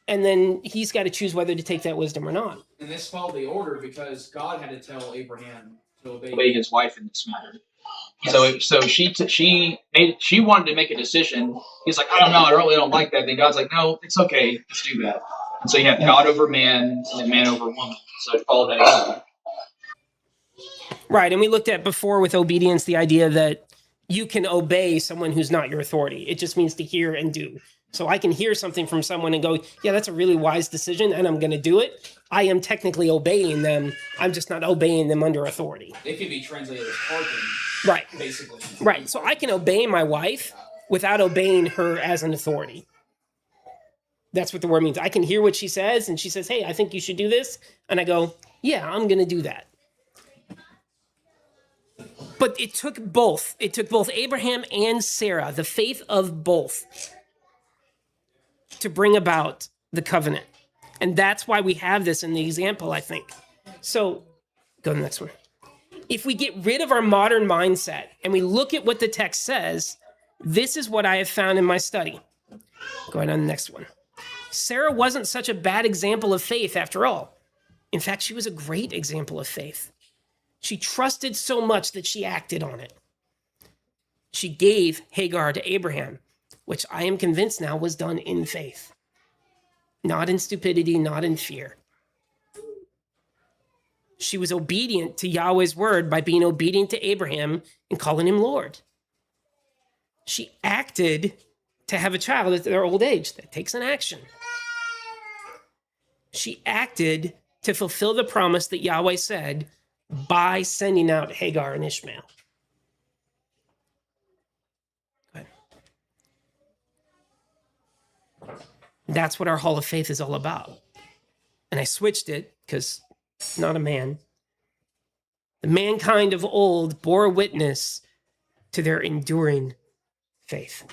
and then he's got to choose whether to take that wisdom or not. And this followed the order because God had to tell Abraham to obey his wife in this matter. So she wanted to make a decision. He's like, I don't know, I really don't like that. Then God's like, no, it's okay, let's do that. And so you have God over man and then man over woman. So follow that example. Right, and we looked at before with obedience the idea that you can obey someone who's not your authority. It just means to hear and do. So I can hear something from someone and go, yeah, that's a really wise decision, and I'm going to do it. I am technically obeying them. I'm just not obeying them under authority. It can be translated as parking. Right. Basically. Right. So I can obey my wife without obeying her as an authority. That's what the word means. I can hear what she says, and she says, hey, I think you should do this. And I go, yeah, I'm going to do that. But it took both. It took both Abraham and Sarah, the faith of both, to bring about the covenant. And that's why we have this in the example, I think. So go to the next one. If we get rid of our modern mindset and we look at what the text says, this is what I have found in my study. Going on the next one. Sarah wasn't such a bad example of faith after all. In fact, she was a great example of faith. She trusted so much that she acted on it. She gave Hagar to Abraham, which I am convinced now was done in faith. Not in stupidity, not in fear. She was obedient to Yahweh's word by being obedient to Abraham and calling him Lord. She acted to have a child at their old age. That takes an action. She acted to fulfill the promise that Yahweh said by sending out Hagar and Ishmael. That's what our Hall of Faith is all about. And I switched it because not a man. The mankind of old bore witness to their enduring faith.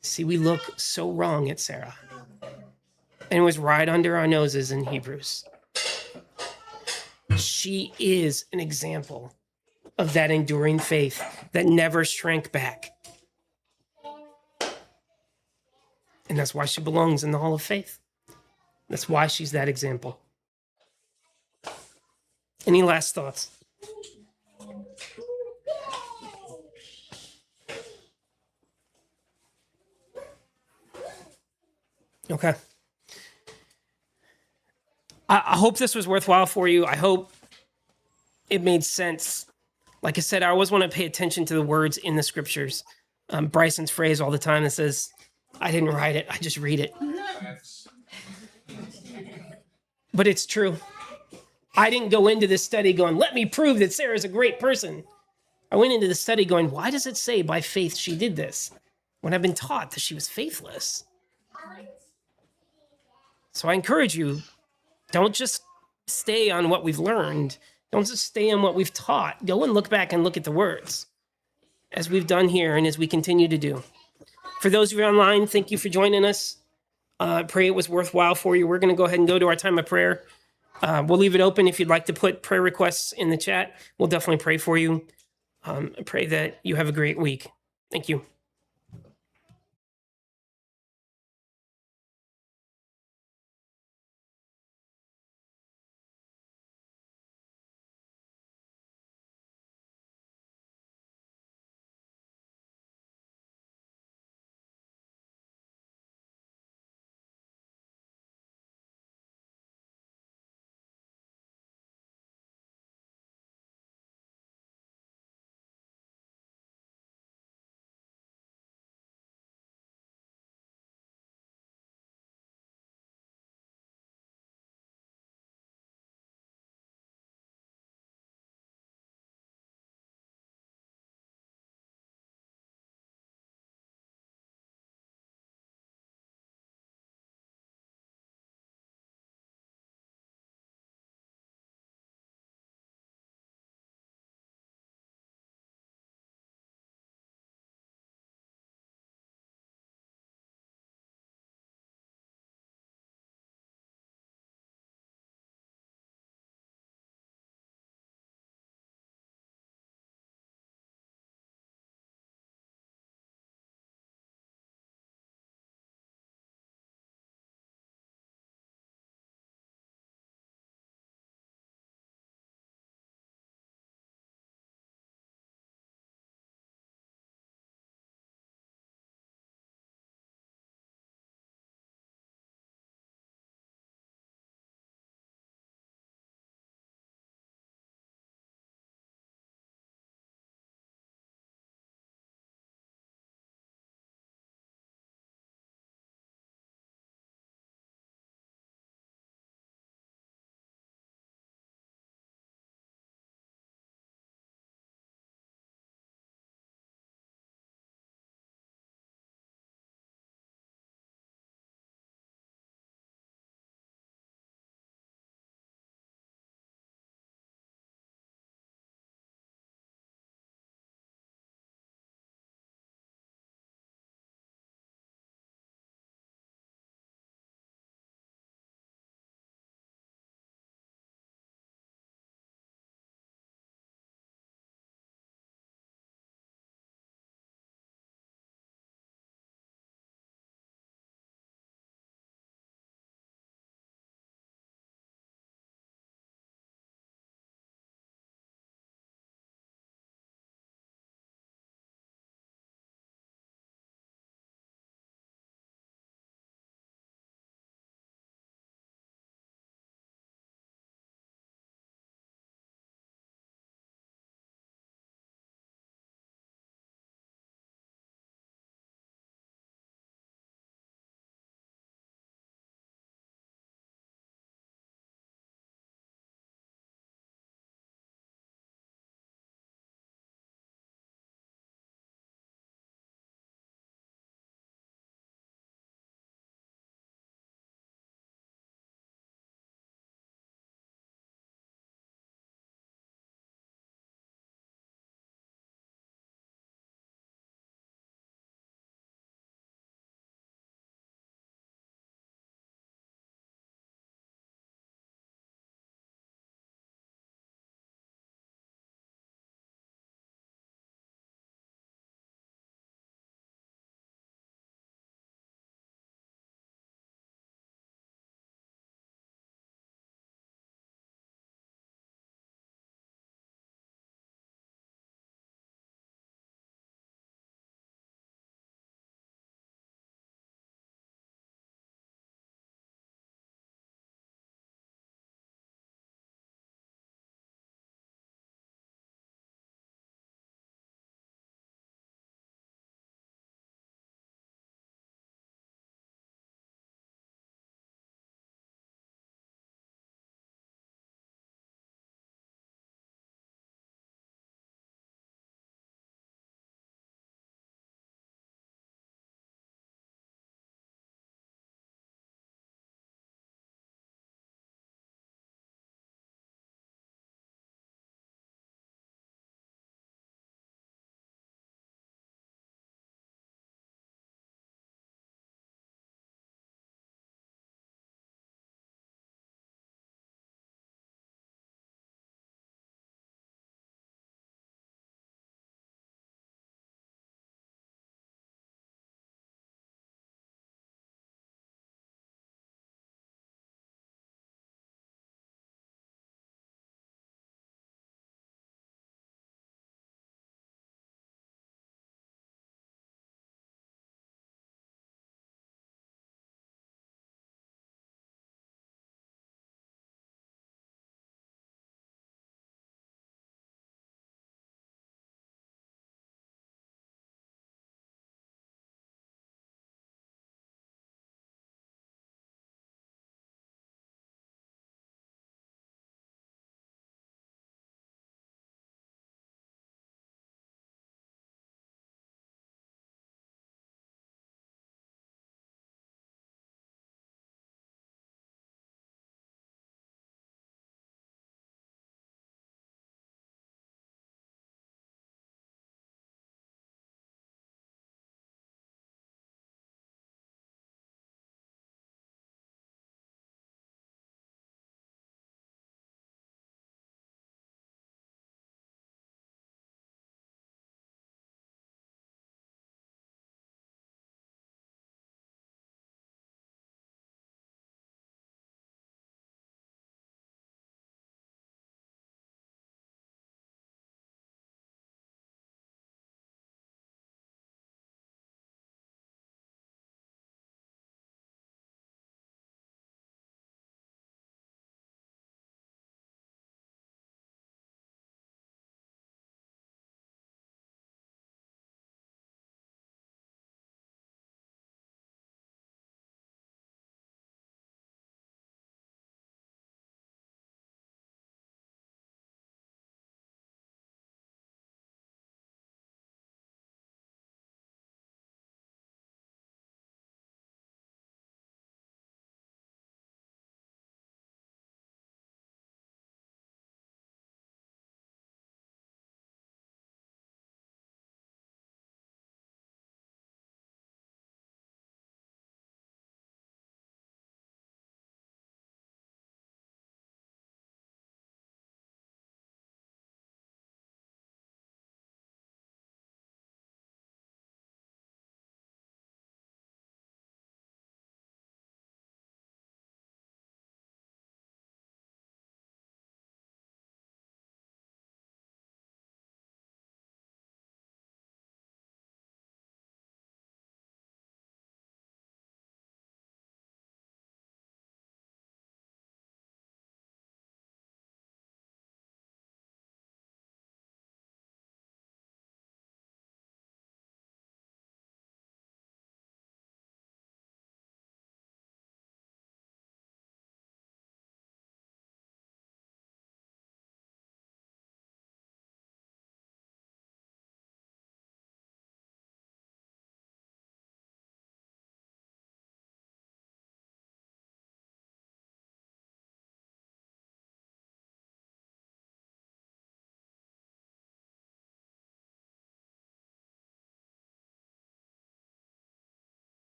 See, we look so wrong at Sarah. And it was right under our noses in Hebrews. She is an example of that enduring faith that never shrank back. And that's why she belongs in the Hall of Faith. That's why she's that example. Any last thoughts? Okay. I hope this was worthwhile for you. I hope it made sense. Like I said, I always want to pay attention to the words in the scriptures. Bryson's phrase all the time that says, I didn't write it, I just read it. But it's true. I didn't go into this study going, let me prove that Sarah's a great person. I went into the study going, why does it say by faith she did this when I've been taught that she was faithless? So I encourage you, don't just stay on what we've learned. Don't just stay on what we've taught. Go and look back and look at the words, as we've done here and as we continue to do. For those of you online, thank you for joining us. I pray it was worthwhile for you. We're going to go ahead and go to our time of prayer. We'll leave it open if you'd like to put prayer requests in the chat. We'll definitely pray for you. I pray that you have a great week. Thank you.